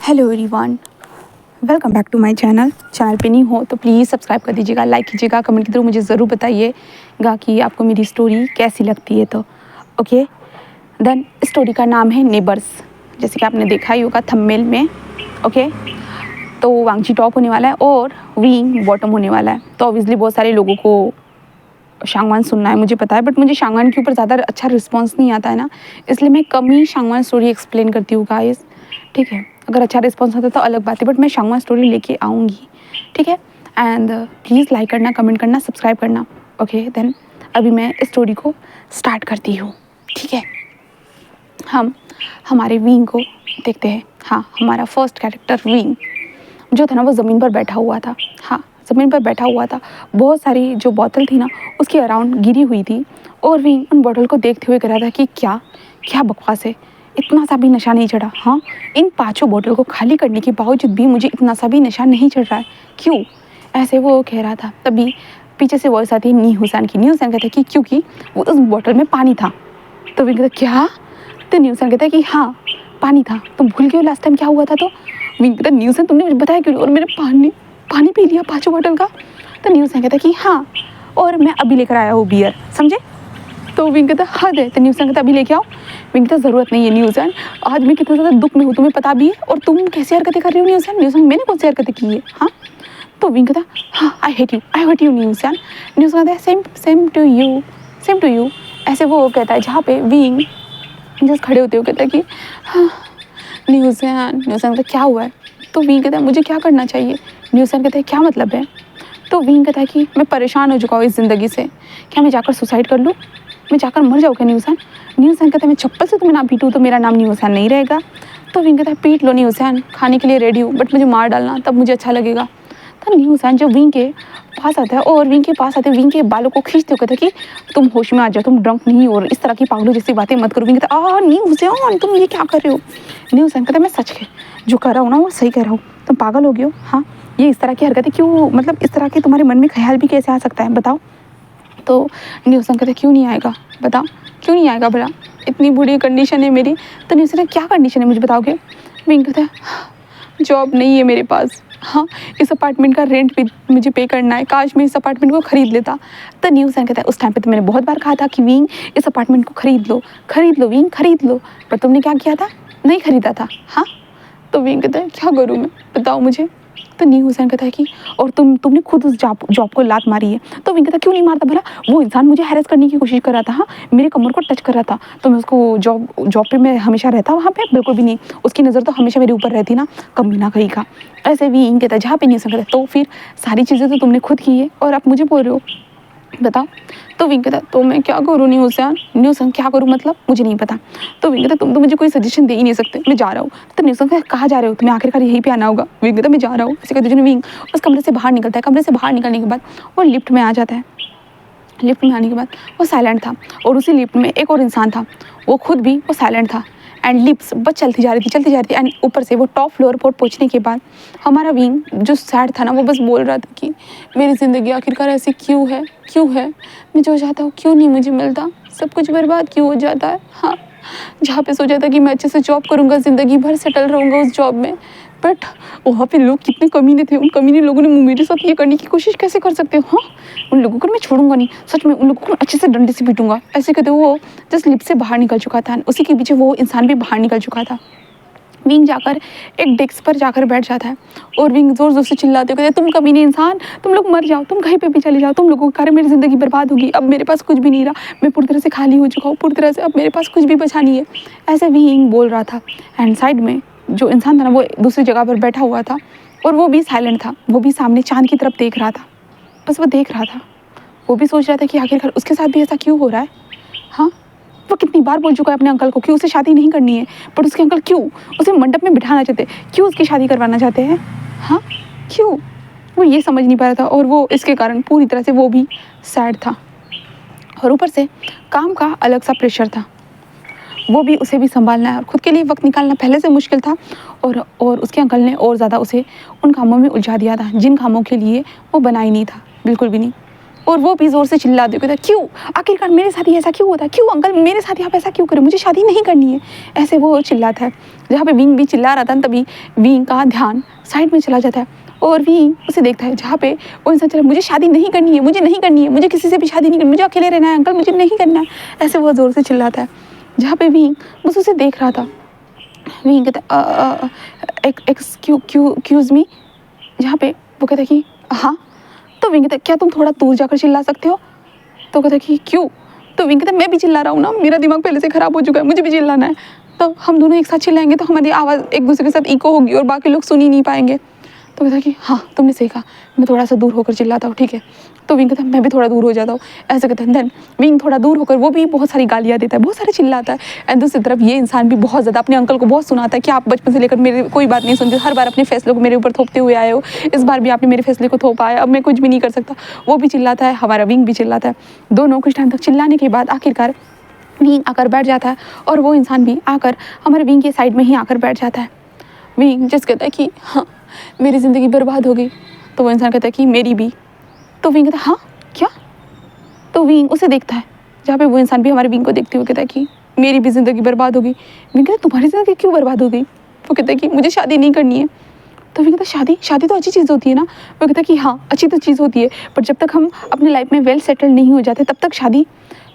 Hello everyone, welcome back to my channel पे नहीं हो तो प्लीज़ सब्सक्राइब कर दीजिएगा, लाइक कीजिएगा, कमेंट के थ्रू मुझे ज़रूर बताइएगा कि आपको मेरी स्टोरी कैसी लगती है। तो ओके देन, स्टोरी का नाम है नेबर्स, जैसे कि आपने देखा ही होगा थंबनेल में। ओके तो वांगची टॉप होने वाला है और विंग बॉटम होने वाला है। तो ऑब्वियसली बहुत सारे लोगों को शांगवान सुनना है, मुझे पता है, बट मुझे शांगवान के ऊपर ज़्यादा अच्छा रिस्पॉन्स नहीं आता है ना, इसलिए मैं कम ही शांगवान स्टोरी एक्सप्लेन करती हूँ गाइस। ठीक है, अगर अच्छा रिस्पॉन्स होता तो अलग बात है, बट मैं शांगवान स्टोरी लेके आऊँगी। ठीक है, एंड प्लीज़ लाइक करना, कमेंट करना, सब्सक्राइब करना। ओके देन, अभी मैं स्टोरी को स्टार्ट करती हूँ। ठीक है, हम हमारे विंग को देखते हैं। हाँ, हमारा फर्स्ट कैरेक्टर विंग जो था ना, वो ज़मीन पर बैठा हुआ था। हाँ, ज़मीन पर बैठा हुआ था। बहुत सारी जो बोतल थी ना, उसके अराउंड गिरी हुई थी और विंग उन बोतल को देखते हुए कह रहा था कि क्या क्या बकवास है, इतना सा भी नशा नहीं चढ़ा। हाँ, इन पांचों बोतल को खाली करने के बावजूद भी मुझे इतना सा भी नशा नहीं चढ़ रहा है, क्यों? ऐसे वो कह रहा था। तभी पीछे से वॉइस आती है नी हुसैन की। नी हुसैन कहता है कि क्योंकि वो उस बोतल में पानी था। तो विंग कहता क्या? तो नी हुसैन कहता है कि हाँ, पानी था। तुम भूल गए लास्ट टाइम क्या हुआ था? तो विंग कहता न्यूज़ तुमने मुझे बताया क्यों? और मैंने पानी पानी पी लिया पाँचों बोतल का। तो न्यूज़ कहता कि हाँ, और मैं अभी लेकर आया हूँ बियर, समझे? तो विंग कहता हद है। तो न्यूज़ कहता अभी लेके आओ। विंग कहता ज़रूरत नहीं है न्यूज़, आज मैं कितना ज़्यादा दुख में हूँ तुम्हें पता भी है, और तुम कैसी हरकतें कर रही हो न्यूज़? न्यूज़ मैंने कौन सी हरकतें की है? हाँ, तो विंग कहता हाँ, I hate you news. News कहता है सेम सेम टू यू। ऐसे वो कहता है, जहाँ पे विंग जस्ट खड़े होते हुए कहता है कि हाँ न्यूज़न कहता क्या हुआ है? तो विंग कहता है मुझे क्या करना चाहिए? न्यूज़न कहता है क्या मतलब है? तो विंग कहता है कि मैं परेशान हो चुका हूँ इस ज़िंदगी से, क्या मैं जाकर सुसाइड कर लूँ? मैं जाकर मर जाऊँ क्या न्यूज़न? न्यूज़न कहता है मैं चप्पल से तुम्हें ना पीटूँ तो मेरा नाम न्यूज़न नहीं रहेगा। तो विंग कहता है पीट लो न्यूज़न, खाने के लिए रेडी हूँ, बट मुझे मार डालना, तब मुझे अच्छा लगेगा। तो न्यूज़न जब विंग के पास आता है और विंग के पास आते विंग के बालों को खींचते हुए कहता है कि तुम होश में आ जाओ, तुम ड्रंक नहीं हो, और इस तरह की पागलों जैसी बातें मत करो। विंग कहता है न्यूज़न तुम ये क्या कर रहे हो? न्यूज़न कहता है मैं सच है जो कर रहा हूँ ना वो सही कर रहा हूँ, तुम पागल हो गए हो। हाँ, ये इस तरह की हरकतें क्यों, मतलब इस तरह के तुम्हारे मन में ख्याल भी कैसे आ सकता है बताओ? तो न्यूज़न कहता है क्यों नहीं आएगा, बताओ क्यों नहीं आएगा भला, इतनी बुरी कंडीशन है मेरी। तो न्यूज़न क्या कंडीशन है मुझे बताओगे? विंग कहता है जॉब नहीं है मेरे पास। हाँ, इस अपार्टमेंट का रेंट भी मुझे पे करना है, काश मैं इस अपार्टमेंट को ख़रीद लेता। तो न्यूज़न कहता है उस टाइम पे तो मैंने बहुत बार कहा था कि विंग इस अपार्टमेंट को ख़रीद लो विंग ख़रीद लो, पर तुमने क्या किया था? नहीं ख़रीदा था। हाँ, तो विंग कहता है क्या करूँ मैं, बताओ मुझे। तो नी हुसैन कहता है कि और तुमने खुद उस जॉब को लात मारी है। तो विंग कहता है क्यों नहीं मारता भला, वो इंसान मुझे हैरेस करने की कोशिश कर रहा था। हाँ, मेरे कमर को टच कर रहा था, तो मैं उसको जॉब पे मैं हमेशा रहता वहाँ पे? बिल्कुल भी नहीं, उसकी नज़र तो हमेशा मेरे ऊपर रहती ना, कभी ना कहीं का। ऐसे विंग कहता है जहाँ पे नी हुसैन कहता है तो फिर सारी चीज़ें तो तुमने खुद की है और आप मुझे बोल रहे हो, बताओ। तो विंग कहता तो मैं क्या करूँ न्यूज़न क्या करूँ मतलब मुझे नहीं पता। तो विंग कहता तुम तो मुझे कोई सजेशन दे ही नहीं सकते, मैं जा रहा हूँ। तो न्यूज़न कहता कहाँ जा रहे हो? तुम्हें आखिरकार यहीं पे आना होगा। विंग कहता मैं जा रहा हूँ। ऐसे कहते विंग उस कमरे से बाहर निकलता है। कमरे से बाहर निकलने के बाद वो लिफ्ट में आ जाता है। लिफ्ट में आने के बाद वो साइलेंट था, और उसी लिफ्ट में एक और इंसान था, वो खुद भी वो साइलेंट था, एंड लिफ्ट बस चलती जा रही थी। एंड ऊपर से वो टॉप फ्लोर पर पहुंचने के बाद हमारा विंग जो सैड था ना, वो बस बोल रहा था कि मेरी ज़िंदगी आखिरकार ऐसी क्यों है, मैं जो चाहता हूँ क्यों नहीं मुझे मिलता, सब कुछ बर्बाद क्यों हो जाता है। हाँ, जहाँ पे सोचा था कि मैं अच्छे से जॉब करूँगा, ज़िंदगी भर सेटल रहूँगा उस जॉब में, बट वहाँ पे लोग कितने कमीने थे। उन कमीने लोगों ने मेरे साथ ये करने की कोशिश कैसे कर सकते हो? हाँ, उन लोगों को मैं छोड़ूंगा नहीं, सच में उन लोगों को अच्छे से डंडे से पीटूंगा। ऐसे कहते वो जस्ट लिफ्ट से बाहर निकल चुका था, उसी के पीछे वो इंसान भी बाहर निकल चुका था। विंग जाकर एक डेस्क पर जाकर बैठ जाता है, और विंग जोर जोर से चिल्लाते हुए कहते तुम कमीने इंसान, तुम लोग मर जाओ, तुम कहीं पे भी चले जाओ, तुम लोगों के कारण मेरी ज़िंदगी बर्बाद होगी, अब मेरे पास कुछ भी नहीं रहा, मैं पूरी तरह से खाली हो चुका हूँ, पूरी तरह से अब मेरे पास कुछ भी बचा नहीं है। ऐसे विंग बोल रहा था, एंड साइड में जो इंसान था ना, वो दूसरी जगह पर बैठा हुआ था, और वो भी साइलेंट था, वो भी सामने चांद की तरफ देख रहा था, बस वो देख रहा था। वो भी सोच रहा था कि आखिरकार उसके साथ भी ऐसा क्यों हो रहा है। हाँ, वो कितनी बार बोल चुका है अपने अंकल को कि उसे शादी नहीं करनी है, पर उसके अंकल क्यों उसे मंडप में बिठाना चाहते, क्यों उसकी शादी करवाना चाहते हैं। हाँ, क्यों? वो ये समझ नहीं पा रहा था, और वो इसके कारण पूरी तरह से वो भी सैड था, और ऊपर से काम का अलग सा प्रेशर था, वो भी उसे भी संभालना है, और खुद के लिए वक्त निकालना पहले से मुश्किल था, और उसके अंकल ने और ज़्यादा उसे उन कामों में उलझा दिया था जिन कामों के लिए वो बना ही नहीं था, बिल्कुल भी नहीं। और वो भी ज़ोर से चिल्ला दे, कहता क्यों, आखिरकार मेरे साथ ही ऐसा क्यों होता है, क्यों अंकल मेरे साथ आप ऐसा क्यों करें, मुझे शादी नहीं करनी है, ऐसे वो चिल्लाता है। जहाँ पे विंग भी चिल्ला रहा था तभी विंग का ध्यान साइड में चला जाता है और विंग उसे देखता है जहाँ पे वो इंसान चला, मुझे शादी नहीं करनी है, मुझे नहीं करनी है, मुझे किसी से भी शादी नहीं करनी, मुझे अकेले रहना है अंकल, मुझे नहीं करना है, ऐसे वो ज़ोर से चिल्लाता है। जहाँ पे विंग बस उसे देख रहा था। विंग कहता एक्सक्यूज़ मी, जहाँ पे वो कहता कि हाँ। तो विंग कहता क्या तुम थोड़ा दूर जाकर चिल्ला सकते हो। तो कहता कि क्यों। तो विंग कहता मैं भी चिल्ला रहा हूँ ना, मेरा दिमाग पहले से ख़राब हो चुका है, मुझे भी चिल्लाना है। तो हम दोनों एक साथ चिल्लाएंगे तो हमारी आवाज़ एक दूसरे के साथ इको होगी और बाकी लोग सुन ही नहीं पाएंगे। तो कहता कि हाँ तुमने सही कहा, मैं थोड़ा सा दूर होकर चिल्लाता हूँ, ठीक है। तो विंग कहता मैं भी थोड़ा दूर हो जाता हूँ, ऐसे कहता है। देन विंग थोड़ा दूर होकर वो भी बहुत सारी गालियाँ देता है, बहुत सारे चिल्लाता है। एंड दूसरी तरफ ये इंसान भी बहुत ज़्यादा अपने अंकल को बहुत सुनाता है कि आप बचपन से लेकर मेरे कोई बात नहीं सुनते, हर बार अपने फैसले को मेरे ऊपर थोपते हुए आए हो, इस बार भी आपने मेरे फैसले को थोपा है, अब मैं कुछ भी नहीं कर सकता। वो भी चिल्लाता है, हमारा विंग भी चिल्लाता है। दोनों कुछ टाइम तक चिल्लाने के बाद आखिरकार विंग आकर बैठ जाता है और वो इंसान भी आकर हमारे विंग के साइड में ही आकर बैठ जाता है। विंग जस्ट कहता है कि हाँ मेरी ज़िंदगी बर्बाद हो गई। तो वो इंसान कहता है कि मेरी भी। तो विंग कहता है हाँ क्या। तो विंग उसे देखता है जहाँ पे वो इंसान भी हमारे विंग को देखते हुए कहता है कि मेरी भी ज़िंदगी बर्बाद हो गई। विंग कहता है तुम्हारी ज़िंदगी क्यों बर्बाद हो गई। वो कहता है कि मुझे शादी नहीं करनी है। तो विंग कहता है शादी तो अच्छी चीज़ होती है ना। वो कहता है कि हाँ अच्छी तो चीज़ होती है, पर जब तक हम अपनी लाइफ में वेल सेटल नहीं हो जाते तब तक शादी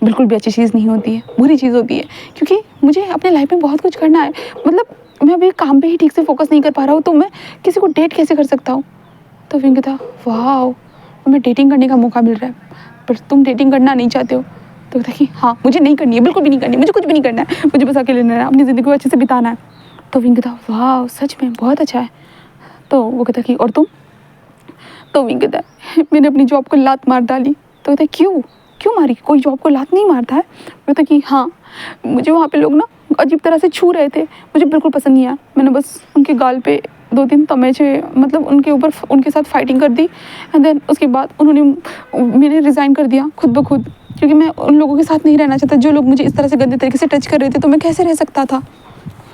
बिल्कुल भी अच्छी चीज़ नहीं होती है, बुरी चीज़ होती है। क्योंकि मुझे अपने लाइफ में बहुत कुछ करना है, मतलब मैं अभी काम पे ही ठीक से फोकस नहीं कर पा रहा हूँ, तो मैं किसी को डेट कैसे कर सकता हूँ। तो विंग कहता वाह हमें डेटिंग करने का मौका मिल रहा है, पर तुम डेटिंग करना नहीं चाहते हो। तो कहता कि हाँ मुझे नहीं करनी है, बिल्कुल भी नहीं करनी है, मुझे कुछ भी नहीं करना है, मुझे बस अकेले रहना है, अपनी ज़िंदगी को अच्छे से बिताना है। तो विंग कहता वाह सच में बहुत अच्छा है। तो वो कहता कि और तुम। तो विंग कहता है मैंने अपनी जॉब को लात मार डाली। तो कहता है क्यों क्यों मारी, कोई जॉब को लात नहीं मारता है। कहता कि हाँ मुझे वहाँ पे लोग ना अजीब तरह से छू रहे थे, मुझे बिल्कुल पसंद नहीं आया, मैंने बस उनके गाल पे 2-3 तमैचे मतलब उनके ऊपर उनके साथ फाइटिंग कर दी। एंड देन उसके बाद मैंने रिज़ाइन कर दिया खुद ब खुद, क्योंकि मैं उन लोगों के साथ नहीं रहना चाहता जो लोग मुझे इस तरह से गंदे तरीके से टच कर रहे थे, तो मैं कैसे रह सकता था।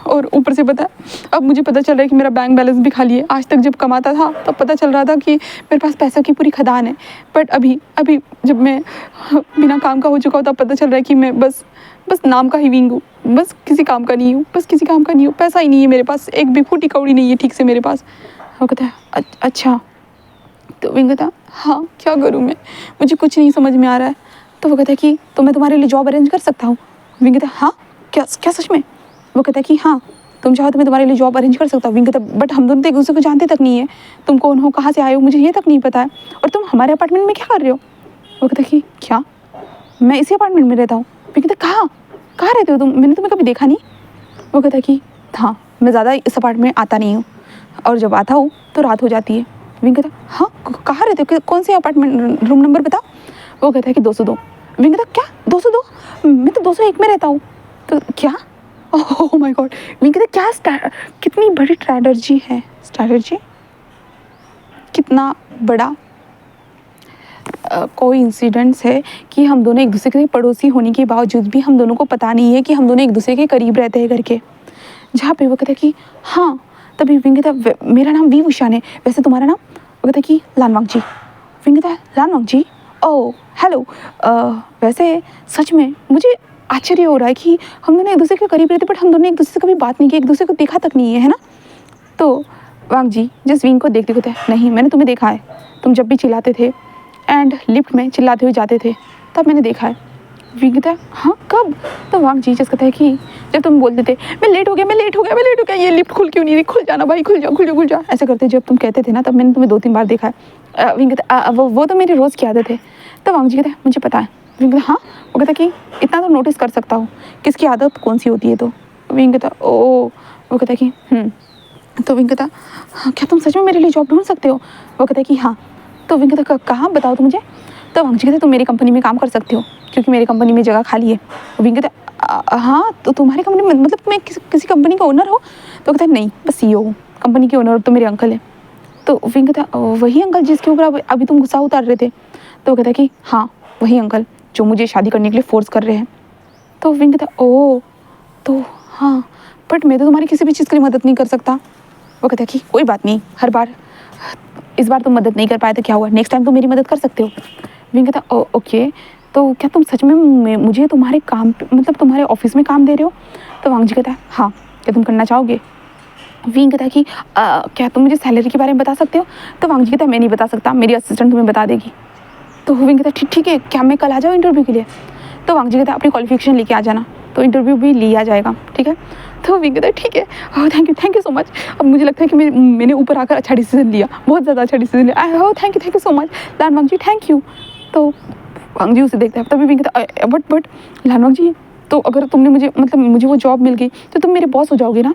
और ऊपर से पता अब मुझे पता चल रहा है कि मेरा बैंक बैलेंस भी खाली है। आज तक जब कमाता था तब पता चल रहा था कि मेरे पास पैसों की पूरी खदान है, बट अभी जब मैं बिना काम का हो चुका हूँ तब पता चल रहा है कि मैं बस नाम का ही विंग हूँ, बस किसी काम का नहीं हूँ, बस किसी काम का नहीं हूँ, पैसा ही नहीं है मेरे पास, एक भी फूटी कौड़ी नहीं है ठीक से मेरे पास। वो कहता है अच्छा। तो विंग कहता हाँ क्या करूँ मैं, मुझे कुछ नहीं समझ में आ रहा है। तो वो कहता है कि तो मैं तुम्हारे लिए जॉब अरेंज कर सकता हूँ। विंग कहता हाँ क्या सच में। वो कहता है कि हाँ तुम चाहो तो मैं तुम्हारे लिए जॉब अरेंज कर सकता हूँ। विंग कहता बट हम दोनों तो एक दूसरे को जानते तक नहीं है, तुम कौन हो, कहाँ से आए हो, मुझे ये तक नहीं पता है, और तुम हमारे अपार्टमेंट में क्या कर रहे हो। वो कहता है कि क्या मैं इसी अपार्टमेंट में रहता हूँ। विंग कहता कहाँ रहते हो तुम, मैंने तुम्हें कभी देखा नहीं। वो कहता है कि हाँ मैं ज़्यादा इस अपार्टमेंट में आता नहीं हूँ, और जब आता हूँ तो रात हो जाती है। विंग कहता हाँ कहाँ रहते हो, कौन से अपार्टमेंट, रूम नंबर बताओ। वो कहता है कि 202। विंग कहता क्या 202, मैं तो 201 में रहता हूँ। तो क्या ओह माय गॉड। विंग कहता क्या कितनी बड़ी स्ट्रैटेजी है, स्ट्रैटेजी कितना बड़ा कोई इंसिडेंट्स है कि हम दोनों एक दूसरे के पड़ोसी होने के बावजूद भी हम दोनों को पता नहीं है कि हम दोनों एक दूसरे के करीब रहते हैं करके। जहाँ पे वो कहता है कि हाँ, तभी विंग कहता मेरा नाम वी भूषण है, वैसे तुम्हारा नाम। वो कहता कि लानवांग जी। विंग कहता लानवांग जी, ओह हेलो। वैसे सच में मुझे आश्चर्य हो रहा है कि हम दोनों एक दूसरे के करीब रहते, बट हम दोनों एक दूसरे से कभी बात नहीं की, एक दूसरे को देखा तक नहीं है ना। तो वांग जी जिस विंग को देखते होते हैं नहीं मैंने तुम्हें देखा है, तुम जब भी चिल्लाते थे एंड लिफ्ट में चिल्लाते हुए जाते थे तब मैंने देखा है। विंग कहता है हाँ कब। तो वांग जी जस कहता है कि जब तुम बोलते थे मैं लेट हो गया, ये लिफ्ट खुल क्यों नहीं रही, खुल जाना भाई, खुल जा ऐसे करते जब तुम कहते थे ना, तब मैंने तुम्हें 2-3 बार देखा है। विंग कहता वो तो मेरी रोज़ की आदत है। तो वांग जी कहता है मुझे पता है। विंग कहता हाँ। वो कहता कि इतना तो नोटिस कर सकता हूँ किसकी आदत कौन सी होती है। तो विंग कहता ओ। वो कहता कि तो विंग कहता क्या तुम सच में मेरे लिए जॉब ढूंढ सकते हो। वो कहता कि हाँ। तो विंग कहता कहाँ बताओ तो मुझे। तो वांग जी कहते तुम मेरी कंपनी में काम कर सकते हो क्योंकि मेरी कंपनी में जगह खाली है। विंग कहता हाँ तो तुम्हारी कंपनी में मतलब तुम्हें किसी कंपनी का ओनर हो। तो कहता है नहीं बस CEO हूँ, कंपनी के ओनर तो मेरे अंकल है। तो विंग कहता वही अंकल जिसके ऊपर अभी तुम गुस्सा उतार रहे थे। तो वो कहता कि हाँ वही अंकल जो मुझे शादी करने के लिए फोर्स कर रहे हैं। तो विंग कहता ओह तो हाँ, बट मैं तो तुम्हारी किसी भी चीज़ के लिए मदद नहीं कर सकता। वो कहता कि कोई बात नहीं, इस बार तुम मदद नहीं कर पाए तो क्या हुआ, नेक्स्ट टाइम तुम मेरी मदद कर सकते हो। विंग कहता ओके, तो क्या तुम सच में मुझे तुम्हारे काम मतलब तुम्हारे ऑफिस में काम दे रहे हो? तो वांग जी कहता है हाँ, क्या तुम करना चाहोगे? विंग कहता है कि क्या तुम मुझे सैलरी के बारे में बता सकते हो? तो वांग जी कहता है मैं नहीं बता सकता, मेरी असिस्टेंट तुम्हें बता देगी। तो विंग कहता है ठीक है, क्या मैं कल आ जाऊँ इंटरव्यू के लिए? तो वांग जी कहता है अपनी क्वालिफिकेशन लेके आ जाना, तो इंटरव्यू भी लिया जाएगा, ठीक है। तो विंग कहता है ठीक है, थैंक यू सो मच। अब मुझे लगता है कि मैंने ऊपर आकर अच्छा डिसीजन लिया, बहुत ज़्यादा अच्छा डिसीजन लिया। Thank you so much Lan Wang ji, thank you. तो वांग जी उसे देखता है, तभी विंग कहता है बट लानवांग जी, तो अगर तुमने मुझे वो जॉब मिल गई तो तुम मेरे बॉस हो जाओगे ना?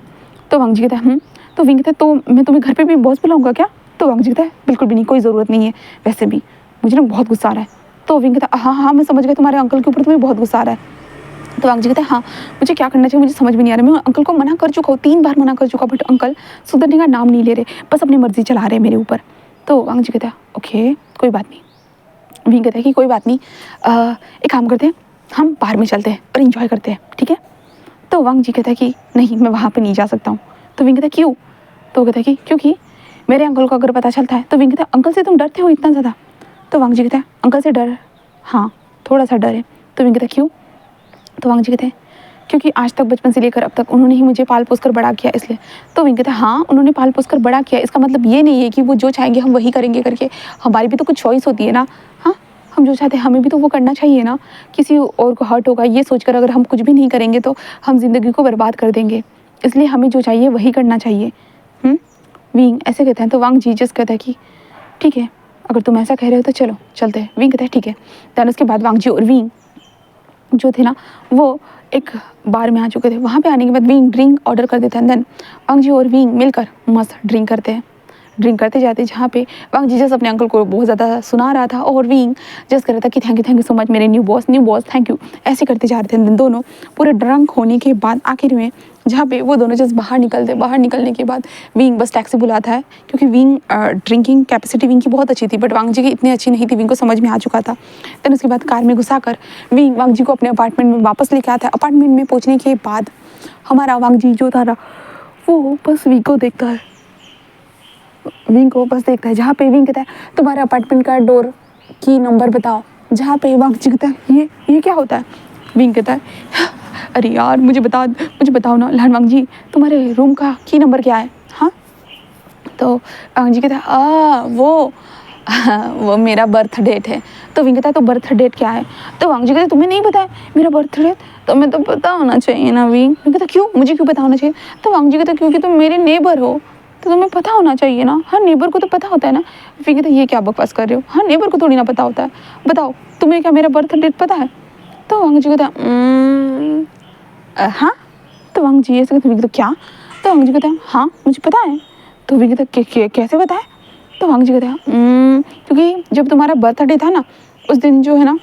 तो वांग जी कहता है तो विंग कहता है तो मैं तुम्हें घर पे भी बॉस बुलाऊंगा क्या? तो वांग जी कहता है बिल्कुल भी नहीं, कोई ज़रूरत नहीं है, वैसे भी मुझे ना बहुत गुस्सा आ रहा है। तो विंग कहता है हाँ मैं समझ गया, तुम्हारे अंकल के ऊपर तुम्हें बहुत गुस्सा आ रहा है। तो वांग जी कहता है हाँ, मुझे क्या करना चाहिए मुझे समझ में नहीं आ रहा। मैं अंकल को मना कर चुका हूँ, 3 बार मना कर चुका, बट अंकल सुधरने का नाम नहीं ले रहे, बस अपनी मर्जी चला रहे हैं मेरे ऊपर। तो वांग जी कहता है ओके कोई बात नहीं। विंग कहता है कि कोई बात नहीं, एक काम करते हैं, हम बाहर में चलते हैं और इंजॉय करते हैं, ठीक है। तो वांग जी कहता है कि नहीं, मैं वहाँ पे नहीं जा सकता हूँ। तो विंग कहता है क्यों? तो वो कहता है कि क्योंकि मेरे अंकल को अगर पता चलता है। तो विंग कहता है अंकल से तुम डरते हो इतना ज़्यादा? तो वांग जी कहता है अंकल से डर, हाँ थोड़ा सा डर है। तो विंग कहता है क्यों? तो वांग जी कहते हैं क्योंकि आज तक बचपन से लेकर अब तक उन्होंने ही मुझे पाल पोस कर बड़ा किया, इसलिए। तो विंग कहता है हाँ, उन्होंने पाल पोस कर बड़ा किया, इसका मतलब ये नहीं है कि वो जो चाहेंगे हम वही करेंगे करके, हमारी भी तो कुछ चॉइस होती है ना। हाँ, हम जो चाहते हैं हमें भी तो वो करना चाहिए ना। किसी और को हर्ट होगा ये सोचकर अगर हम कुछ भी नहीं करेंगे तो हम जिंदगी को बर्बाद कर देंगे, इसलिए हमें जो चाहिए वही करना चाहिए। विंग ऐसे कहते हैं। तो वांग जी जस्ट कहता है कि ठीक है, अगर तुम ऐसा कह रहे हो तो चलो चलते हैं। विंग कहता है ठीक है। दैन उसके बाद वांग जी और विंग जो थे ना वो एक बार में आ चुके थे। वहाँ पे आने के बाद विंग ड्रिंक ऑर्डर कर देते हैं। देन वांग जी और विंग मिलकर मस्त ड्रिंक करते हैं। ड्रिंक करते जाते जहाँ पे वांग जी जस्ट अपने अंकल को बहुत ज़्यादा सुना रहा था और विंग जस्ट कर रहा था कि थैंक यू सो मच मेरे न्यू बॉस थैंक यू, ऐसे करते जा रहे थे। दोनों पूरे ड्रंक होने के बाद आखिर में जहाँ पे वो दोनों जस्ट बाहर निकलने के बाद विंग बस टैक्सी बुलाता है, क्योंकि विंग ड्रिंकिंग कैपेसिटी विंग की बहुत अच्छी थी, बट वांग जी की इतनी अच्छी नहीं थी, विंग को समझ में आ चुका था। देन उसके बाद कार में घुसा कर विंग वांग जी को अपने अपार्टमेंट में वापस लेके आता है। अपार्टमेंट में पहुँचने के बाद हमारा वांग जी जो था ना वो बस विंग को देखता है, जहाँ पे विंग कहता है तुम्हारे अपार्टमेंट का डोर की नंबर बताओ। जहाँ पे वांग जी कहता है ये क्या होता है? विंग कहता है अरे यार मुझे बताओ ना लानवांग जी, तुम्हारे रूम का की नंबर क्या है? हाँ, तो वांग जी कहता है वो मेरा बर्थ डेट है। तो विंग कहता है तो बर्थ डेट क्या है? तो वांग जी कहता है तुम्हें नहीं पता है मेरा बर्थ डेट? तो मैं तो पता होना चाहिए ना। विंग कहता क्यों, मुझे क्यों पता होना चाहिए? तो वांग जी कहता क्योंकि तुम मेरे नेबर हो तो तुम्हें पता होना चाहिए ना। हर नेबर को तो पता होता है ना। विंग कहता ये क्या बकवास कर रहे हो, हर नेबर को थोड़ी ना पता होता है, बताओ तुम्हें क्या मेरा बर्थ डेट पता है? तो वांग जी कहता हाँ। तो वांग जी ऐसे कहते तो क्या? तो वांग जी कहता है हाँ मुझे पता है। तो विंग कहता कैसे पता है? तो वांग जी कहता है क्योंकि जब तुम्हारा बर्थडे था ना उस दिन जो है ना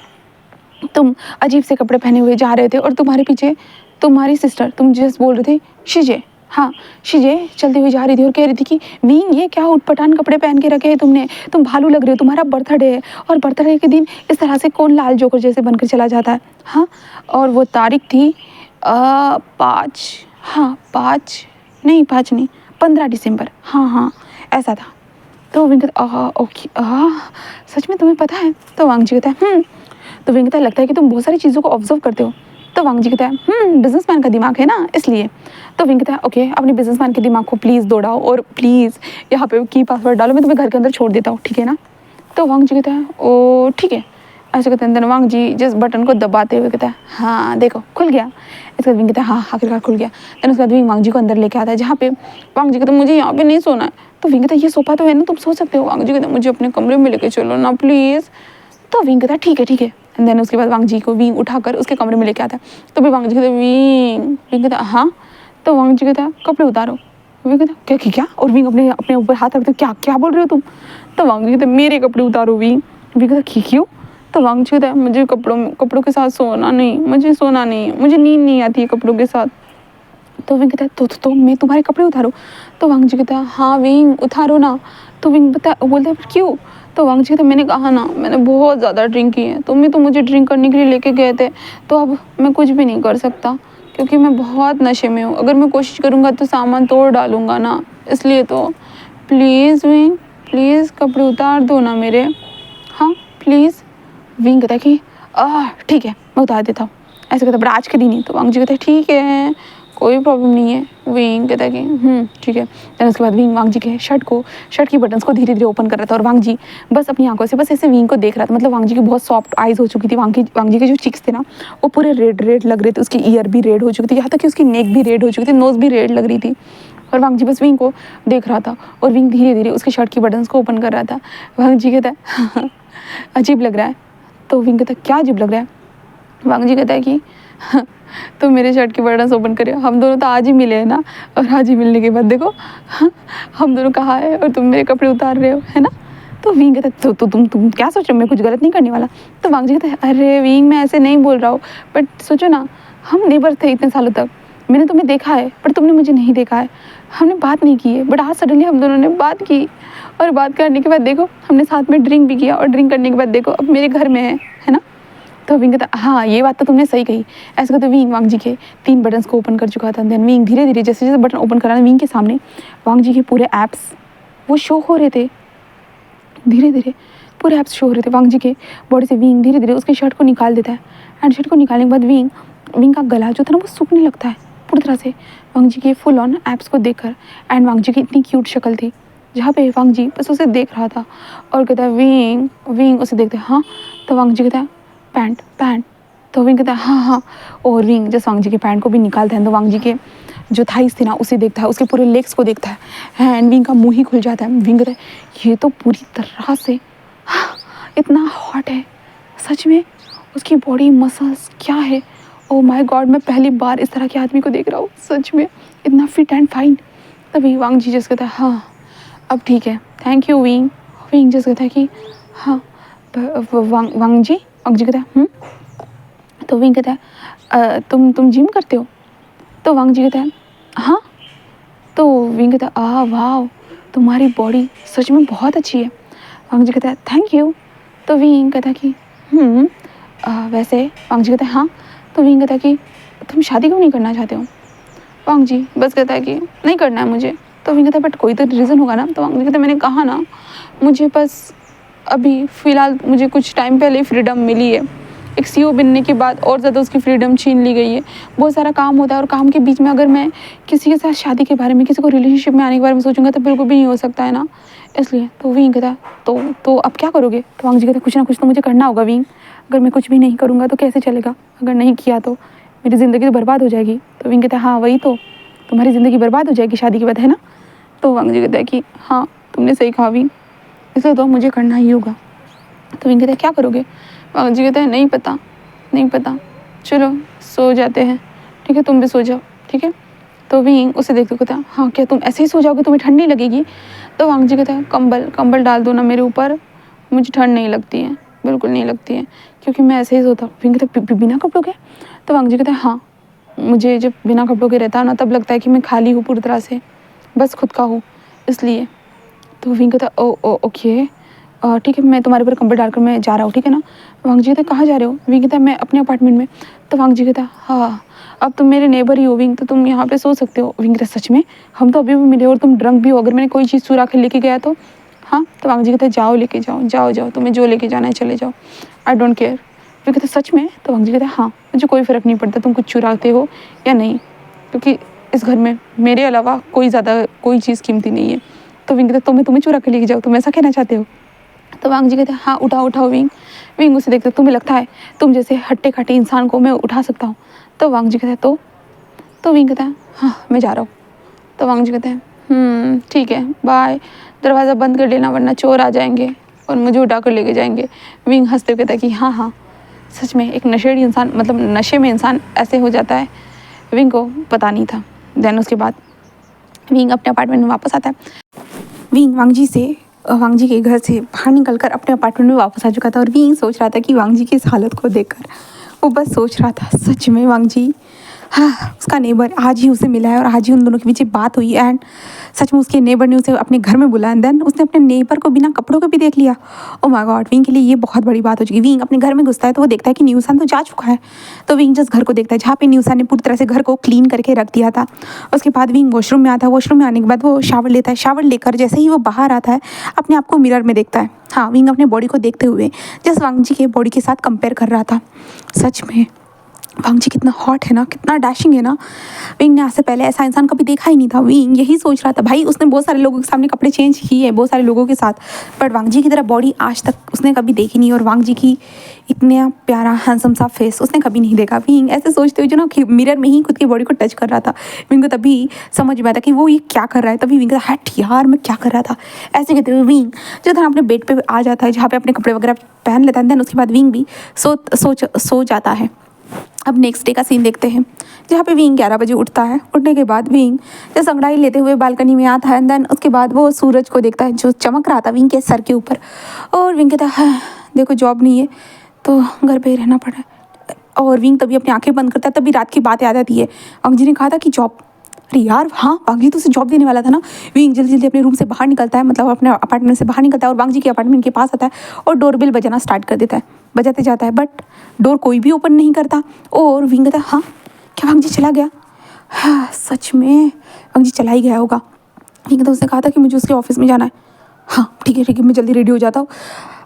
तुम अजीब से कपड़े पहने हुए जा रहे थे और तुम्हारे पीछे तुम्हारी सिस्टर, तुम जस्ट बोल रहे थे शिजे, हाँ शिजे चलती हुई जा रही थी और कह रही थी कि विंग ये क्या उटपटांग कपड़े पहन के रखे हैं तुमने, तुम भालू लग रहे हो, तुम्हारा बर्थडे है और बर्थडे के दिन इस तरह से कौन लाल जोकर जैसे बनकर चला जाता है? हाँ, और वो तारीख थी 15 दिसंबर, हाँ ऐसा था। तो विंग कहता ओके सच में तुम्हें पता है? तो वांग जी कहता है तो विंग कहता लगता है कि तुम बहुत सारी चीज़ों को ऑब्जर्व करते हो। तो वांग जी कहता है बिजनेसमैन का दिमाग है ना इसलिए। तो विंग कहता है ओके अपने बिजनेसमैन के दिमाग को प्लीज़ दौड़ाओ और प्लीज़ यहाँ पे की पासवर्ड डालो, मैं तुम्हें घर के अंदर छोड़ देता हूँ, ठीक है ना? तो वांग जी कहता है ओ ठीक है, ऐसे कहते हैं। वांग जी जिस बटन को दबाते हुए कहता है हाँ देखो खुल गया। इसके बाद विंग कहता है हाँ आखिरकार खुल गया। देन उसके बाद विंग वांग जी को अंदर लेके आता है जहाँ पे वांग जी कहते मुझे यहाँ पे नहीं सोना है। तो विंग कहता है ये सोफा तो है ना, तुम सो सकते हो। वांग जी कहते मुझे अपने कमरे में लेके चलो ना प्लीज़। तो विंग कहता है ठीक है। एंड देन उसके बाद वांग जी को विंग उठाकर उसके कमरे में लेके आता है। तो भी वांग जी कहते विंग कहता हाँ। तो वांग जी कहता कपड़े उतारो। विंग कहता क्या? और विंग अपने ऊपर हाथ रखते क्या बोल रहे हो तुम? तो वांग जी कहते मेरे कपड़े उतारो। विंग कहता क्यों? तो वांग जी कहता है मुझे कपड़ों के साथ सोना नहीं, मुझे नींद नहीं आती है कपड़ों के साथ। तो विंग कहता है तो मैं तुम्हारे कपड़े उतारूं? तो वांग जी कहता है हाँ विंग उतारो ना। तो विंग बोलता है पर क्यों? तो वांग जी कहता है मैंने कहा ना मैंने बहुत ज़्यादा ड्रिंक की है, तुम भी तो मुझे ड्रिंक करने के लिए लेके गए थे, तो अब मैं कुछ भी नहीं कर सकता क्योंकि मैं बहुत नशे में हूँ। अगर मैं कोशिश करूँगा तो सामान तोड़ डालूँगा ना, इसलिए तो प्लीज़ विंग प्लीज़ कपड़े उतार दो ना मेरे, हाँ प्लीज़। विंग कहता है कि ठीक है मैं उतार देता हूँ, ऐसे कहता है, बट आज के दिन नहीं। तो वांग जी कहता है ठीक है कोई प्रॉब्लम नहीं है। विंग कहता है कि ठीक है। देन उसके बाद विंग वांग जी के शर्ट की बटन्स को धीरे धीरे ओपन कर रहा था और वांग जी बस अपनी आंखों से बस ऐसे विंग को देख रहा था। मतलब वांग जी की बहुत सॉफ्ट आइज हो चुकी थी। वांग जी के जो चिक्स थे ना वो पूरे रेड लग रहे थे, उसकी ईयर भी रेड हो चुकी थी, यहाँ तक कि उसकी नेक भी रेड हो चुकी थी, नोज भी रेड लग रही थी। और वांग जी बस विंग को देख रहा था और विंग धीरे धीरे उसकी शर्ट की बटन्स को ओपन कर रहा था। वांग जी कहता है अजीब लग रहा है। तो विंग कहता है क्या अजीब लग रहा है? वांग जी कहता है कि तो मेरे शर्ट की बटन्स ओपन करे, हम दोनों तो आज ही मिले हैं ना, और आज ही मिलने के बाद देखो हम दोनों कहाँ है और तुम मेरे कपड़े उतार रहे हो, है ना। तो विंग कहता है तो तुम क्या सोच रहे हो, मैं कुछ गलत नहीं करने वाला। तो वांग जी कहता है अरे विंग मैं ऐसे नहीं बोल रहा हूँ, बट सोचो ना हम नेबर थे इतने सालों तक, मैंने तुम्हें देखा है पर तुमने मुझे नहीं देखा है, हमने बात नहीं की है, बट आज सडनली हम दोनों ने बात की और बात करने के बाद देखो हमने साथ में ड्रिंक भी किया और ड्रिंक करने के बाद देखो अब मेरे घर में है ना। तो विंग कहता हाँ ये बात तो तुमने सही कही। ऐसे कहते विंग वांग जी के 3 बटन्स को ओपन कर चुका था। देन विंग धीरे धीरे जैसे जैसे बटन ओपन करा विंग के सामने वांग जी के पूरे ऐप्स वो शो हो रहे थे, धीरे धीरे पूरे ऐप्स शो हो रहे थे वांग जी के बॉडी से। विंग धीरे धीरे उसकी शर्ट को निकाल देता है एंड शर्ट को निकालने के बाद विंग का गला जो था ना वो सूखने लगता है पूरी तरह से वांग जी के फुल ऑन ऐप्स को देखकर। एंड वांग जी की इतनी क्यूट शक्ल थी जहाँ पे वांग जी बस उसे देख रहा था और कहता है विंग उसे देखते हाँ। तो वांग जी कहता है पैंट। तो विंग कहता है हाँ। और विंग जब वांग जी के पैंट को भी निकालता है तो वांग जी के जो थाइस थे ना उसे देखता है, उसके पूरे लेग्स को देखता है एंड विंग का मुंह ही खुल जाता है। विंग कहता है ये तो पूरी तरह से इतना हॉट है सच में, उसकी बॉडी मसल्स क्या है, ओ माय गॉड मैं पहली बार इस तरह के आदमी को देख रहा हूँ सच में, इतना फिट एंड फाइन। तभी वांग जी जैसे कहता है हाँ अब ठीक है थैंक यू विंग। विंग जैसे कहता है कि हाँ वांग जी कहता है तो विंग कहता है तुम जिम करते हो? तो वांग जी कहता है हाँ। तो विंग कहता है वाह तुम्हारी बॉडी सच में बहुत अच्छी है। वांग जी कहता है थैंक यू। तो विंग कहता है कि वैसे वांग जी कहता है हाँ। तो विंग कहता है कि तुम शादी क्यों नहीं करना चाहते हो? वांग जी बस कहता है कि नहीं करना है मुझे। तो विंग कहता है बट कोई तो रीज़न होगा ना। तो वांग जी कहता है मैंने कहा ना मुझे बस अभी फ़िलहाल मुझे कुछ टाइम पहले फ्रीडम मिली है, एक सीईओ बनने के बाद और ज़्यादा उसकी फ्रीडम छीन ली गई है, बहुत सारा काम होता है और काम के बीच में अगर मैं किसी के साथ शादी के बारे में किसी को रिलेशनशिप में आने के बारे में सोचूंगा तो बिल्कुल भी नहीं हो सकता है ना, इसलिए। तो विंग कहता है तो अब क्या करोगे? तो वांग जी कहता है कुछ ना कुछ तो मुझे करना होगा विंग, अगर मैं कुछ भी नहीं करूँगा तो कैसे चलेगा, अगर नहीं किया तो मेरी ज़िंदगी तो बर्बाद हो जाएगी। तो विंग कहता है हाँ वही तो, तुम्हारी ज़िंदगी बर्बाद हो जाएगी शादी के बाद, है ना। तो वांग जी कहता है कि हाँ तुमने सही कहा विंग, इसलिए तो मुझे करना ही होगा। तो विंग कहता है क्या करोगे? वांग जी कहता है नहीं पता चलो सो जाते हैं, ठीक है तुम भी सो जाओ, ठीक है। तो विंग उसे देखते कहता है हाँ क्या तुम ऐसे ही सो जाओगे, तुम्हें ठंड नहीं लगेगी? तो वांग जी कहता है कंबल डाल दो ना मेरे ऊपर, मुझे ठंड नहीं लगती है, बिल्कुल नहीं लगती है, क्योंकि मैं ऐसे ही सोता हूँ। विंग कहता है बिना कपड़ों के? तो वांग जी कहता है हाँ मुझे जब बिना कपड़ों के रहता है ना तब लगता है कि मैं खाली हूँ पूरी तरह से, बस खुद का हूँ, इसलिए। तो विंग कहता है ओ ओके ठीक है मैं तुम्हारे ऊपर कंबल डालकर मैं जा रहा हूँ, ठीक है ना। वांग जी कहता है कहाँ जा रहे हो? विंग कहता है मैं अपने अपार्टमेंट में। तो वांग जी कहता है हाँ अब तुम मेरे नेबर ही हो विंग, तो तुम यहाँ पे सो सकते हो। विंग कहता है सच में? हम तो अभी भी मिले और तुम ड्रंक भी हो, अगर मैंने कोई चीज़ चुरा कर लेके गया तो? हाँ। तो वांग जी कहता है जाओ लेके जाओ तुम्हें जो लेके जाना है चले जाओ, आई डोंट केयर। विंग कहता है सच में? तो वांग जी कहता है हाँ मुझे कोई फ़र्क नहीं पड़ता तुम कुछ चुराते हो या नहीं, क्योंकि इस घर में मेरे अलावा कोई चीज़ कीमती नहीं है। तो विंग कहता है तो मैं तुम्हें चुरा के लेके जाऊँ, तुम ऐसा कहना चाहते हो? तो वांग जी कहते हैं हाँ उठाओ विंग उसे देखते तुम्हें लगता है तुम जैसे हट्टे कट्टे इंसान को मैं उठा सकता हूँ? तो वांग जी कहते हैं तो विंग कहता है हाँ मैं जा रहा हूँ। तो वांग जी कहते हैं ठीक है बाय, दरवाज़ा बंद कर लेना वरना चोर आ जाएंगे और मुझे उठा कर लेके जाएंगे। विंग हंसते हुए कहता है कि हाँ सच में एक नशेड़ी इंसान, मतलब नशे में इंसान ऐसे हो जाता है, विंग को पता नहीं था। देन उसके बाद विंग अपने अपार्टमेंट में वापस आता है। विंग वांग जी के घर से बाहर निकलकर अपने अपार्टमेंट में वापस आ चुका था और विंग सोच रहा था कि वांग जी की इस हालत को देखकर वो बस सोच रहा था सच में वांग जी हाँ, उसका नेबर आज ही उसे मिला है और आज ही उन दोनों के बीच बात हुई एंड सच में उसके नेबर ने उसे अपने घर में बुलाया एंड देन उसने अपने नेबर को बिना कपड़ों के भी देख लिया। ओ माय गॉड, विंग के लिए ये बहुत बड़ी बात हो चुकी। विंग अपने घर में घुसता है तो वो देखता है कि न्यूसान तो जा चुका है। तो विंग जस्ट घर को देखता है जहाँ पे न्यूसान ने पूरी तरह से घर को क्लीन करके रख दिया था। उसके बाद विंग वॉशरूम में आता है। वॉशरूम में आने के बाद वो शावर लेता है। शावर लेकर जैसे ही वो बाहर आता है अपने आप को मिरर में देखता है। हाँ, विंग अपने बॉडी को देखते हुए जस्ट वांग जी के बॉडी के साथ कंपेयर कर रहा था। सच में वांग जी कितना हॉट है ना, कितना डैशिंग है ना। विंग ने आज से पहले ऐसा इंसान कभी देखा ही नहीं था। विंग यही सोच रहा था, भाई उसने बहुत सारे लोगों के सामने कपड़े चेंज किए बहुत सारे लोगों के साथ, बट वांग जी की तरह बॉडी आज तक उसने कभी देखी नहीं और वांग जी की इतना प्यारा हैंडसम सा फेस उसने कभी नहीं देखा। विंग ऐसे सोचते हुए जो ना कि मिरर में ही खुद की बॉडी को टच कर रहा था। विंग को तभी समझ में आया था कि वो ये क्या कर रहा है। तभी विंग कहता हट यार मैं क्या कर रहा था। ऐसे कहते हुए विंग जो था अपने बेड पे आ जाता है जहाँ पे अपने कपड़े वगैरह पहन लेता है। देन उसके बाद विंग भी सो जाता है। अब नेक्स्ट डे का सीन देखते हैं जहाँ पे विंग 11 बजे उठता है। उठने के बाद विंग जैसे अंगड़ाई लेते हुए बालकनी में आता है एंड देन उसके बाद वो सूरज को देखता है जो चमक रहा था विंग के सर के ऊपर। और विंग कहता है देखो जॉब नहीं है तो घर पे ही रहना पड़ा है। और विंग तभी अपनी आंखें बंद करता है। तभी रात की बात याद आती है। वांग जी ने कहा था कि जॉब, अरे यार हाँ वांग जी तो उसे जॉब देने वाला था ना। विंग जल्दी जल्दी अपने रूम से बाहर निकलता है, मतलब अपने अपार्टमेंट से बाहर निकलता है और वांग जी के अपार्टमेंट के पास आता है और डोरबेल बजाना स्टार्ट कर देता है। बजाते जाता है बट डोर कोई भी ओपन नहीं करता। और विंग कहता है हाँ क्या वांग जी चला गया। हाँ सच में वांग जी चला ही गया होगा। विंग तो उसने कहा था कि मुझे उसके ऑफिस में जाना है। हाँ ठीक है मैं जल्दी रेडी हो जाता हूँ।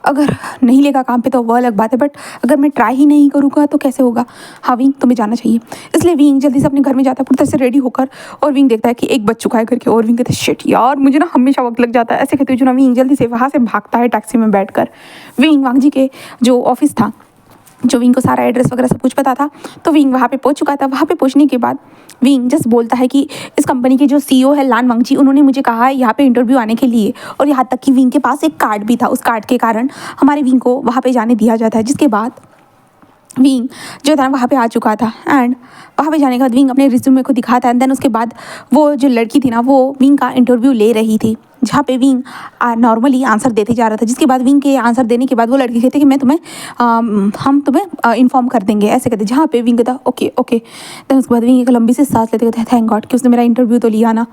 अगर नहीं लेगा काम पे तो वह अलग बात है, बट अगर मैं ट्राई ही नहीं करूँगा तो कैसे होगा। हाँ विंग तुम्हें जाना चाहिए। इसलिए विंग जल्दी से अपने घर में जाता है पूरी तरह से रेडी होकर। और विंग देखता है कि एक बज चुका है करके। और विंग कहता है शिट यार मुझे ना हमेशा वक्त लग जाता है। ऐसे कहते हुए जो ना विंग जल्दी से वहाँ से भागता है टैक्सी में बैठ कर। विंग वांग जी के जो ऑफिस था, जो विंग को सारा एड्रेस वगैरह सब कुछ पता था, तो विंग वहाँ पे पहुँच चुका था। वहाँ पे पहुँचने के बाद विंग जस्ट बोलता है कि इस कंपनी के जो सीईओ है लान वांग जी, उन्होंने मुझे कहा है यहाँ पे इंटरव्यू आने के लिए। और यहाँ तक कि विंग के पास एक कार्ड भी था। उस कार्ड के कारण हमारे विंग को वहाँ पे जाने दिया जाता है। जिसके बाद विंग जो था वहाँ पे आ चुका था एंड वहाँ पे जाने के बाद विंग अपने रिज्यूमे को दिखाता है। एंड देन उसके बाद वो जो लड़की थी ना वो विंग का इंटरव्यू ले रही थी, जहाँ पे विंग नॉर्मली आंसर देते जा रहा था। जिसके बाद विंग के आंसर देने के बाद वो लड़की कहती कि मैं तुम्हें हम तुम्हें इन्फॉर्म कर देंगे ऐसे कहते। जहाँ पे विंग कहता ओके ओके। देन उसके बाद विंग एक लंबी सी सांस लेते कहते थैंक गॉड कि उसने मेरा इंटरव्यू तो लिया ना,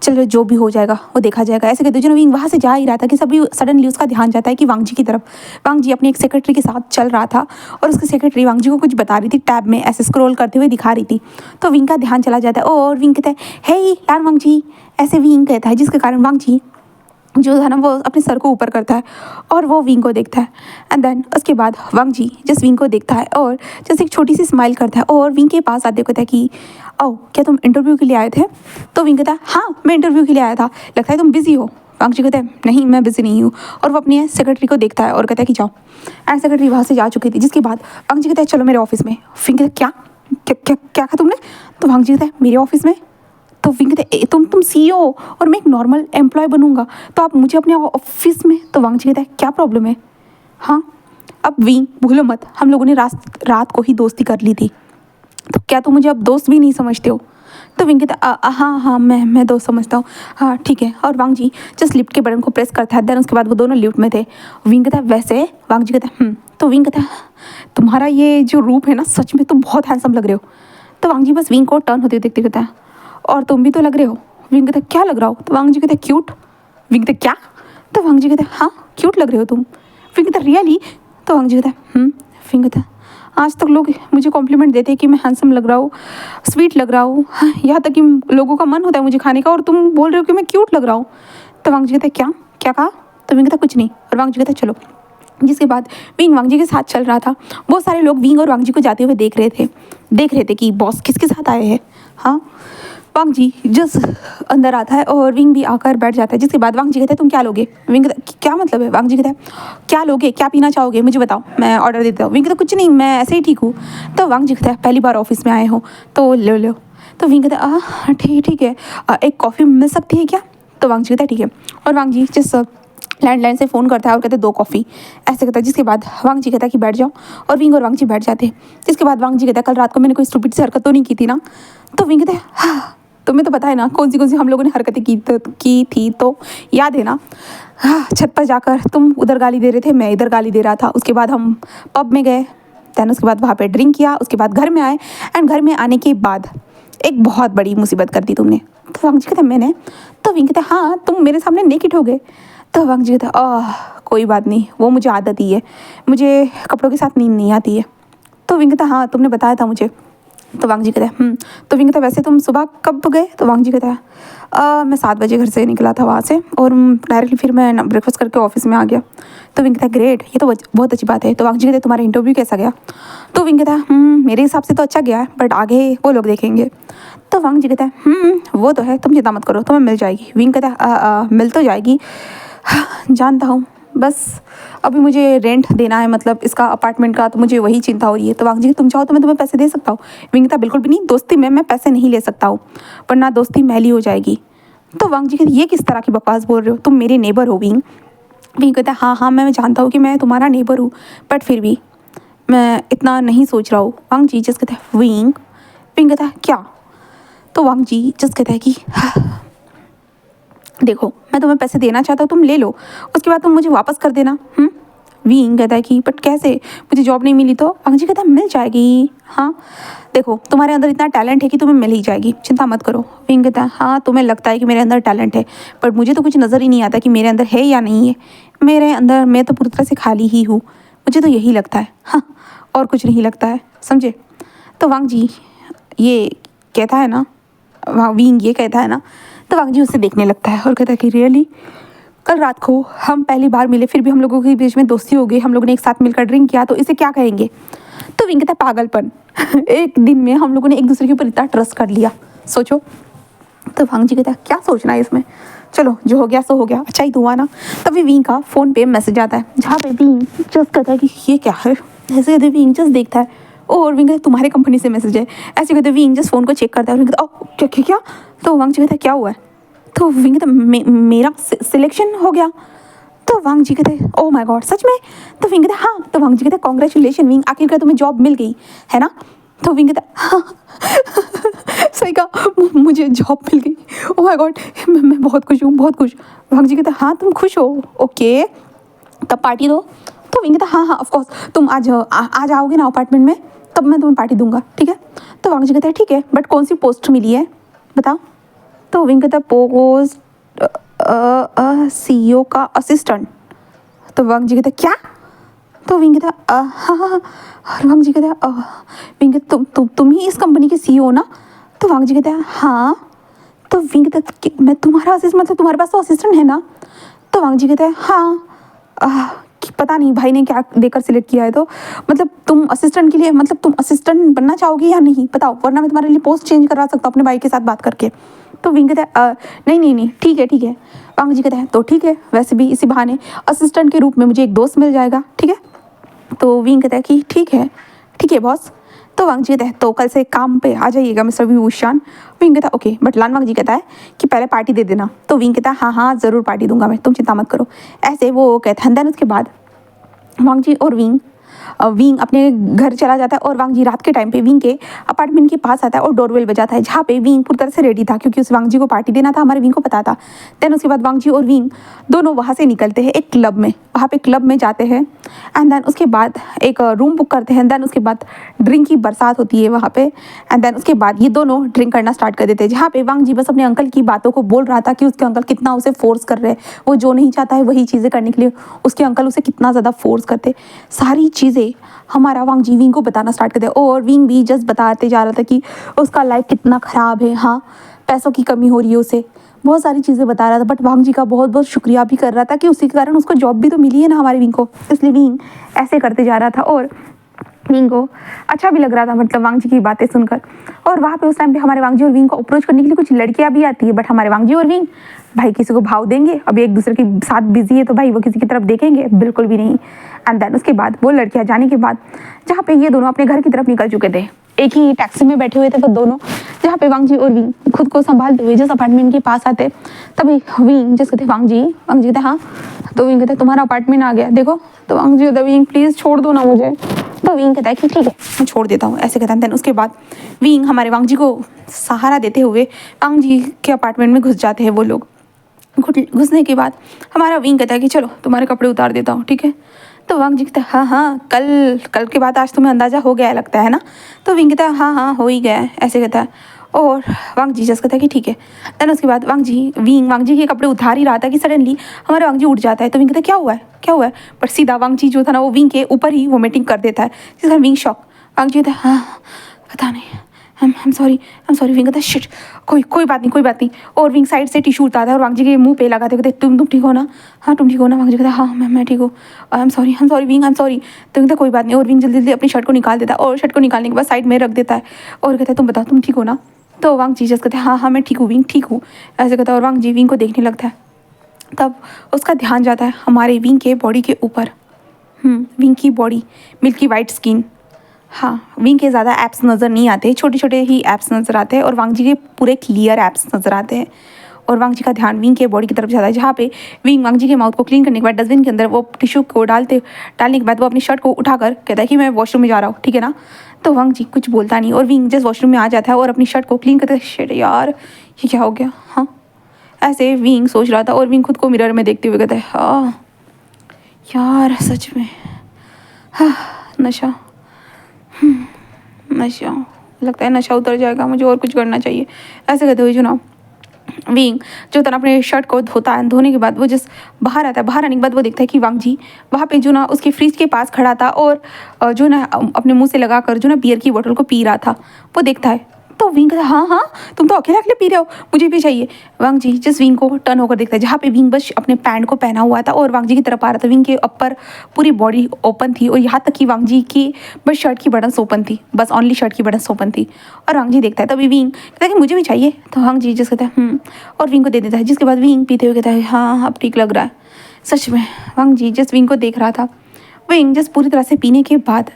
चलो जो भी हो जाएगा वो देखा जाएगा ऐसे कहते। जो विंग वहाँ से जा ही रहा था कि सभी सडनली उसका ध्यान जाता है कि वांग जी की तरफ। वांग जी अपनी एक सेक्रेटरी के साथ चल रहा था और उसकी सेक्रेटरी वांग जी को कुछ बता रही थी, टैब में ऐसे स्क्रॉल करते हुए दिखा रही थी। तो विंग का ध्यान चला जाता है और विंग कहता है हे लान वांग जी, ऐसे विंग कहता है। जिसके कारण वांग जी जो है ना वो अपने सर को ऊपर करता है और वो विंग को देखता है। एंड देन उसके बाद वांग जी जस्ट विंग को देखता है और जस्ट एक छोटी सी स्माइल करता है और विंग के पास आते कहता है कि ओ क्या तुम इंटरव्यू के लिए आए थे। तो विंग कहता है हाँ मैं इंटरव्यू के लिए आया था, लगता है तुम बिजी हो। वांग जी कहता है नहीं मैं बिजी नहीं हूँ। और वो अपनी सेक्रेटरी को देखता है और कहता है कि जाओ। एंड सेक्रेटरी वहाँ से जा चुकी थी। जिसके बाद वांग जी कहता है चलो मेरे ऑफिस में। विंग कहता क्या क्या क्या क्या कहा तुमने। तो वांग जी कहता है मेरे ऑफिस में। तो विंग कहते तुम सीईओ और मैं एक नॉर्मल एम्प्लॉय बनूंगा तो आप मुझे अपने ऑफिस में। तो वांग जी कहता है क्या प्रॉब्लम है। हाँ अब विंग भूलो मत हम लोगों ने रात को ही दोस्ती कर ली थी, तो क्या तुम मुझे अब दोस्त भी नहीं समझते हो। तो विंग कहता हाँ मैं दोस्त समझता हूँ, हाँ ठीक है। और वांग जी जस्ट लिफ्ट के बटन को प्रेस करता है। देन उसके बाद वो दोनों लिफ्ट में थे। विंग कहता वैसे वांग जी कहता तो विंग कहता तुम्हारा ये जो रूप है ना सच में तुम बहुत हैंडसम लग रहे हो। तो वांग जी बस विंग को टर्न होते हुए देखते कहता है और तुम भी तो लग रहे हो। विंग कहता क्या लग रहा हो। तो वांग जी कहता क्यूट। विंग कहता क्या। तो वांग जी कहता हाँ क्यूट लग रहे हो तुम। विंग कहता रियली। तो वांग जी कहता विंग कहता आज तक लोग मुझे कॉम्प्लीमेंट देते हैं कि मैं हैंडसम लग रहा हूँ, स्वीट लग रहा हूँ, हाँ, यहाँ तक कि लोगों का मन होता है मुझे खाने का और तुम बोल रहे हो कि मैं क्यूट लग रहा हूँ। तो वांग जी कहता क्या क्या कहा। तो विंग कहता कुछ नहीं। और वांग जी कहता चलो। जिसके बाद विंग वांग जी के साथ चल रहा था। बहुत सारे लोग विंग और वांग जी को जाते हुए देख रहे थे कि बॉस किसके साथ आए हैं। हाँ वांग जी जस्ट अंदर आता है और विंग भी आकर बैठ जाता है। जिसके बाद वांग जी कहते हैं तुम क्या लोगे। विंग क्या मतलब है। वांग जी कहता है क्या लोगे, क्या पीना चाहोगे मुझे बताओ मैं ऑर्डर देता हूँ। विंग कहता कुछ नहीं मैं ऐसे ही ठीक हूँ। तो वांग जी कहता है पहली बार ऑफिस में आए हो तो ले लो। तो विंग कहता है ठीक है एक कॉफ़ी मिल सकती है क्या। तो वांग जी कहता है ठीक है। और वांग जी जस्ट लैंडलाइन से फ़ोन करता है और कहते हैं 2 कॉफ़ी ऐसे कहता है। जिसके बाद वांग जी कहता है कि बैठ जाओ और विंग और वांग जी बैठ जाते हैं। जिसके बाद वांग जी कहता है कल रात को मैंने कोई स्टूपिड सी हरकत तो नहीं की थी ना। तो विंग कहता है हाँ तुम्हें तो पता है ना कौन सी हम लोगों ने हरकतें की थी तो याद है ना। हाँ छत पर जाकर तुम उधर गाली दे रहे थे मैं इधर गाली दे रहा था। उसके बाद हम पब में गए दैन उसके बाद वहाँ पे ड्रिंक किया, उसके बाद घर में आए एंड घर में आने के बाद एक बहुत बड़ी मुसीबत कर दी तुमने। तो वांग जी कहते मैंने, तो विंग कहते हाँ तुम मेरे सामने नेकेड हो गए। तो वांग जी कहते कोई बात नहीं, वो मुझे आदत ही है, मुझे कपड़ों के साथ नींद नहीं आती है। तो विंग कहता हाँ तुमने बताया था मुझे। तो वांग जी कहता है तो विंग कहता वैसे तुम सुबह कब गए। तो वांग जी कहता है मैं 7 बजे घर से निकला था वहाँ से और डायरेक्टली फिर मैं ब्रेकफास्ट करके ऑफिस में आ गया। तो विंग कहता है ग्रेट, ये तो बहुत अच्छी बात है। तो वांग जी कहते हैं तुम्हारा इंटरव्यू कैसा गया। तो विंग कहता है मेरे हिसाब से तो अच्छा गया है, बट आगे वो लोग देखेंगे। तो वांग जी कहता है वो तो है, तुम चिंता मत करो, तुम्हें मिल जाएगी। विंग कहता है मिल तो जाएगी, जानता हूँ, बस अभी मुझे रेंट देना है, मतलब इसका अपार्टमेंट का, तो मुझे वही चिंता हो रही है। तो वांग जी तुम चाहो तो मैं तुम्हें पैसे दे सकता हूँ। विंग कहता बिल्कुल भी नहीं, दोस्ती में मैं पैसे नहीं ले सकता हूँ, वरना दोस्ती मैली हो जाएगी। तो वांग जी कहते ये किस तरह की बकवास बोल रहे हो, तुम मेरे नेबर हो विंग। विंग कहता है हाँ मैं जानता हूँ कि मैं तुम्हारा नेबर हूँ, बट फिर भी मैं इतना नहीं सोच रहा हूँ। वांग जी जस्ट कहता है विंग। विंग कहता है क्या। तो वांग जी जस्ट कहता है कि देखो मैं तुम्हें पैसे देना चाहता हूँ, तुम ले लो, उसके बाद तुम मुझे वापस कर देना। विंग कहता है कि बट कैसे, मुझे जॉब नहीं मिली। तो वांग जी कहता है मिल जाएगी, हाँ देखो तुम्हारे अंदर इतना टैलेंट है कि तुम्हें मिल ही जाएगी, चिंता मत करो। विंग कहता है हाँ तुम्हें लगता है कि मेरे अंदर टैलेंट है, बट मुझे तो कुछ नज़र ही नहीं आता कि मेरे अंदर है या नहीं है। मेरे अंदर मैं तो पूरी तरह से खाली ही हूँ, मुझे तो यही लगता है, हाँ और कुछ नहीं लगता है, समझे। तो वांग जी ये कहता है ना, विंग ये कहता है ना, तो वांग जी उसे देखने लगता है और कहता है कि रियली, कल रात को हम पहली बार मिले, फिर भी हम लोगों के बीच में दोस्ती हो गई, हम लोगों ने एक साथ मिलकर ड्रिंक किया, तो इसे क्या कहेंगे। तो विंग कहता है पागलपन। एक दिन में हम लोगों ने एक दूसरे के ऊपर इतना ट्रस्ट कर लिया, सोचो। तो वांग जी कहता है क्या सोचना है इसमें, चलो जो हो गया सो हो गया, अच्छा ही तो हुआ ना। तभी विंग का फ़ोन पे मैसेज आता है, जहाँ पे विंग जस्ट कहता है कि ये क्या है। ऐसे कहते विंग जस्ट देखता है और विंग कहता तुम्हारे कंपनी से मैसेज है। ऐसे कहते विंग जस्ट फ़ोन को चेक करता है और विंग कहता क्या क्या क्या। तो वांग जी कहता है क्या हुआ है। तो विंग कहता मेरा सिलेक्शन हो गया। तो वांग जी कहते ओह माय गॉड सच में। तो विंग कहता हाँ। तो वांग जी कहते कॉन्ग्रेचुलेशन विंग, आखिरकार तुम्हें जॉब मिल गई है ना। तो विंग कहता हाँ सही कहा, मुझे जॉब मिल गई, ओह माय गॉड मैं बहुत खुश हूँ, बहुत खुश। वांग जी कहता हाँ तुम खुश हो, ओके तब पार्टी दो। तो विंग कहता हाँ ऑफ कोर्स, तुम आज आओगे ना अपार्टमेंट में, तब मैं तुम्हें पार्टी दूंगा, ठीक है। तो वांग जी कहता है ठीक है, बट कौन सी पोस्ट मिली है बताओ। तो विंग कहता पोस्ट CEO का असिस्टेंट। तो वांग जी कहता क्या। तो विंग कहता हाँ। वांग जी कहता विंग कहता तुम ही इस कंपनी के CEO हो ना। तो वांग जी कहता है हाँ। तो विंग कहता मैं तुम्हारा असिस्टेंट, मतलब तुम्हारे पास तो असिस्टेंट है ना। तो वांग जी कहता है हाँ कि पता नहीं भाई ने क्या देकर सिलेक्ट किया है, तो मतलब तुम असिस्टेंट के लिए, मतलब तुम असिस्टेंट बनना चाहोगी या नहीं बताओ, वरना मैं तुम्हारे लिए पोस्ट चेंज करवा सकता हूँ अपने भाई के साथ बात करके। तो विंग कहता है नहीं ठीक है। वांग जी कहता है तो ठीक है, वैसे भी इसी बहाने असिस्टेंट के रूप में मुझे एक दोस्त मिल जाएगा, ठीक है। तो विंग कहता है कि ठीक है बॉस। तो वांग जी कहता है तो कल से काम पे आ जाइएगा मिस्टर विभूषण। विंग कहता है ओके, बट लान वांग जी कहता है कि पहले पार्टी दे देना। तो विंग कहता है हाँ ज़रूर पार्टी दूंगा मैं, तुम चिंता मत करो। ऐसे वो कहता है। देन उसके बाद वांग जी और विंग अपने घर चला जाता है और वांग जी रात के टाइम पे विंग के अपार्टमेंट के पास आता है और डोरबेल बजाता है, जहाँ पे विंग पूरी तरह से रेडी था क्योंकि उस वांग जी को पार्टी देना था, हमारे विंग को पता था। देन उसके बाद वांग जी और विंग दोनों वहाँ से निकलते हैं एक क्लब में, वहाँ पे क्लब में जाते हैं एंड देन उसके बाद एक रूम बुक करते हैं। देन उसके बाद ड्रिंक की बरसात होती है वहाँ पे एंड देन उसके बाद ये दोनों ड्रिंक करना स्टार्ट कर देते हैं, जहाँ पे वांग जी बस अपने अंकल की बातों को बोल रहा था कि उसके अंकल कितना उसे फोर्स कर रहे हैं, वो जो नहीं चाहता है वही चीज़ें करने के लिए उसके अंकल उसे कितना ज़्यादा फोर्स करते। सारी चीज़ें हमारा वांग जी विंग को बताना स्टार्ट कर दिया और विंग भी जस्ट बताते जा रहा था कि उसका लाइफ कितना ख़राब है, हाँ पैसों की कमी हो रही है उसे, बहुत सारी चीज़ें बता रहा था। बट वांग जी का बहुत बहुत शुक्रिया भी कर रहा था कि उसी के कारण उसको जॉब भी तो मिली है ना हमारे विंग को, इसलिए विंग ऐसे करते जा रहा था और विंग को अच्छा भी लग रहा था, मतलब वांग जी की बातें सुनकर। और वहाँ पे उस टाइम पे हमारे वांग जी और विंग को अप्रोच करने के लिए कुछ लड़कियाँ भी आती है, बट हमारे वांग जी और विंग भाई किसी को भाव देंगे, अभी एक दूसरे के साथ बिजी है तो भाई वो किसी की तरफ देखेंगे बिल्कुल भी नहीं। एंड देन उसके बाद वो लड़कियाँ जाने के बाद जहाँ पे ये दोनों अपने घर की तरफ निकल चुके थे, एक ही टैक्सी में बैठे हुए थे वो दोनों, जहाँ पे वांग जी और विंग खुद को संभालते हुए जिस अपार्टमेंट के पास आते, तभी विंग जिस कहते वांग जी कहते हाँ। तो विंग कहते तुम्हारा अपार्टमेंट आ गया देखो। तो वांग जी कहते विंग प्लीज़ छोड़ दो ना मुझे। तो विंग कहता है कि ठीक है मैं छोड़ देता हूँ, ऐसे कहता है। देन उसके बाद विंग हमारे वांग जी को सहारा देते हुए वांग जी के अपार्टमेंट में घुस जाते हैं वो लोग। घुसने के बाद हमारा विंग कहता है कि चलो तुम्हारे कपड़े उतार देता हूँ, ठीक है। तो वांग जी कहता है हाँ हाँ, कल कल के बाद आज तुम्हें अंदाज़ा हो गया है लगता है ना। तो विंग कहता है हाँ हाँ हो ही गया है, ऐसे कहता है। और वांग जी जस्ट कहता है कि ठीक है। देन उसके बाद वांग जी के कपड़े उतार ही रहा था कि सडनली हमारा वांग जी उठ जाता है। तो विंग कहता है क्या हुआ है क्या हुआ है, पर सीधा वांग जी जो था ना वो विंग के ऊपर ही वोमिटिंग कर देता है, जिसका विंग शॉक। वांग जी कहता है हाँ पता नहीं, आई एम सॉरी। विंग कहता है शिट, कोई बात नहीं। और विंग साइड से टिशू उतारता है और वांग जी के मुंह पे लगाते कहते तुम ठीक हो ना, हाँ तुम ठीक हो ना। वांग जी कहता है हाँ मैं ठीक हूँ, I am sorry wing, I am sorry. तो कहता कोई बात नहीं, और विंग जल्दी जल्दी अपनी शर्ट को निकाल देता है और शर्ट को निकालने के बाद साइड में रख देता है और कहता है तुम बताओ तुम ठीक हो ना। तो वांग जी जस्ट कहते हैं हाँ मैं ठीक हूँ विंग, ठीक हूँ, ऐसे कहता है। और वांग जी विंग को देखने लगता है। तब उसका ध्यान जाता है हमारे विंग के बॉडी के ऊपर। विंग की बॉडी, मिल्की वाइट स्किन। हाँ, विंग के ज़्यादा एप्स नज़र नहीं आते, छोटे छोटे ही एप्स नज़र आते हैं और वांग जी के पूरे क्लियर एप्स नज़र आते हैं। और वांग जी का ध्यान विंग के बॉडी की तरफ जाता है, जहाँ पे विंग वांग जी के माउथ को क्लीन करने के बाद डस्टबिन के अंदर वो टिश्यू को डालने के बाद वो अपनी शर्ट को उठाकर कहता है कि मैं वॉशरूम में जा रहा हूँ, ठीक है ना। तो वांग जी कुछ बोलता नहीं और विंग जस्ट वॉशरूम में आ जाता है और अपनी शर्ट को क्लीन करता है। शिट यार, ये क्या हो गया। हाँ, ऐसे विंग सोच रहा था और विंग खुद को मिरर में देखते हुए कहता है हाँ यार सच में, हाँ नशा लगता है नशा उतर जाएगा, मुझे और कुछ करना चाहिए, ऐसे कहते हुए चुनाव विंग जो था ना अपने शर्ट को धोता है। धोने के बाद वो जिस बाहर आता है, बाहर आने के बाद वो देखता है कि वांग जी वहाँ पे जो ना उसके फ्रिज के पास खड़ा था और जो ना अपने मुंह से लगाकर जो ना बियर की बोतल को पी रहा था, वो देखता है। तो विंग कहता है हाँ तुम तो अकेले अकेले पी रहे हो, मुझे भी चाहिए। वांग जी जिस विंग को टर्न होकर देखता है जहाँ पे विंग बस अपने पैंट को पहना हुआ था और वांग जी की तरफ आ रहा था। विंग के ऊपर पूरी बॉडी ओपन थी और यहाँ तक कि वांग जी की बस शर्ट की बटन्स ओपन थी, बस ओनली शर्ट की बटन्स ओपन थी। और वांग जी देखता है, तभी विंग कहता है कि मुझे भी चाहिए। तो वांग जी जिस कहता है और विंग को दे देता है, जिसके बाद विंग पीते हुए कहता है हाँ अब ठीक लग रहा है। सच में वांग जी जिस विंग को देख रहा था, विंग जिस पूरी तरह से पीने के बाद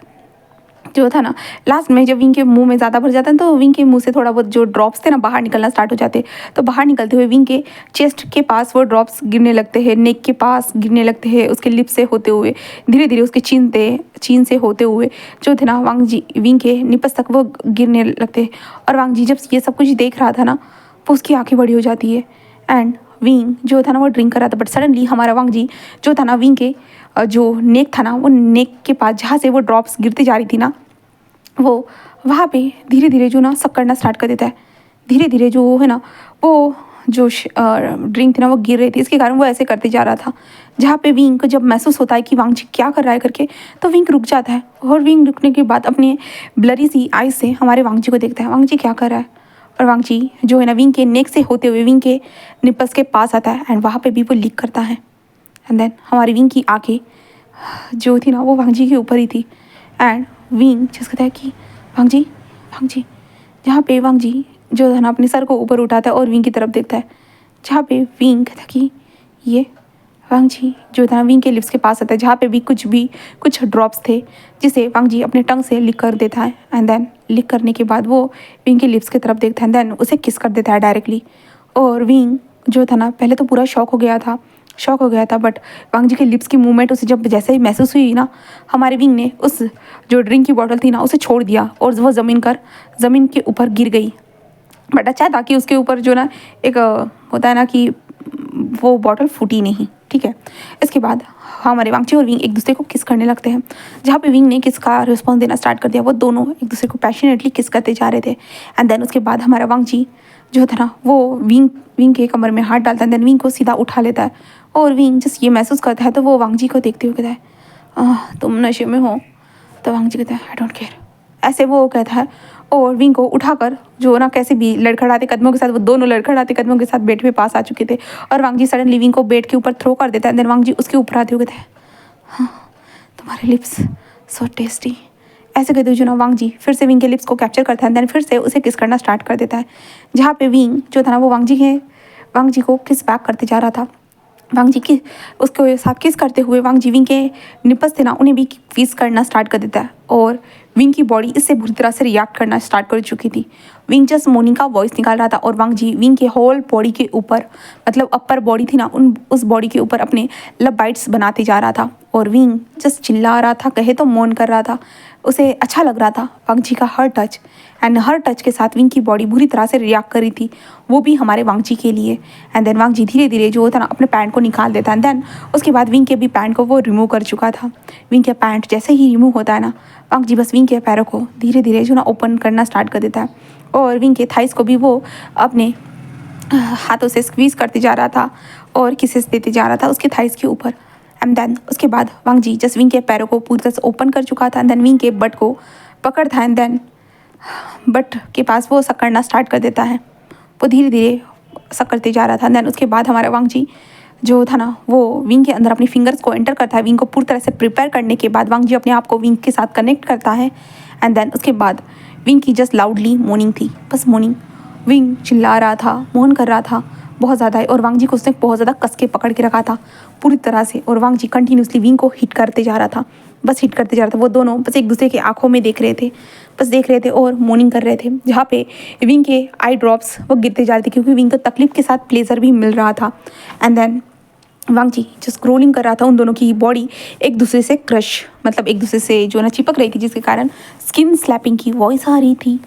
जो था ना लास्ट में जब विंग के मुंह में ज़्यादा भर जाता है तो विंग के मुंह से थोड़ा बहुत जो ड्रॉप्स थे ना बाहर निकलना स्टार्ट हो जाते। तो बाहर निकलते हुए विंग के चेस्ट के पास वो ड्रॉप्स गिरने लगते हैं, नेक के पास गिरने लगते हैं, उसके लिप से होते हुए धीरे धीरे उसके चीन से होते हुए जो थे ना वांग जी विंग के निपस तक वो गिरने लगते हैं। और वांग जी जब ये सब कुछ देख रहा था ना वो उसकी आँखें बड़ी हो जाती है। एंड विंग जो था ना वो ड्रिंक कर रहा था, बट सडनली हमारा वांग जी जो था ना विंग के जो नेक था ना वो नेक के पास जहाँ से वो ड्रॉप्स गिरती जा रही थी ना वो वहाँ पे धीरे धीरे जो ना सक करना स्टार्ट कर देता है। धीरे धीरे जो है ना वो जो ड्रिंक थी ना वो गिर रही थी, इसके कारण वो ऐसे करते जा रहा था। जहाँ पे विंग को जब महसूस होता है कि वांग जी क्या कर रहा है करके, तो विंग रुक जाता है और विंग रुकने के बाद अपने ब्लरी सी आइज से हमारे वांग जी को देखता है, वांग जी क्या कर रहा है। और वांग जी जो है ना विंग के नेक से होते हुए विंग के निपल्स के पास आता है एंड वहाँ पे भी वो लीक करता है। एंड देन हमारी विंग की आँखें जो थी ना वो वांग जी के ऊपर ही थी। एंड विंग जिस कहता है कि वांग जी जहाँ पे वांग जी जो था ना अपने सर को ऊपर उठाता है और विंग की तरफ देखता है, जहाँ पे विंग कहता है कि ये वांग जी जो था ना विंग के लिप्स के पास आता है, जहाँ पे भी कुछ ड्रॉप्स थे जिसे वांग जी अपने टंग से लिक कर देता है। एंड देन लिक करने के बाद वो विंग के लिप्स की तरफ देखता है एंड देन उसे किस कर देता है डायरेक्टली। और विंग जो था ना पहले तो पूरा शॉक हो गया था, बट वांग जी के लिप्स की मूवमेंट उसे जब जैसे ही महसूस हुई ना, हमारे विंग ने उस जो ड्रिंक की बोतल थी ना उसे छोड़ दिया और वो ज़मीन के ऊपर गिर गई। बट अच्छा था कि उसके ऊपर जो ना एक होता है ना कि वो बॉटल फूटी नहीं, ठीक है। इसके बाद हमारे वांग जी और विंग एक दूसरे को किस करने लगते हैं, जहाँ पे विंग ने किस का रिस्पॉन्स देना स्टार्ट कर दिया। वो दोनों एक दूसरे को पैशनेटली किस करते जा रहे थे। एंड देन उसके बाद हमारा वांग जी जो था ना वो विंग के कमर में हाथ डालता है, देन विंग को सीधा उठा लेता है और विंग जस्ट ये महसूस करता है तो वो वांग जी को देखते हुए कहता है तुम नशे में हो। तो वांग जी कहता है आई डोंट केयर, ऐसे वो कहता है और विंग को उठाकर जो ना कैसे भी लड़खड़ाते कदमों के साथ, वो दोनों लड़खड़ाते कदमों के साथ बेड पे पास आ चुके थे और वांग जी सडनली विंग को बेड के ऊपर थ्रो कर देता है। देन वांग जी उसके ऊपर आते हुए कहता है हाँ तुम्हारे लिप्स सो टेस्टी, ऐसे कहते हुए जो ना वांग जी फिर से विंग के लिप्स को कैप्चर करता है। देन फिर से उसे किस करना स्टार्ट कर देता है, जहाँ पे विंग जो था ना वो वांग जी को किस बैक करते जा रहा था। वांग जी की उसके साथ किस करते हुए वांग जी विंग के निपस थे ना उन्हें भी किस करना स्टार्ट कर देता है। और विंग की बॉडी इससे बुरी तरह से रिएक्ट करना स्टार्ट कर चुकी थी। विंग जस्ट मोर्निंग का वॉइस निकाल रहा था और वांग जी विंग के होल बॉडी के ऊपर, मतलब अपर बॉडी थी ना, उस बॉडी के ऊपर अपने लब बाइट्स बनाते जा रहा था और विंग जस्ट चिल्ला रहा था, कहे तो मौन कर रहा था। उसे अच्छा लग रहा था वांग जी का हर टच, एंड हर टच के साथ विंग की बॉडी बुरी तरह से रिएक्ट कर रही थी, वो भी हमारे वांग जी के लिए। एंड देन वांग जी धीरे धीरे जो होता ना अपने पैंट को निकाल देता है, एंड देन उसके बाद विंग के भी पैंट को वो रिमूव कर चुका था। विंग के पैंट जैसे ही रिमूव होता है ना, वांग जी बस विंग के पैरों को धीरे धीरे जो ना ओपन करना स्टार्ट कर देता है और विंग के थाइस को भी वो अपने हाथों से स्क्वीज़ करते जा रहा था और किसेस देते जा रहा था उसके थाइस के ऊपर। एंड देन उसके बाद वांग जी जस्ट विंग के पैरों को पूरी तरह से ओपन कर चुका था, एंड देन विंग के बट को पकड़ था, एंड देन बट के पास वो सकड़ना स्टार्ट कर देता है। वो धीरे धीरे सकड़ते जा रहा था। देन उसके बाद हमारा वांग जी जो था ना, वो विंग के अंदर अपनी फिंगर्स को एंटर करता है। विंग को पूरी तरह से प्रिपेयर करने के बाद वांग जी अपने आप को विंग के साथ कनेक्ट करता है। एंड देन उसके बाद विंग की जस्ट लाउडली मोर्निंग थी, बस मोर्निंग। विंग चिल्ला रहा था, मोहन कर रहा था बहुत ज़्यादा, और वांग जी को उसने बहुत ज़्यादा कस के पकड़ के रखा था पूरी तरह से, और वांग जी कंटिन्यूसली विंग को हिट करते जा रहा था, बस हिट करते जा रहा था। वो दोनों बस एक दूसरे की आंखों में देख रहे थे, बस देख रहे थे और मॉर्निंग कर रहे थे, जहाँ पे विंग के आई ड्रॉप्स वो गिरते जा रहे थे क्योंकि विंग को तकलीफ के साथ प्लेजर भी मिल रहा था। एंड देन वांग जी जो स्क्रोलिंग कर रहा था, उन दोनों की बॉडी एक दूसरे से क्रश, मतलब एक दूसरे से जो ना चिपक रही थी, जिसके कारण स्किन स्लैपिंग की वॉइस आ रही थी।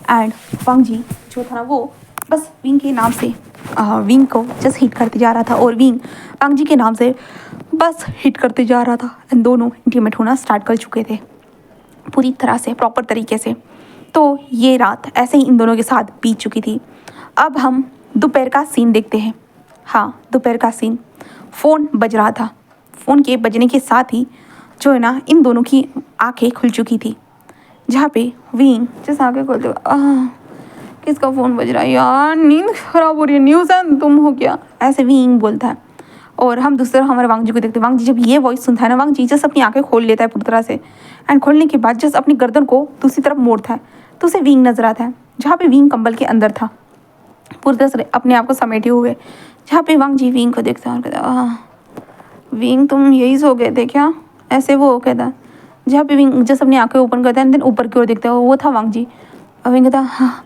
एंड वांग जी जो था ना वो बस विंग के नाम से विंग को जस्ट हिट करते जा रहा था और विंग वांग जी के नाम से बस हिट करते जा रहा था। एंड दोनों इंटीमेट होना स्टार्ट कर चुके थे पूरी तरह से, प्रॉपर तरीके से। तो ये रात ऐसे ही इन दोनों के साथ बीत चुकी थी। अब हम दोपहर का सीन देखते हैं। हाँ, दोपहर का सीन। फ़ोन बज रहा था। फ़ोन के बजने के साथ ही जो है ना, इन दोनों की आंखें खुल चुकी थी, जहाँ पे विंग जैसे आंखें खोलते किसका फ़ोन बज रहा है यार, नींद खराब हो रही है, न्यूज़ है तुम हो क्या, ऐसे विंग बोलता है। और हम दूसरा हमारे वांग जी को देखते हैं। वांग जी जब ये वॉइस सुनता है ना, वांग जी जस्ट अपनी आंखें खोल लेता है पूरी तरह से, एंड खोलने के बाद जस्ट अपनी गर्दन को दूसरी तरफ मोड़ता है, तो उसे विंग नजर आता है, जहाँ पे विंग कंबल के अंदर था पूरी तरह से अपने आप को समेटे हुए, जहाँ पे वांग जी विंग को देखता है और कहता विंग तुम यही सो गए थे क्या, ऐसे वो कहता है। जहाँ पे विंग जस्ट अपनी आंखें ओपन करता है, देन ऊपर की ओर देखता है, वो था वांग जी। और विंग कहता हाँ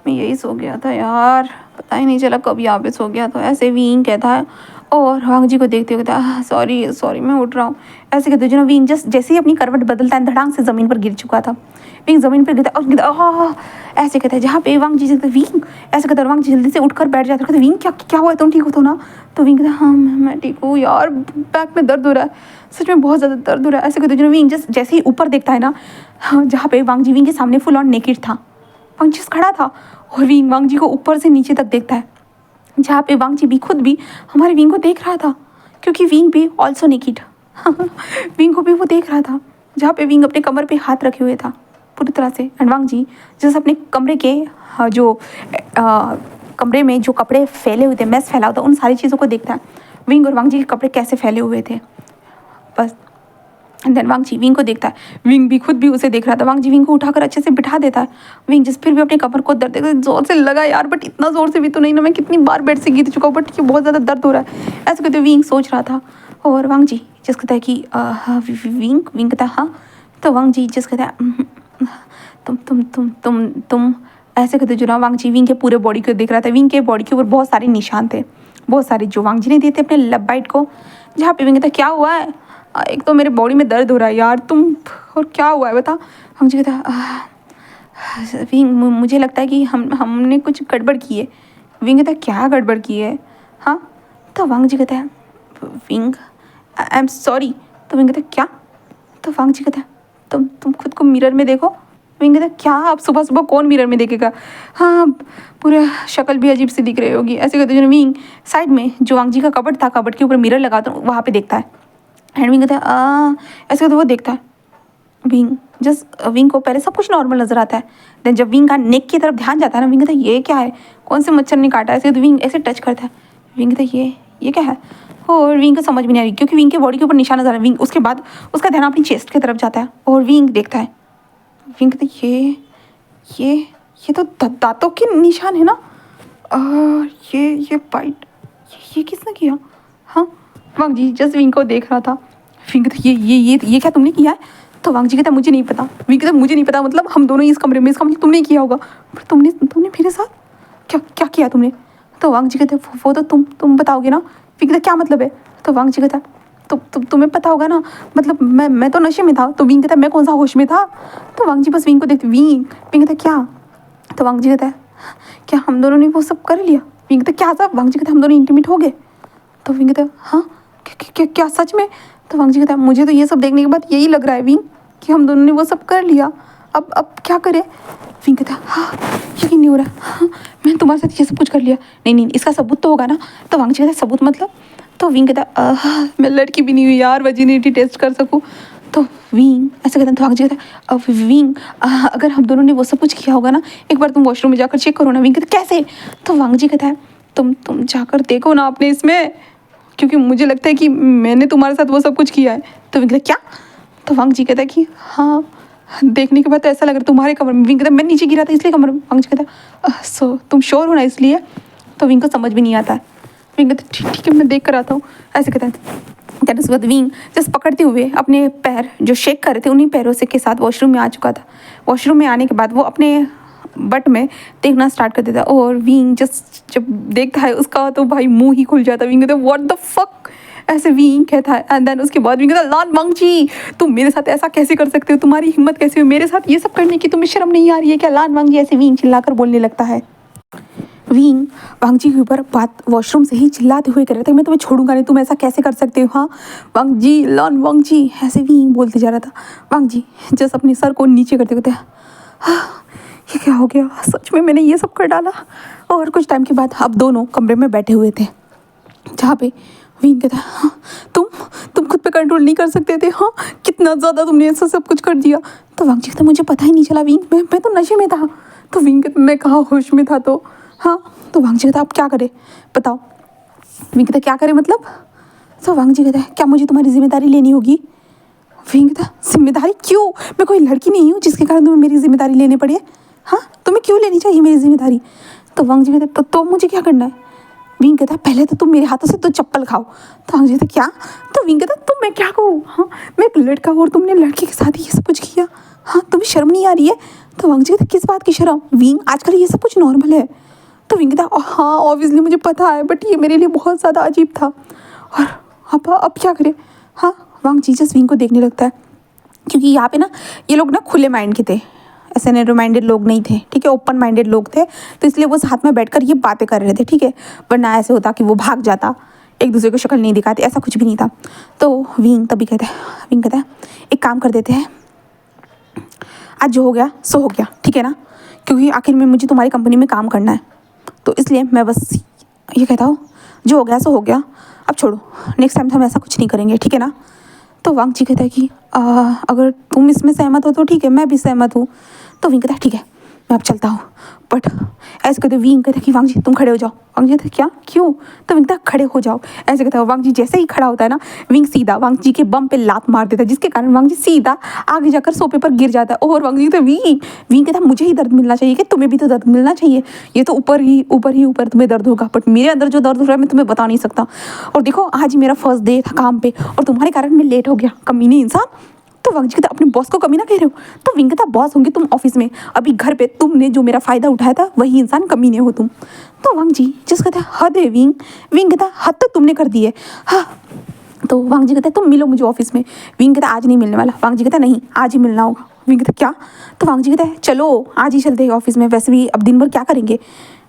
मैं यही सो गया था यार, पता ही नहीं चला कब यहाँ पे सो गया, तो ऐसे विंग कहता है। और वांग जी को देखते हुए कहता सॉरी सॉरी मैं उठ रहा हूँ, ऐसे कहते जो विंग जस्ट जैसे ही अपनी करवट बदलता है, धड़ांग से ज़मीन पर गिर चुका था। विंग ज़मीन पर गिरता और कहता ऐसे कहता है, जहाँ पे वांग जी से विंग ऐसे कहता है, वांग जी जल्दी से उठकर बैठ जाता है, कहते विंग क्या क्या हुआ है, तुम ठीक हो तो ना। तो विंग कहता हाँ मैं ठीक हूँ यार, बैक में दर्द हो रहा है, सच में बहुत ज़्यादा दर्द हो रहा है, ऐसे कहते जो विंग जस्ट जैसे ही ऊपर देखता है ना, जहाँ पे वांग जी विंग के सामने फुल ऑन नेकेड था, वांग जी खड़ा था, और विंग वांग जी को ऊपर से नीचे तक देखता है, जहाँ पे वांग जी भी खुद भी हमारे विंग को देख रहा था, क्योंकि विंग भी ऑल्सो नेकेड विंग को भी वो देख रहा था, जहाँ पे विंग अपने कमर पे हाथ रखे हुए था पूरी तरह से। एंड वांग जी जैसे अपने कमरे के जो कमरे में जो कपड़े फैले हुए थे, मैस फैला हुआ था, उन सारी चीज़ों को देखता है, विंग और वांग जी के कपड़े कैसे फैले हुए थे बस। And then Wang Ji wing को देखता है, विंग भी खुद भी उसे देख रहा था। वांग जी विंग को उठाकर अच्छे से बिठा देता है। विंग जिस फिर भी अपने कमर को दर्द जोर से लगा यार, बट इतना जोर से भी तो नहीं ना, मैं कितनी बार बेड से गिर चुका हूँ, बट ये बहुत ज़्यादा दर्द हो रहा है, ऐसे कहते विंग सोच रहा था। और वांग जी जिस कहता है कि विंग विंग कहता है हाँ, तो वांग जी जिस कहता है तुम ऐसे कहते जो ना, वांग जी विंग के पूरे बॉडी को देख रहा था। विंग के बॉडी के ऊपर बहुत सारे निशान थे, बहुत सारे, जो वांग जी ने दिए थे अपने लब बाइट को, जहाँ पे विंग कहता क्या हुआ है, एक तो मेरे बॉडी में दर्द हो रहा है यार, तुम और क्या हुआ है बता। हम जी कहता विंग मुझे लगता है कि हमने कुछ गड़बड़ की है। विंग कहता क्या गड़बड़ की है हाँ। तो वांग जी कहता है विंग आई एम सॉरी। तो विंग कहता क्या। तो वांग जी कहता है तुम खुद को मिरर में देखो। विंग कहता क्या, अब सुबह सुबह कौन मिरर में देखेगा, हाँ पूरा शक्ल भी अजीब सी दिख रही होगी, ऐसे कहते जो विंग साइड में जो वांग जी का कबर्ड था, कबर्ड के ऊपर मिरर लगा था, वहाँ पे देखता है। एंड विंग कहता है ऐसे तो वो देखता है। विंग को पहले सब कुछ नॉर्मल नजर आता है, देन जब विंग का नेक की तरफ ध्यान जाता है ना, विंग कहता है ये क्या है, कौन से मच्छर ने काटा, ऐसे तो विंग ऐसे टच करता है। विंग कहता है ये क्या है, और विंग को समझ में नहीं आ रही, क्योंकि विंग के बॉडी के ऊपर निशान नजर आ रहा है। विंग उसके बाद उसका ध्यान अपनी चेस्ट की तरफ जाता है और विंग देखता है। विंग कहता है ये तो दांतों के निशान है ना, और ये बाइट ये किसने किया हाँ। वांग जी जस्ट विंग को देख रहा था। विंग कहता ये क्या तुमने किया है, तो वांग जी कहता है मुझे नहीं पता। विंग कहता है मुझे नहीं पता मतलब हम दोनों ही इस कमरे में, इसका मतलब तुमने किया होगा। पर तुमने तुमने मेरे साथ क्या क्या किया तुमने? तो वांग जी कहते हैं वो तो तुम बताओगे ना। विंग कहता क्या मतलब है? तो वांग जी कहता है तुम्हें पता होगा ना, मतलब मैं तो नशे में था। तो विंग कहता है मैं कौन सा होश में था? तो वांग जी बस विंग को देखते, विंग कहता है क्या? तो वांग जी कहता है क्या हम दोनों ने वो सब कर लिया? विंग कहता है क्या सब? वांग जी कहता है हम दोनों इंटीमेट हो गए। तो विंग कहता है हाँ क्या सच में? तो वांग जी कहता है मुझे तो ये सब देखने के बाद यही लग रहा है विंग कि हम दोनों ने वो सब कर लिया। अब क्या करें? विंग कहता है हाँ यकीन नहीं हो रहा, हाँ मैंने तुम्हारे साथ ये सब कुछ कर लिया। नहीं इसका सबूत तो होगा ना। तो वांग जी कहता है सबूत मतलब? तो विंग कहता है मैं लड़की भी नहीं हुई यार वर्जिनिटी टेस्ट कर सकूँ। तो विंग ऐसा कहता है। तो वांग जी कहता है अब विंग अगर हम दोनों ने वो सब कुछ किया होगा ना, एक बार तुम वॉशरूम में जाकर चेक करो ना। विंग कहता है कैसे? तो वांग जी कहता है तुम जाकर देखो ना आपने इसमें, क्योंकि मुझे लगता है कि मैंने तुम्हारे साथ वो सब कुछ किया है। तो विंग कहता है क्या? तो वांग जी कहता है कि हाँ देखने के बाद तो ऐसा लग रहा है तुम्हारे कमरे में। विंग कहता है मैं नीचे गिरा था इसलिए कमरे में। वांग जी कहता है सो तुम श्योर हो ना इसलिए? तो विंग को समझ भी नहीं आता है। विंग कहता है ठीक है मैं देख कर आता हूँ, ऐसे कहता है। दैट उसके बाद विंग जस्ट पकड़ते हुए अपने पैर जो शेक कर रहे थे उन्हीं पैरों से के साथ वॉशरूम में आ चुका था। वॉशरूम में आने के बाद वो अपने बट में देखना स्टार्ट कर देता है और विंग जस्ट जब देखता है उसका तो भाई मुंह ही खुल जाता है। विंग कहता है व्हाट द फक, ऐसे विंग कहता है। एंड देन उसके बाद विंग कहता है लान वांग जी तुम मेरे साथ ऐसा कैसे कर सकते हो, तुम्हारी हिम्मत कैसे हुई मेरे साथ ये सब करने की, तुम्हें शर्म नहीं आ रही है क्या? लान वांग जी ऐसे विंग चिल्लाकर बोलने लगता है। विंग वांग जी के ऊपर बात वॉशरूम से ही चिल्लाते हुए कर रहे थे मैं तुम्हें छोड़ूंगा नहीं, तुम ऐसा कैसे कर सकते हो? हाँ वांग जी लॉन वांग जी ऐसे विंग बोलते जा रहा था। वांग जी जस्ट अपने सर को नीचे करते करते ये क्या हो गया, सच में मैंने ये सब कर डाला? और कुछ टाइम के बाद अब दोनों कमरे में बैठे हुए थे जहाँ पे विंग कहता है हाँ तुम खुद पे कंट्रोल नहीं कर सकते थे? हाँ कितना ज़्यादा तुमने ऐसा सब कुछ कर दिया। तो वांग जी कहता मुझे पता ही नहीं चला विंग, मैं तो नशे में था। तो विंग कहता मैं कहाँ होश में था? तो हाँ तो वांग जी कहता आप क्या करें बताओ? विंग कहता क्या करें मतलब? तो वांग जी कहता है क्या मुझे तुम्हारी जिम्मेदारी लेनी होगी? विंग कहता जिम्मेदारी क्यों? मैं कोई लड़की नहीं हूँ जिसके कारण तुम्हें मेरी जिम्मेदारी लेनी पड़ी है। हाँ तुम्हें क्यों लेनी चाहिए मेरी जिम्मेदारी? तो वांग जी कहता तो मुझे क्या करना है? विंग कहता पहले तो तुम मेरे हाथों से तो चप्पल खाओ। तो वांग जी कहता क्या? तो विंग कहता तुम मैं क्या कहूँ? हाँ मैं एक लड़का और तुमने लड़के के साथ ही ये सब कुछ किया, हाँ तुम्हें शर्म नहीं आ रही है? तो वांग जी कहता किस बात की शर्म? विंग आजकल ये सब कुछ नॉर्मल है। तो विंग कहता हाँ ऑब्वियसली मुझे पता है बट ये मेरे लिए बहुत ज़्यादा अजीब था और अब क्या करें? हाँ वांग जी जस्ट विंग को देखने लगता है क्योंकि यहाँ पे ना ये लोग ना खुले माइंड के थे, ऐसे नैरो माइंडेड लोग नहीं थे, ठीक है ओपन माइंडेड लोग थे। तो इसलिए वो साथ में बैठकर ये बातें कर रहे थे, ठीक है। वरना ऐसे होता कि वो भाग जाता, एक दूसरे को शक्ल नहीं दिखाते, ऐसा कुछ भी नहीं था। तो विंग कहता है एक काम कर देते हैं, आज जो हो गया सो हो गया, ठीक है ना, क्योंकि आखिर में मुझे तुम्हारी कंपनी में काम करना है। तो इसलिए मैं बस ये कहता हूँ जो हो गया सो हो गया, अब छोड़ो, नेक्स्ट टाइम तो हम ऐसा कुछ नहीं करेंगे, ठीक है ना। तो वांग जी कहता है कि अगर तुम इसमें सहमत हो तो ठीक है, मैं भी सहमत हूँ। तो विंग कहता है ठीक है मैं अब चलता हूँ। बट ऐसे कहते विंग कहता है कि वांग जी तुम खड़े हो जाओ। वांग जी कहता है क्या क्यों? तो विंग कहता है खड़े हो जाओ। ऐसे कहता है वांग जी जैसे ही खड़ा होता है ना, विंग सीधा वांग जी के बम पे लात मार देता है जिसके कारण वांग जी सीधा आगे जाकर सोफे पर गिर जाता है। और वांग जी कहता है विंग कहता है मुझे ही दर्द मिलना चाहिए कि तुम्हें भी तो दर्द मिलना चाहिए, ये तो ऊपर तुम्हें दर्द होगा बट मेरे अंदर जो दर्द हो रहा है मैं तुम्हें बता नहीं सकता। और देखो आज ही मेरा फर्स्ट डे था काम पे और तुम्हारे कारण मैं लेट हो गया, कमीने इंसान। तो वांग जी कहता अपने बॉस को कमी ना कह रहे हो? तो विंग कहता बॉस होंगे तुम ऑफिस में, अभी घर पे तुमने जो मेरा फ़ायदा उठाया था वही इंसान कमीने हो तुम। तो वांग जी जिस कहता है हद है विंग कहता हद तो तुमने कर दी है। हाँ तो वांग जी कहता है तुम मिलो मुझे ऑफिस में। विंग कहता आज नहीं मिलने वाला। वांग जी कहता नहीं आज ही मिलना होगा। विंग कहता क्या? तो वांग जी कहता है चलो आज ही चलते हैं ऑफिस में, वैसे भी अब दिन भर क्या करेंगे।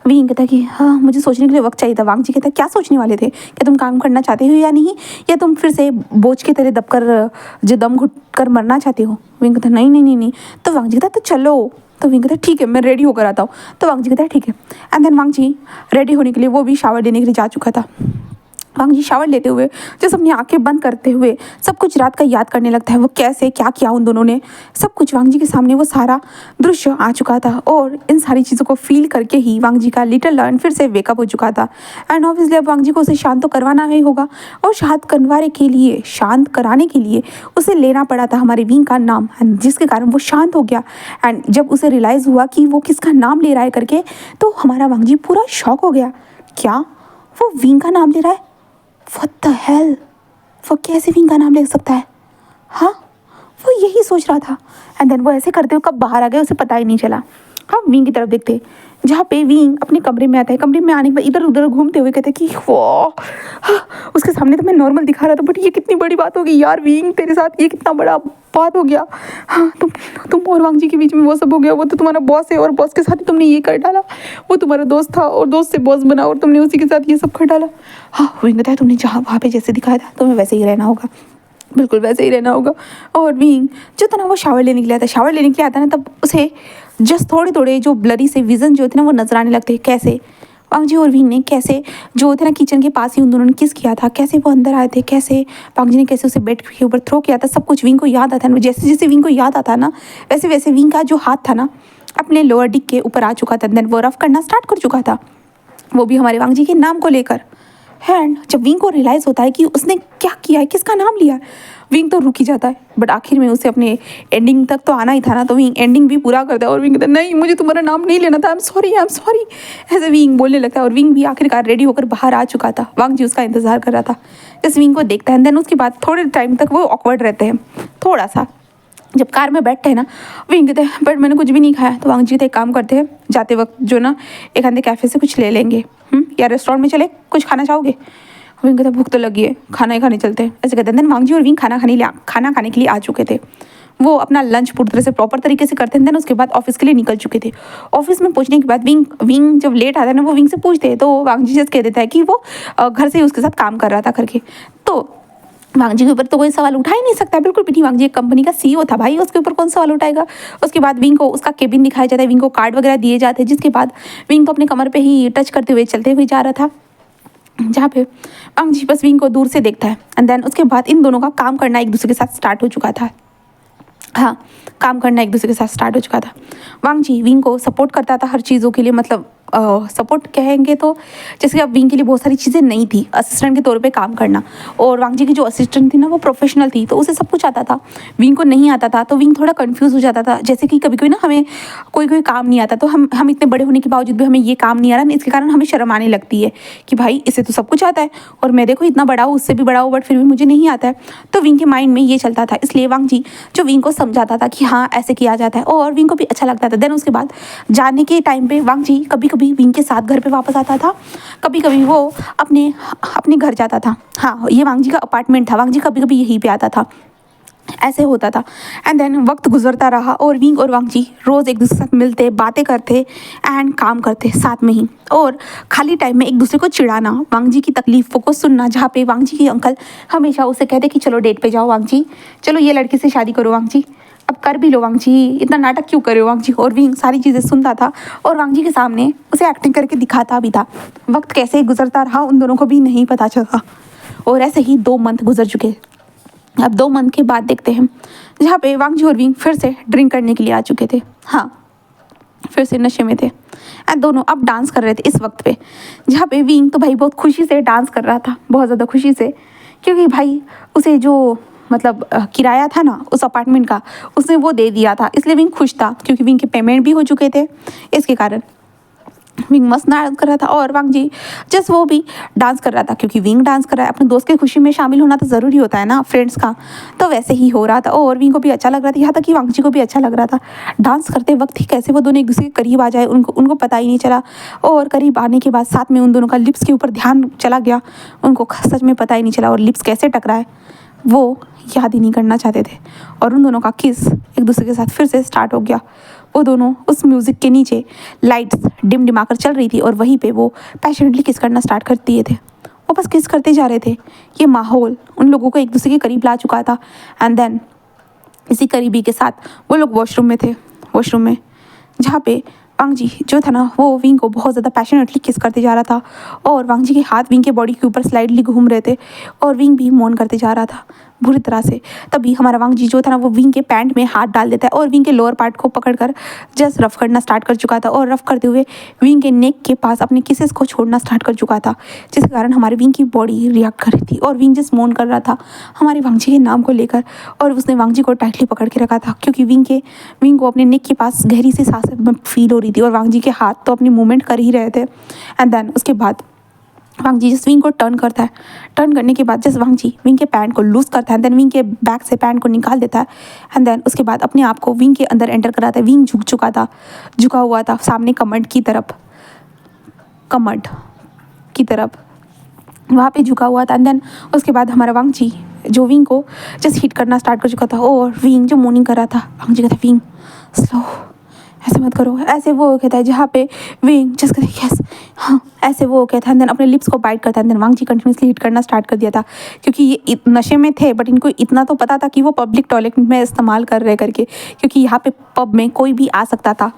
विंग कहता है कि हाँ मुझे सोचने के लिए वक्त चाहिए था। वांग जी कहता है क्या सोचने वाले थे, क्या तुम काम करना चाहते हो या नहीं, या तुम फिर से बोझ के तरह दबकर जो दम घुट कर मरना चाहते हो? विंग कहता नहीं। तो वांग जी कहता तो चलो। तो विंग कहता ठीक है मैं रेडी होकर आता हूँ। तो वांग जी कहता है ठीक है। And then Wang Ji ready होने के लिए वो भी शावर लेने के लिए जा चुका था। वांग जी शावर लेते हुए जैसे अपनी आंखें बंद करते हुए सब कुछ रात का याद करने लगता है, वो कैसे क्या किया उन दोनों ने, सब कुछ वांग जी के सामने वो सारा दृश्य आ चुका था। और इन सारी चीज़ों को फील करके ही वांग जी का लिटिल लर्न फिर से वेकअप हो चुका था। एंड ऑब्वियसली अब वांग जी को उसे शांत तो करवाना ही होगा और शांत कराने के लिए उसे लेना पड़ा था हमारे विंग का नाम, एंड जिसके कारण वो शांत हो गया। एंड जब उसे रियलाइज़ हुआ कि वो किसका नाम ले रहा है करके, तो हमारा वांग जी पूरा शॉक हो गया। क्या वो विंग का नाम ले रहा है? What the hell? वो कैसे विंग का नाम ले सकता है? हाँ वो यही सोच रहा था। एंड देन वो ऐसे करते हुए कब बाहर आ गया उसे पता ही नहीं चला। हम विंग की तरफ देखते जहाँ पे विंग अपने कमरे में आता है। कमरे में आने के बाद इधर उधर घूमते हुए कहते कि वाह, हाँ, उसके सामने तो मैं नॉर्मल दिखा रहा था, बट ये कितनी बड़ी बात हो गई यार विंग, तेरे साथ ये कितना बड़ा बात हो गया। हाँ, तुम और वांग जी के बीच में वो सब हो गया। वो तो तुम्हारा बॉस है और बॉस के साथ ही तुमने ये कर डाला। वो तुम्हारा दोस्त था और दोस्त से बॉस बना और तुमने उसी के साथ ये सब कर डाला। हाँ, विंग बताया तुमने जहाँ वहाँ पे जैसे दिखाया था तुम्हें वैसे ही रहना होगा, बिल्कुल वैसे ही रहना होगा। और विंग जो था ना वो शावर लेने के लिए आता है। शावर लेने के लिए आता है ना तब उसे जस्ट थोड़े थोड़े जो ब्लरी से विजन जो थे ना वो नजर आने लगते हैं। कैसे वांग जी और विंग ने कैसे जो थे ना किचन के पास ही उन दोनों ने किस किया था, कैसे वो अंदर आए थे, कैसे वांग जी ने कैसे उसे बेड के ऊपर थ्रो किया था, सब कुछ विंग को याद आता है। जैसे जैसे विंग को याद आता ना वैसे वैसे विंग का जो हाथ था ना अपने लोअर डिक के ऊपर आ चुका था। देन वो रफ करना स्टार्ट कर चुका था, वो भी हमारे वांग जी के नाम को लेकर। एंड जब विंग को रियलाइज़ होता है कि उसने क्या किया है, किसका नाम लिया है, विंग तो रुक ही जाता है। बट आखिर में उसे अपने एंडिंग तक तो आना ही था ना, तो विंग एंडिंग भी पूरा करता है और विंग कहता है नहीं मुझे तुम्हारा नाम नहीं लेना था, आई एम सॉरी। ऐसे विंग बोलने लगता है और विंग भी आखिरकार रेडी होकर बाहर आ चुका था। वांग जी उसका इंतजार कर रहा था। जैसे विंग को देखता है देन उसके बाद थोड़े टाइम तक वो ऑकवर्ड रहते हैं थोड़ा सा। जब कार में बैठते हैं ना विंग कहते हैं बट मैंने कुछ भी नहीं खाया। तो वांग जी तो एक काम करते हैं जाते वक्त जो ना एक आधे कैफ़े से कुछ ले लेंगे, या रेस्टोरेंट में चले, कुछ खाना चाहोगे। विंग कहता भूख तो लगी है, खाना ही खाने चलते हैं, ऐसे कहते हैं। देन वांग जी और विंग खाना खाने के लिए आ चुके थे। वो अपना लंच पूरी तरह से प्रॉपर तरीके से करते हैं। देन उसके बाद ऑफिस के लिए निकल चुके थे। ऑफिस में पहुंचने के बाद विंग जब लेट आता है ना वो विंग से पूछते हैं, तो वांग जी जस्ट कह देता है कि वो घर से ही उसके साथ काम कर रहा था करके। तो वांग जी के ऊपर तो कोई सवाल उठा ही नहीं सकता, बिल्कुल भी नहीं। वांग जी एक कंपनी का सीईओ था भाई, उसके ऊपर कौन सवाल उठाएगा। उसके बाद विंग को उसका केबिन दिखाया जाता है, विंग को कार्ड वगैरह दिए जाते हैं, जिसके बाद विंग तो अपने कमर पे ही टच करते हुए चलते हुए जा रहा था, जहाँ पे वांग जी बस विंग को दूर से देखता है। एंड देन उसके बाद इन दोनों का काम करना एक दूसरे के साथ स्टार्ट हो चुका था। हाँ, काम करना एक दूसरे के साथ स्टार्ट हो चुका था। वांग जी विंग को सपोर्ट करता था हर चीज़ों के लिए, मतलब सपोर्ट कहेंगे तो जैसे कि अब विंग के लिए बहुत सारी चीज़ें नहीं थी, असिस्टेंट के तौर पे काम करना। और वांग जी की जो असिस्टेंट थी ना वो प्रोफेशनल थी, तो उसे सब कुछ आता था, विंग को नहीं आता था। तो विंग थोड़ा कंफ्यूज हो जाता था। जैसे कि कभी कभी ना हमें कोई काम नहीं आता, तो हम इतने बड़े होने के बावजूद भी हमें ये काम नहीं आ रहा ना, इसके कारण हमें शर्म आने लगती है कि भाई इसे तो सब कुछ आता है और मैं देखो इतना बड़ा हूँ, उससे भी बड़ा हूँ, बट फिर भी मुझे नहीं आता है। तो विंग के माइंड में ये चलता था। इसलिए वांग जी जो विंग को समझाता था कि हाँ ऐसे किया जाता है और विंग को भी अच्छा लगता था। देन उसके बाद जाने के टाइम पे वांग जी कभी कभी विंग के साथ घर पे वापस आता था, कभी कभी वो अपने घर जाता था। हाँ, ये वांग जी का अपार्टमेंट था, वांग जी कभी कभी यहीं पे आता था, ऐसे होता था। एंड देन वक्त गुजरता रहा और विंग और वांग जी रोज़ एक दूसरे के साथ मिलते, बातें करते एंड काम करते साथ में ही। और खाली टाइम में एक दूसरे को चिढ़ाना, वांग जी की तकलीफ़ों को सुनना, जहाँ पे वांग जी के अंकल हमेशा उसे कहते कि चलो डेट पे जाओ वांग जी, चलो ये लड़की से शादी करो वांग जी, अब कर भी लो वांग जी, इतना नाटक क्यों कर रहे हो वांग जी। और विंग सारी चीज़ें सुनता था और वांग जी के सामने उसे एक्टिंग करके दिखाता भी था। वक्त कैसे गुजरता रहा उन दोनों को भी नहीं पता चला। और ऐसे ही 2 मंथ गुजर चुके। अब 2 मंथ के बाद देखते हैं जहाँ पे वांग जी और विंग फिर से ड्रिंक करने के लिए आ चुके थे। हाँ, फिर से नशे में थे एंड दोनों अब डांस कर रहे थे इस वक्त पे, जहाँ पे विंग तो भाई बहुत खुशी से डांस कर रहा था, बहुत ज़्यादा खुशी से, क्योंकि भाई उसे जो मतलब किराया था ना उस अपार्टमेंट का उसने वो दे दिया था। इसलिए विंग खुश था, क्योंकि विंग के पेमेंट भी हो चुके थे, इसके कारण विंग मस्त डांस कर रहा था। और वांग जी जस्ट वो भी डांस कर रहा था, क्योंकि विंग डांस कर रहा है, अपने दोस्त की खुशी में शामिल होना तो ज़रूरी होता है ना फ्रेंड्स का, तो वैसे ही हो रहा था। और विंग को भी अच्छा लग रहा था, यहाँ तक कि वांग जी को भी अच्छा लग रहा था। डांस करते वक्त ही कैसे वो दोनों एक दूसरे के करीब आ जाए उनको पता ही नहीं चला। और करीब आने के बाद साथ में उन दोनों का लिप्स के ऊपर ध्यान चला गया, उनको सच में पता ही नहीं चला। और लिप्स कैसे टकराए वो याद ही नहीं करना चाहते थे। और उन दोनों का किस एक दूसरे के साथ फिर से स्टार्ट हो गया। वो दोनों उस म्यूज़िक के नीचे लाइट्स डिम डिमाकर चल रही थी और वहीं पे वो पैशनेटली किस करना स्टार्ट कर दिए थे। वो बस किस करते जा रहे थे। ये माहौल उन लोगों को एक दूसरे के करीब ला चुका था। एंड देन इसी करीबी के साथ वो लोग वॉशरूम में जहाँ पे वांग जी जो था ना वो विंग को बहुत ज़्यादा पैशनेटली किस करते जा रहा था। और वांग जी के हाथ विंग के बॉडी के ऊपर स्लाइडली घूम रहे थे और विंग भी मौन करते जा रहा था बुरी तरह से। तभी हमारा वांग जी जो था ना वो विंग के पैंट में हाथ डाल देता है और विंग के लोअर पार्ट को पकड़कर जस्ट रफ करना स्टार्ट कर चुका था। और रफ करते हुए विंग के नेक के पास अपने किसेस को छोड़ना स्टार्ट कर चुका था, जिसके कारण हमारे विंग की बॉडी रिएक्ट कर रही थी। और विंग जस्ट मौन कर रहा था हमारे वांग जी के नाम को लेकर। और उसने वांग जी को टाइटली पकड़ के रखा था, क्योंकि विंग को अपने नेक के पास गहरी सी सांसें फील हो रही थी और वांग जी के हाथ तो अपनी मूवमेंट कर ही रहे थे। एंड देन उसके बाद वांग जी जस्ट विंग को टर्न करता है। टर्न करने के बाद जस्ट वांग जी विंग के पैंट को लूज करता है, देन विंग के बैक से पैंट को निकाल देता है एंड देन उसके बाद अपने आप को विंग के अंदर एंटर कराता है। विंग झुक चुका था, झुका हुआ था सामने कमंड की तरफ, कमंड की तरफ वहाँ पे झुका हुआ था। एंड देन उसके बाद हमारा वांग जी जो विंग को जस्ट हिट करना स्टार्ट कर चुका था और विंग जो मोर्निंग कर रहा था, वांग जी कहता है विंग स्लो, ऐसे मत करो, ऐसे वो कहता है, जहाँ पे विंग जस्ट कहता है यस हाँ, ऐसे वो कहता है। देन अपने लिप्स को बाइट करता है। Then Wang Ji continuously hit करना स्टार्ट कर दिया था, क्योंकि ये नशे में थे बट इनको इतना तो पता था कि वो पब्लिक टॉयलेट में इस्तेमाल कर रहे करके, क्योंकि यहाँ पे पब में कोई भी आ सकता था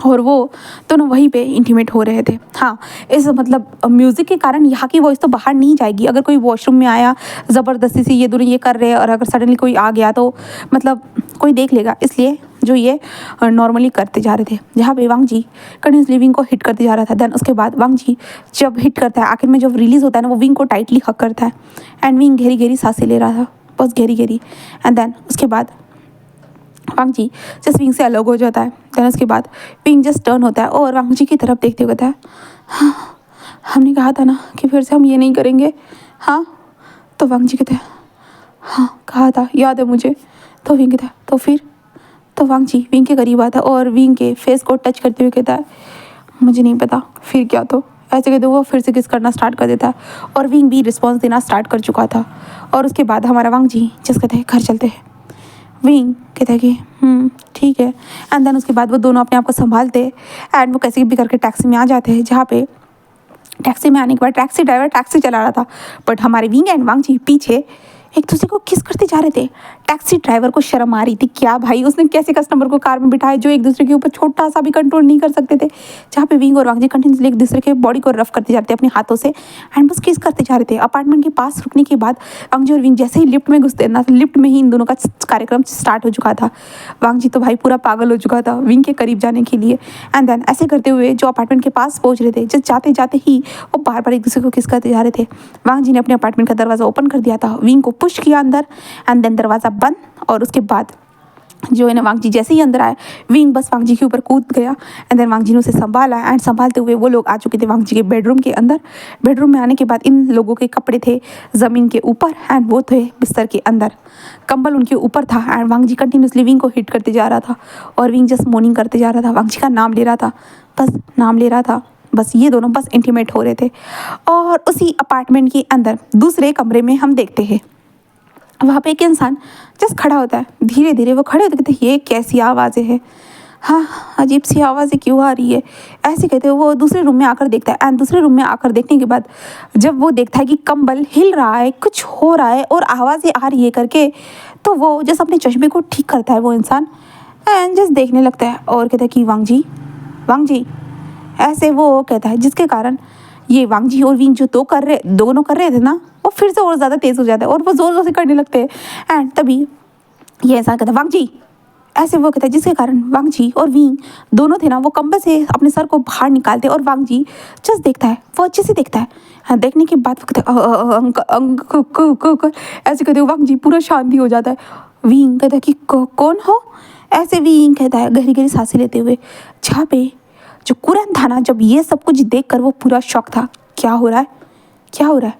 और वो दोनों वहीं पे इंटीमेट हो रहे थे। हाँ, इस मतलब म्यूज़िक के कारण यहाँ की वॉइस तो बाहर नहीं जाएगी। अगर कोई वॉशरूम में आया ज़बरदस्ती से ये दोनों ये कर रहे हैं और अगर सडनली कोई आ गया तो मतलब कोई देख लेगा, इसलिए जो ये नॉर्मली करते जा रहे थे। जहाँ पे वांग जी कंटिन्यूसली विंग को हिट करते जा रहा था। देन उसके बाद वांग जी जब हिट करता है, आखिर में जब रिलीज़ होता है ना, वो विंग को टाइटली हक करता है एंड विंग गहरी गहरी सांसें ले रहा था, बस गहरी गहरी। एंड देन उसके बाद वांग जी जस्ट विंग से अलग हो जाता है। देन उसके बाद विंग जस्ट टर्न होता है और वांग जी की तरफ देखते हुए कहता है हाँ, हमने कहा था ना कि फिर से हम ये नहीं करेंगे। हाँ, तो वांग जी कहते हैं हाँ कहा था, याद है मुझे। तो विंग कहता है तो फिर, तो वांग जी विंग के करीब आता है और विंग के फेस को टच करते हुए कहता है मुझे नहीं पता फिर क्या। तो ऐसे कहते हुए वो फिर से किस करना स्टार्ट कर देता है और विंग भी रिस्पॉन्स देना स्टार्ट कर चुका था। और उसके बाद हमारा वांग जी जस्ट कहते हैं घर चलते हैं। विंग कहता है कि ठीक है। एंड देन उसके बाद वो दोनों अपने आप को संभालते एंड वो कैसे भी करके टैक्सी में आ जाते हैं, जहाँ पे टैक्सी में आने के बाद टैक्सी ड्राइवर टैक्सी चला रहा था बट हमारे विंग एंड वांग जी पीछे एक दूसरे को किस करते जा रहे थे। टैक्सी ड्राइवर को शर्म आ रही थी क्या भाई, उसने कैसे कस्टमर को कार में बिठाया जो एक दूसरे के ऊपर छोटा सा भी कंट्रोल नहीं कर सकते थे। जहाँ पे विंग और वांग जी कंटिन्यूसली एक दूसरे के बॉडी को रफ करते जाते अपने हाथों से एंड बस किस करते जा रहे थे। अपार्टमेंट के पास रुकने के बाद वांग जी और विंग जैसे ही लिफ्ट में घुसते ना, लिफ्ट में ही इन दोनों का कार्यक्रम स्टार्ट हो चुका था। वांग जी तो भाई पूरा पागल हो चुका था विंग के करीब जाने के लिए। एंड देन ऐसे करते हुए जो अपार्टमेंट के पास पहुंच रहे थे, जस्ट जाते जाते ही वो बार बार एक दूसरे को किस करते जा रहे थे। वांग जी ने अपने अपार्टमेंट का दरवाज़ा ओपन कर दिया था, विंग को पुश किया अंदर एंड देन दरवाज़ा बंद। और उसके बाद जो है ना वांग जी जैसे ही अंदर आए, विंग बस वांग जी के ऊपर कूद गया एंड देन वांग जी ने उसे संभाला एंड संभालते हुए वो लोग आ चुके थे वांग जी के बेडरूम के अंदर। बेडरूम में आने के बाद इन लोगों के कपड़े थे ज़मीन के ऊपर एंड वो थे बिस्तर के अंदर, कंबल उनके ऊपर था and Wang Ji continuously wing को हिट करते जा रहा था और विंग जस्ट मोर्निंग करते जा रहा था, वांग जी का नाम ले रहा था, बस नाम ले रहा था। बस ये दोनों बस इंटीमेट हो रहे थे। और उसी अपार्टमेंट के अंदर दूसरे कमरे में हम देखते हैं वहाँ पे एक इंसान जस्ट खड़ा होता है। धीरे धीरे वो खड़े होते, कहते ये कैसी आवाज़ें हैं, हाँ अजीब सी आवाज़ें क्यों आ रही है, ऐसे कहते वो दूसरे रूम में आकर देखता है एंड दूसरे रूम में आकर देखने के बाद जब वो देखता है कि कंबल हिल रहा है, कुछ हो रहा है और आवाज़ें आ रही है करके, तो वो जस्ट अपने चश्मे को ठीक करता है वो इंसान एंड जस्ट देखने लगता है और कहता है कि वांग जी ऐसे वो कहता है, जिसके कारण ये वांग जी और विंग जो दोनों कर रहे थे ना, वो फिर से और ज़्यादा तेज़ हो जाता है और वो ज़ोर ज़ोर से करने लगते हैं एंड तभी ये इंसान कहता है वांग जी, ऐसे वो कहता है, जिसके कारण वांग जी और विंग दोनों थे ना, वो कंबल से अपने सर को बाहर निकालते और वांग जी जस्ट देखता है, वो अच्छे से देखता है। हाँ, देखने के बाद वो कहता है ऐसे कहते वांग जी पूरा शांति हो जाता है। विंग कहता है कि कौन हो, ऐसे विंग कहता है गहरी गहरी सांसें लेते हुए। जहाँ पे जो कुरैन था ना, जब ये सब कुछ देख कर वो पूरा शॉक था, क्या हो रहा है क्या हो रहा है।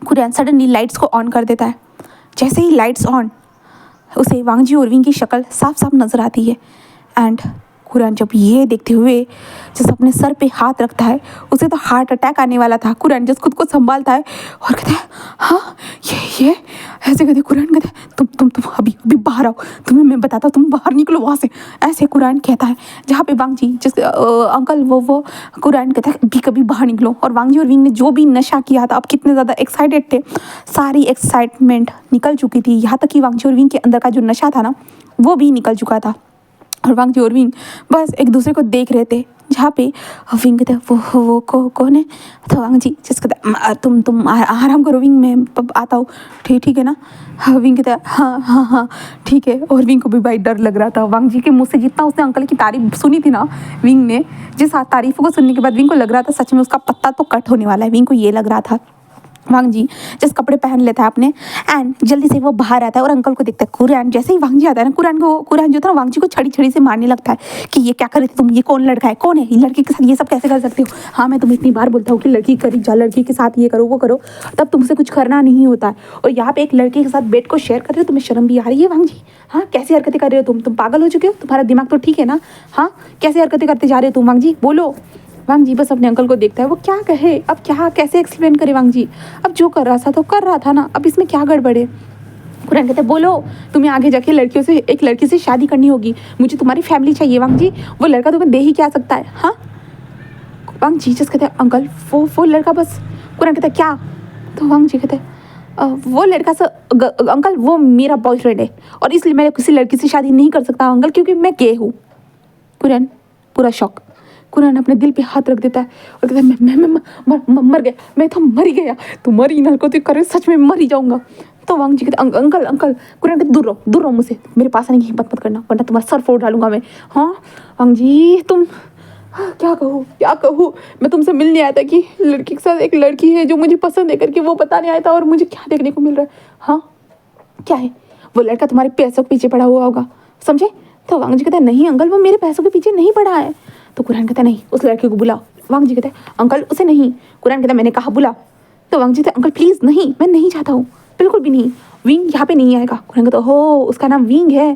कुरैन सडनली लाइट्स को ऑन कर देता है। जैसे ही लाइट्स ऑन, उसे वांग जी और विंग की शक्ल साफ साफ नज़र आती है एंड कुरैन जब ये देखते हुए जैसे अपने सर पे हाथ रखता है, उसे तो हार्ट अटैक आने वाला था। कुरैन जस्ट खुद को संभालता है और कहता है हाँ ये ऐसे कहते कुरैन कहता है तुम अभी बाहर आओ, तुम्हें मैं बताता हूँ, तुम बाहर निकलो वहाँ से, ऐसे कुरैन कहता है। जहाँ पे वांग जी जिस अंकल वो कुरैन कहता है अभी कभी बाहर निकलो। और वांग जी और विंग ने जो भी नशा किया था, अब कितने ज़्यादा एक्साइटेड थे, सारी एक्साइटमेंट निकल चुकी थी। यहाँ तक कि वांग जी और विंग के अंदर का जो नशा था ना, वो भी निकल चुका था और वांग जी और विंग बस एक दूसरे को देख रहे थे। जहाँ पे विंग कहता है वो कौन है, तो वांग जी जिस कहता है तुम आराम करो विंग, मैं आता हूँ, ठीक है ना। विंग कहता है हाँ ठीक है। और विंग को भी भाई डर लग रहा था। वांग जी के मुँह से जितना उसने अंकल की तारीफ सुनी थी ना विंग ने, जिस तारीफों को सुनने के बाद विंग को लग रहा था सच में उसका पत्ता तो कट होने वाला है। विंग को ये लग रहा था वांग जी जस्ट कपड़े पहन लेता है अपने एंड जल्दी से वो बाहर आता है और अंकल को देखता है। कुरान जैसे ही वांग जी आता है ना, कुरान जो था ना वांग जी को छड़ी छड़ी से मारने लगता है कि ये क्या कर रहे थे तुम, ये कौन लड़का है, कौन है ये लड़के के साथ ये सब कैसे कर सकते हो। हाँ मैं तुम्हें इतनी बार बोलता हूँ कि लड़की करी जा, लड़की के साथ ये करो वो करो, तब तुमसे कुछ करना नहीं होता है। और यहाँ पे एक लड़के के साथ बेड को शेयर कर रहे हो, तुम्हें शर्म भी आ रही है वांग जी। हाँ कैसी हरकतें कर रहे हो तुम पागल हो चुके हो, तुम्हारा दिमाग तो ठीक है ना। हाँ कैसे हरकतें करते जा रहे हो तुम वांग जी, बोलो। वांग जी बस अपने अंकल को देखता है, वो क्या कहे अब, क्या कैसे एक्सप्लेन करे वांग जी। अब जो कर रहा था तो कर रहा था ना, अब इसमें क्या गड़बड़ है। कुरान कहते हैं बोलो, तुम्हें आगे जाके लड़कियों से एक लड़की से शादी करनी होगी, मुझे तुम्हारी फैमिली चाहिए वांग जी, वो लड़का तुम्हें दे ही क्या सकता है। हाँ वांग जी जस्ट कहते हैं अंकल वो लड़का बस। कुरान कहता है क्या, तो वांग जी कहते हैं वो लड़का अंकल वो मेरा बॉयफ्रेंड है और इसलिए मैं किसी लड़की से शादी नहीं कर सकता अंकल, क्योंकि मैं गे हूँ। कुरान पूरा शौक, कुरान अपने दिल पे हाथ रख देता है और कहता है मैं मर गया, मैं तो मर ही गया, तू मरी ना को तो करे सच में मर ही जाऊंगा। तो वांग जी कहते अंकल कुरान कहते दूर रहो मुझसे, मेरे पास आने की हिम्मत मत करना वरना तुम्हारा सर फोड़ डालूंगा मैं। हाँ वांग जी तुम क्या कहूँ मैं तुमसे मिलने आया था कि लड़की के साथ एक लड़की है जो मुझे पसंद है करके वो बताने आया था, और मुझे क्या देखने को मिल रहा है। हाँ क्या है, वो लड़का तुम्हारे पैसों के पीछे पड़ा हुआ होगा, समझे। तो वांग जी कहता है नहीं अंकल वो मेरे पैसों के पीछे नहीं पड़ा है। तो कुरान कहता है नहीं उस लड़के को बुलाओ। वांग जी कहता है अंकल उसे नहीं। कुरान कहता है मैंने कहा बुलाओ। तो वांग जी कहता है अंकल प्लीज़ नहीं, मैं नहीं चाहता हूँ, बिल्कुल भी नहीं, विंग यहाँ पे नहीं आएगा। कुरान कहता है हो उसका नाम विंग है।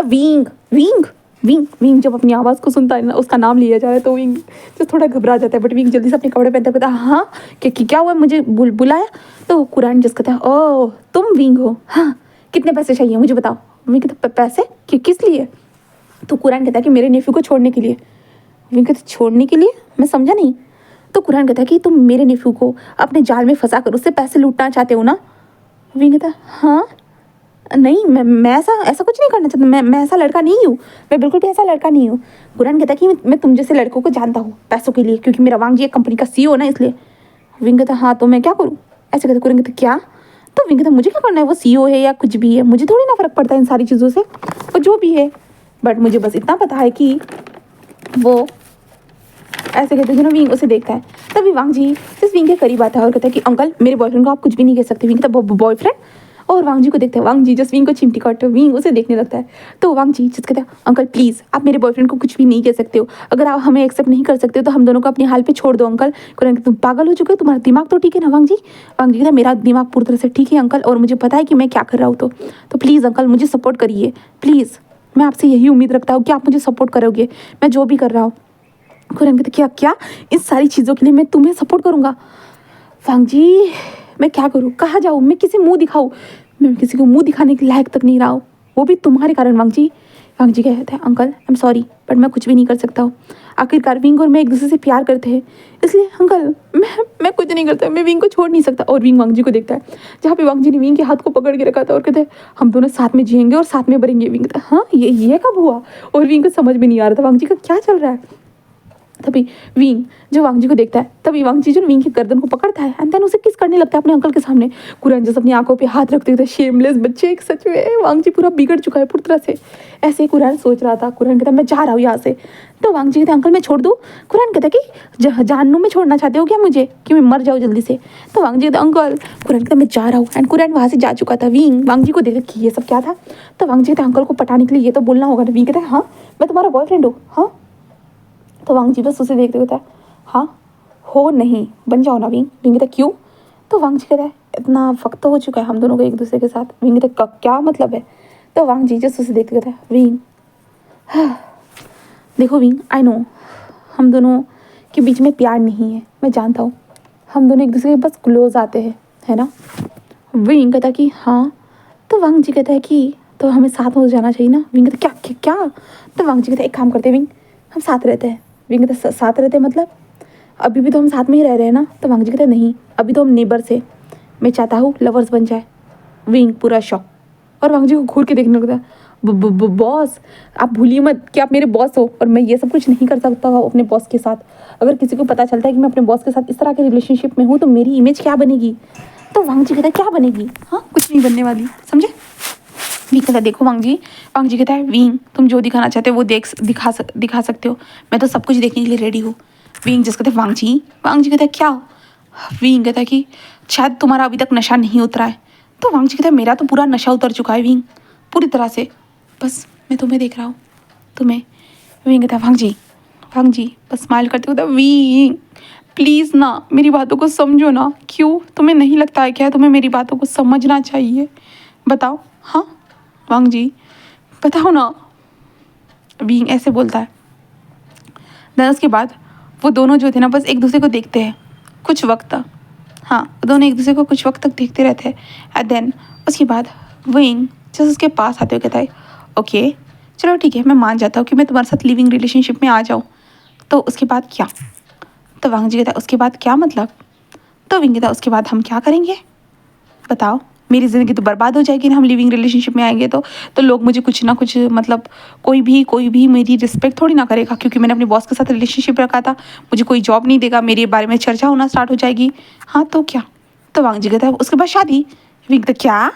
विंग विंग विंग विंग जब अपनी आवाज़ को सुनता है ना, उसका नाम लिया जा रहा है तो विंग जो थोड़ा घबरा जाता है, बट विंग जल्दी से अपने कपड़े पहनता है, हाँ क्या हुआ मुझे बुलाया। तो कुरान जस्ट कहता है ओह तुम विंग हो, हाँ कितने पैसे चाहिए मुझे बताओ। विंग कहता पैसे किस लिए। तो कुरान कहता है कि मेरे नेफ्यू को छोड़ने के लिए। विंग कहता छोड़ने के लिए, मैं समझा नहीं। तो कुरान कहता है कि तुम मेरे नेफ्यू को अपने जाल में फंसा कर उससे पैसे लूटना चाहते हो ना। विंग कहता हाँ नहीं मैं ऐसा कुछ नहीं करना चाहता, मैं ऐसा लड़का नहीं हूँ, मैं बिल्कुल भी ऐसा लड़का नहीं हूँ। कुरान कहता है कि मैं तुम जैसे लड़कों को जानता हूँ पैसों के लिए, क्योंकि मेरा वांग जी एक कंपनी का CEO ना इसलिए। विंग कहता हाँ तो मैं क्या करूँ, ऐसे कहता। कुरान कहता क्या, तो विंग कहता मुझे क्या करना है, वो CEO है या कुछ भी है, मुझे थोड़ी ना फर्क पड़ता है इन सारी चीज़ों से, वो जो भी है, बट मुझे बस इतना पता है कि वो ऐसे कहते हैं ना। विंग उसे देखता है, तभी वांग जी इस विंग के करीब आता है और कहता है कि अंकल मेरे बॉयफ्रेंड को आप कुछ भी नहीं कह सकते। विंग कहता बॉयफ्रेंड, और वांग जी को देखता है। वांग जी जस्ट विंग को चिमटी काटते, विंग उसे देखने लगता है। तो वांग जी जस्ट कहता है अंकल प्लीज़ आप मेरे बॉयफ्रेंड को कुछ भी नहीं कह सकते हो, अगर आप हमें एक्सेप्ट नहीं कर सकते हो तो हम दोनों को अपने हाल पे छोड़ दो अंकल। तुम पागल हो चुके हो, तुम्हारा दिमाग तो ठीक है ना वांग जी। वांग जी कहता है मेरा दिमाग पूरी तरह से ठीक है अंकल, और मुझे पता है कि मैं क्या कर रहा हूँ, तो प्लीज़ अंकल मुझे सपोर्ट करिए प्लीज़, मैं आपसे यही उम्मीद रखता हूँ कि आप मुझे सपोर्ट करोगे मैं जो भी कर रहा हूँ। कुरान कहते क्या इन सारी चीज़ों के लिए मैं तुम्हें सपोर्ट करूँगा। वांग जी मैं क्या करूँ, कहाँ जाऊँ, मैं किसी मुंह दिखाऊँ, मैं किसी को मुंह दिखाने के लायक तक नहीं रहा हूँ, वो भी तुम्हारे कारण वांग जी। वांग जी कहते हैं uncle I am sorry but मैं कुछ भी नहीं कर सकता हूँ, आखिरकार विंग और मैं एक दूसरे से प्यार करते हैं, इसलिए अंकल मैं कुछ नहीं करता, मैं विंग को छोड़ नहीं सकता। और विंग वांग जी को देखता है जहाँ पे वांग जी ने विंग के हाथ को पकड़ के रखा था और कहते हैं हम दोनों साथ में जिएंगे और साथ में मरेंगे। विंग कहता हाँ ये कब हुआ, और विंग को समझ में नहीं आ रहा था वांग जी का क्या चल रहा है। तभी विंग जो वांग जी को देखता है, तभी वांग जी जो विंग की गर्दन को पकड़ता है एंड देन उसे किस करने लगता है अपने अंकल के सामने। कुरान जैसे अपनी आंखों पे हाथ रखते थे, शेमलेस बच्चे, एक सच में वांग जी पूरा बिगड़ चुका है पूरी तरह से। ऐसे ही कुरान सोच रहा था। कुरान कहता मैं जा रहा हूँ यहाँ से। तो वांग जी कहते अंकल मैं छोड़ दूँ। कुरान कहता कि जहन्नुम में छोड़ना चाहते हो क्या मुझे, कि मैं मर जाऊँ जल्दी से। तो वांग जी कहते अंकल, कुरान कहता मैं जा रहा हूँ, एंड कुरान वहाँ से जा चुका था। विंग वांग जी को देखा कि ये सब क्या था। तो वांग जी कहते अंकल को पटाने के लिए ये तो बोलना होगा ना। विंग कहता है हाँ मैं तुम्हारा बॉयफ्रेंड हूँ। हाँ तो वांग जी बस उसे देखते होता है, हाँ हो नहीं बन जाओ ना विंग। विंग कहता क्यों। तो वांग जी कहता है इतना वक्त तो हो चुका है हम दोनों को एक दूसरे के साथ। विंग कहता क्या मतलब है। तो वांग जी जस्ट उसे देखते कहता है विंग देखो विंग आई नो हम दोनों के बीच में प्यार नहीं है, मैं जानता हूँ, हम दोनों एक दूसरे के बस क्लोज आते हैं है ना। विंग कहता कि हाँ। तो वांग जी कहता है कि तो हमें साथ हो जाना चाहिए ना। विंग कहता क्या। तो वांग जी कहता एक काम करते हैं विंग, हम साथ रहते हैं। विंग कहता साथ रहते हैं मतलब अभी भी तो हम साथ में ही रह रहे हैं ना। तो वांग जी कहते नहीं अभी तो हम नेबर से, मैं चाहता हूँ लवर्स बन जाए। विंग पूरा शॉक, और वांग जी को घूर के देखने लगता है बॉस आप भूलिए मत कि आप मेरे बॉस हो, और मैं ये सब कुछ नहीं कर सकता हूँ अपने बॉस के साथ। अगर किसी को पता चलता है कि मैं अपने बॉस के साथ इस तरह के रिलेशनशिप में हूँ तो मेरी इमेज क्या बनेगी। तो वांग जी कहता है क्या बनेगी, हाँ कुछ नहीं बनने वाली, समझे। विंग कहता देखो वांग जी कहता है विंग तुम जो दिखाना चाहते हो वो दिखा सकते हो, मैं तो सब कुछ देखने के लिए रेडी हूँ। विंग जिस कहते वांग जी कहता है क्या। विंग कहता है कि शायद तुम्हारा अभी तक नशा नहीं उतरा है। तो वांग जी कहता है मेरा तो पूरा नशा उतर चुका है विंग, पूरी तरह से, बस मैं तुम्हें देख रहा हूँ, तुम्हें। विंग कहता है वांग जी बस स्माइल करते हुए, विंग प्लीज़ ना मेरी बातों को समझो ना। क्यों, तुम्हें नहीं लगता है क्या तुम्हें मेरी बातों को समझना चाहिए? बताओ। हाँ वांग जी बताओ ना, विंग ऐसे बोलता है। देन उसके बाद वो दोनों जो थे ना बस एक दूसरे को देखते हैं कुछ वक्त तक। हाँ दोनों एक दूसरे को कुछ वक्त तक देखते रहते हैं। एंड देन उसके बाद विंग जैसे उसके पास आते हुए कहता है ओके चलो ठीक है, मैं मान जाता हूँ कि मैं तुम्हारे साथ लिविंग रिलेशनशिप में आ जाऊँ, तो उसके बाद क्या? तो वांग जी कहता है उसके बाद क्या मतलब? तो विंग कहता है उसके बाद हम क्या करेंगे बताओ? मेरी ज़िंदगी तो बर्बाद हो जाएगी ना, हम लिविंग रिलेशनशिप में आएंगे तो लोग मुझे कुछ ना कुछ मतलब कोई भी मेरी रिस्पेक्ट थोड़ी ना करेगा, क्योंकि मैंने अपने बॉस के साथ रिलेशनशिप रखा था। मुझे कोई जॉब नहीं देगा, मेरे बारे में चर्चा होना स्टार्ट हो जाएगी। हाँ तो क्या? तो वांग जी कहता है उसके बाद शादी। विंग कहता क्या?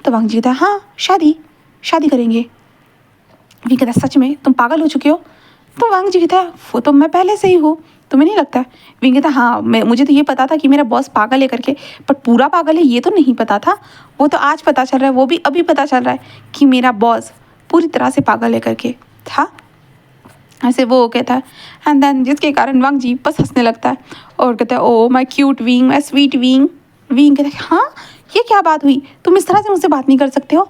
तो वांग जी कहता है हाँ शादी करेंगे। विंग कहता है सच में तुम पागल हो चुके हो? तो वांग जी कहता है वो तो मैं पहले से ही हूँ, तुम्हें नहीं लगता है? विंग कहता हाँ मुझे तो ये पता था कि मेरा बॉस पागल है करके, पर पूरा पागल है ये तो नहीं पता था। वो तो आज पता चल रहा है, वो भी अभी पता चल रहा है कि मेरा बॉस पूरी तरह से पागल है करके था। ऐसे वो कहता है। एंड देन जिसके कारण वांग जी बस हंसने लगता है और कहता है oh my cute wing, my sweet wing. Wing कहता है हाँ ये क्या बात हुई, तुम इस तरह से मुझसे बात नहीं कर सकते हो।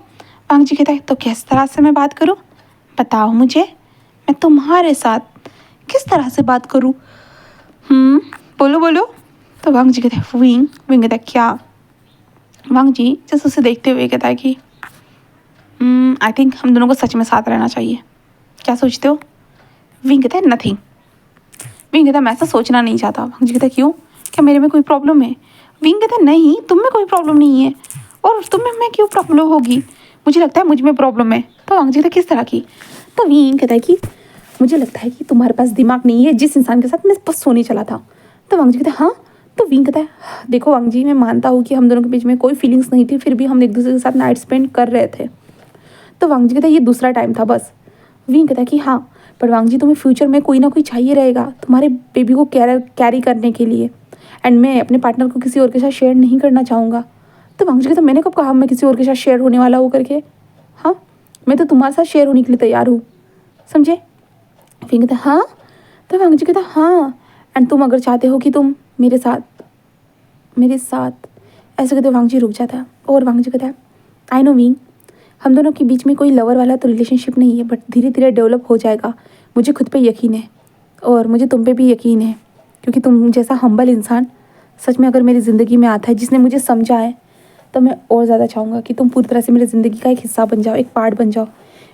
वांग जी कहता है तो किस तरह से मैं बात करूँ बताओ मुझे, मैं तुम्हारे साथ किस तरह से बात करूँ? बोलो बोलो। तो वांग जी कहते हैं विंग कहता है क्या? वांग जी जैसे उसे देखते हुए कहता है कि आई थिंक हम दोनों को सच में साथ रहना चाहिए, क्या सोचते हो? विंग कहता है नथिंग। विंग कहता है मैं ऐसा सोचना नहीं चाहता। वांग जी कहता है क्यों, क्या मेरे में कोई प्रॉब्लम है? विंग कहता है नहीं तुम में कोई प्रॉब्लम नहीं है, और तुम्हें में क्यों प्रॉब्लम होगी? मुझे लगता है मुझ में प्रॉब्लम है। तो वांग जी कहता है किस तरह की? तो विंग कहता है कि मुझे लगता है कि तुम्हारे पास दिमाग नहीं है, जिस इंसान के साथ मैं बस सोने चला था। तो वांग जी कहता है हाँ। तो विंग कहता है देखो वांग जी मैं मानता हूँ कि हम दोनों के बीच में कोई फीलिंग्स नहीं थी, फिर भी हम एक दूसरे के साथ नाइट स्पेंड कर रहे थे। तो वांग जी कहता है ये दूसरा टाइम था बस। विंग कहता है कि हाँ पर वांग जी तुम्हें फ्यूचर में कोई ना कोई चाहिए रहेगा तुम्हारे बेबी को कैरी करने के लिए, एंड मैं अपने पार्टनर को किसी और के साथ शेयर नहीं करना चाहूँगा। तो वांग जी कहता है मैंने कब कहा मैं किसी और के साथ शेयर होने वाला हूँ करके? हाँ मैं तो तुम्हारे साथ शेयर होने के लिए तैयार हूँ, समझे? विंग कहता है हाँ। तो वांग जी कहता है हाँ एंड तुम अगर चाहते हो कि तुम मेरे साथ ऐसे कहते वांग जी रुक जाता है। और वांग जी कहता है आई नो विंग हम दोनों के बीच में कोई लवर वाला तो रिलेशनशिप नहीं है, बट धीरे धीरे डेवलप हो जाएगा, मुझे खुद पे यकीन है और मुझे तुम पे भी यकीन है, क्योंकि तुम जैसा हम्बल इंसान सच में अगर मेरी ज़िंदगी में आता है जिसने मुझे समझा है, तो मैं और ज़्यादा चाहूँगा कि तुम पूरी तरह से मेरी ज़िंदगी का एक हिस्सा बन जाओ, एक पार्ट बन जाओ।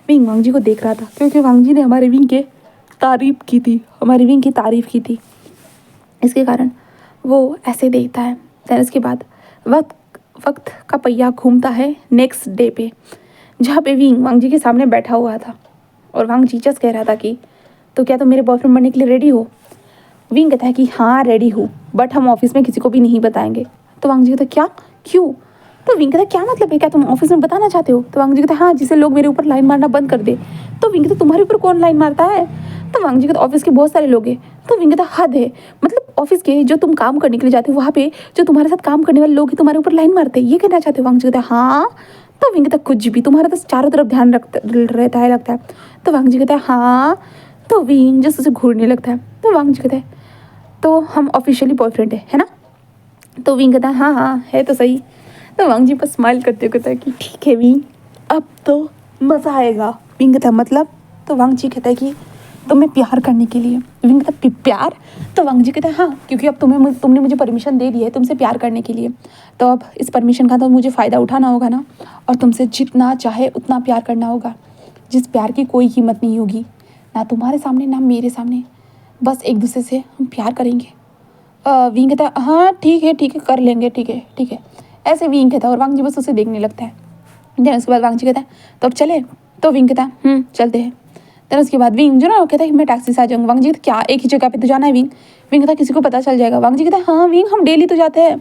विंग वांग जी को देख रहा था क्योंकि वांग जी ने हमारे विंग की तारीफ़ की थी, इसके कारण वो ऐसे देखता है। फिर इसके बाद वक्त का पहिया घूमता है नेक्स्ट डे पे, जहाँ पे विंग वांग जी के सामने बैठा हुआ था और वांग जी जस्ट कह रहा था कि तो क्या तुम मेरे बॉयफ्रेंड बनने के लिए रेडी हो? विंग कहता है कि हाँ रेडी हूँ, बट हम ऑफिस में किसी को भी नहीं बताएंगे। तो वांग जी कहता है क्या, क्यों? तो विंग कहता है क्या मतलब है, क्या तुम ऑफिस में बताना चाहते हो? तो वांग जी कहता है हाँ जिससे लोग मेरे ऊपर लाइन मारना बंद कर दे। तो विंग कहता है तुम्हारे ऊपर कौन लाइन मारता है? तो वांग जी कहता है ऑफिस के बहुत सारे लोग हैं। तो विंग कहता है हद है, मतलब ऑफिस के जो तुम काम करने के लिए जाते हो वहाँ पे जो तुम्हारे साथ काम करने वाले लोग ही तुम्हारे ऊपर लाइन मारते हैं, ये कहना चाहते हो? वांग जी कहता है हाँ। तो विंग कहता है कुछ भी, तुम्हारा तो चारों तरफ ध्यान रहता है लगता है। तो वांग जी कहता है हाँ। तो विंग जैसे उसे घूरने लगता है। तो वांग जी कहता है तो हम ऑफिशियली बॉयफ्रेंड है ना? तो विंग कहता है हाँ है तो सही। तो वांग जी बस स्माइल करते हुए कहता है कि ठीक है विंग अब तो मज़ा आएगा। विंग कहता है मतलब? तो वांग जी कहता है कि तुम्हें प्यार करने के लिए। विंग कहता है प्यार? तो वांग जी कहता है हाँ क्योंकि अब तुमने मुझे परमिशन दे दी है तुमसे प्यार करने के लिए, तो अब इस परमिशन का तो मुझे फ़ायदा उठाना होगा ना, और तुमसे जितना चाहे उतना प्यार करना होगा, जिस प्यार की कोई कीमत नहीं होगी, ना तुम्हारे सामने ना मेरे सामने, बस एक दूसरे से हम प्यार करेंगे। विंग कहता है हाँ ठीक है कर लेंगे, ठीक है ऐसे विंग कहता है और वांग जी बस उसे देखने लगता है। देन उसके बाद वांग जी कहता है तो अब चले? तो विंग कहता है चलते हैं। देन उसके बाद विंग जो ना वो कहता है कि मैं टैक्सी से आ जाऊँगा। वांग जी क्या एक ही जगह पे तो जाना है विंग? विंग कहता है किसी को पता चल जाएगा। वांग जी कहता है हाँ विंग हम डेली तो जाते हैं।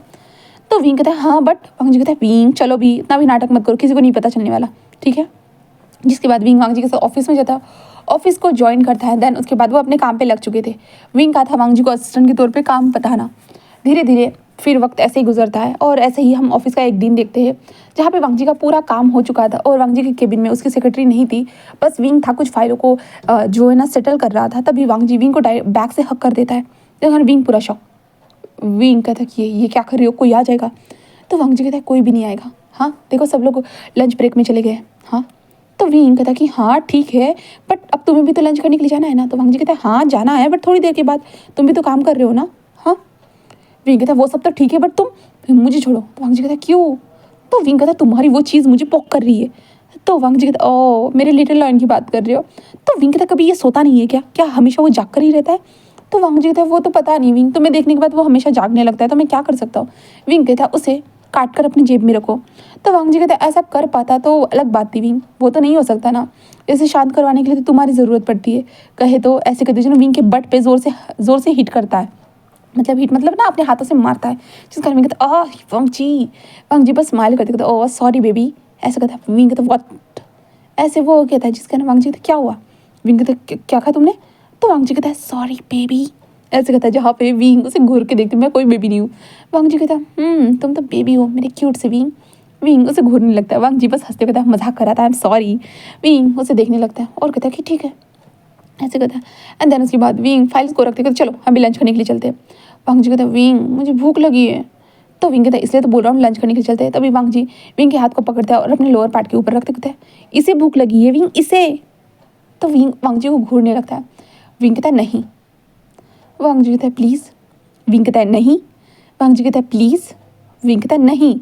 तो विंग कहता है हाँ बट वांग जी कहता है विंग चलो भी इतना भी नाटक मत करो, किसी को नहीं पता चलने वाला, ठीक है। जिसके बाद विंग वांग जी के साथ ऑफिस में जाता है, ऑफिस को ज्वाइन करता है। देन उसके बाद वो अपने काम पे लग चुके थे। विंग का था वांग जी को असिस्टेंट के तौर पे काम बताना। धीरे धीरे फिर वक्त ऐसे ही गुजरता है और ऐसे ही हम ऑफिस का एक दिन देखते हैं जहाँ पे वांग जी का पूरा काम हो चुका था और वांग जी के केबिन में उसकी सेक्रेटरी नहीं थी, बस विंग था कुछ फाइलों को जो है ना सेटल कर रहा था। तभी वांग जी विंग को बैक से हक कर देता है। तो विंग पूरा शॉक। विंग कहता है कि ये क्या कर रही हो, कोई आ जाएगा। तो वांग जी कहता है कोई भी नहीं आएगा, हाँ देखो सब लोग लंच ब्रेक में चले गए। हाँ तो विंग कहता है कि हाँ ठीक है, बट अब तुम्हें भी तो लंच करने के लिए जाना है ना। तो वांग जी कहता है हाँ जाना है, बट थोड़ी देर के बाद, तुम भी तो काम कर रहे हो ना। हाँ विंग कहता है वो सब तो ठीक है, बट तुम मुझे छोड़ो। तो वांग जी कहता है क्यों। तो विंग कहता है तुम्हारी वो चीज़ मुझे पोक कर रही है। तो वांग जी कहता है ओ मेरे लिटिल लॉयन की बात कर रहे हो। तो विंग कहता है कभी ये सोता नहीं है क्या, क्या हमेशा वो जाग कर ही रहता है। तो वांग जी कहता है वो तो पता नहीं विंग, तुम्हें देखने के बाद वो हमेशा जागने लगता है, तो मैं क्या कर सकता हूँ। विंग कहता है उसे काट कर अपनी जेब में रखो। तो वांग जी कहता है ऐसा कर पाता तो अलग बात थी विंग, वो तो नहीं हो सकता ना, इसे शांत करवाने के लिए तो तुम्हारी ज़रूरत पड़ती है। कहे तो ऐसे कहते जो विंग के बट पे ज़ोर से हिट करता है, मतलब हिट मतलब ना अपने हाथों से मारता है। जिस कारण विंग कहता आह वांग जी बस स्माइल करते कहते ओह सॉरी बेबी, ऐसा कहता है। विंग कहता व्हाट, ऐसे वो कहता है। जिस कारण वांग जी कहता क्या हुआ। विंग कहता क्या कहा तुमने। तो वांग जी कहता है सॉरी बेबी, ऐसे कहता है। जहाँ पे विंग उसे घूर के देखती मैं कोई बेबी नहीं हूँ। वांग जी कहता तुम तो बेबी हो मेरे क्यूट से विंग। विंग उसे घूरने लगता है। वांग जी बस हंसते कहता है मजाक कर रहा था, आई एम सॉरी। विंग उसे देखने लगता है और कहता है कि ठीक है, ऐसे कहता है। एंड देन उसके बाद विंग फाइल्स को रखते कहते चलो हम भी लंच करने के लिए चलते हैं। वांग जी कहता है विंग मुझे भूख लगी है। तो विंग कहता है इसलिए तो बोल रहा हूँ लंच करने के लिए चलते हैं। तभी वांग जी विंग के हाथ को पकड़ता है और अपने लोअर पार्ट के ऊपर रखते कहते हैं इसे भूख लगी है विंग, इसे। तो विंग वांग जी को घूरने लगता है। विंग कहता है नहीं। वांग जी कहता है प्लीज़। विंग कहता है नहीं। वांग जी कहता है प्लीज़। विंग कहता है नहीं।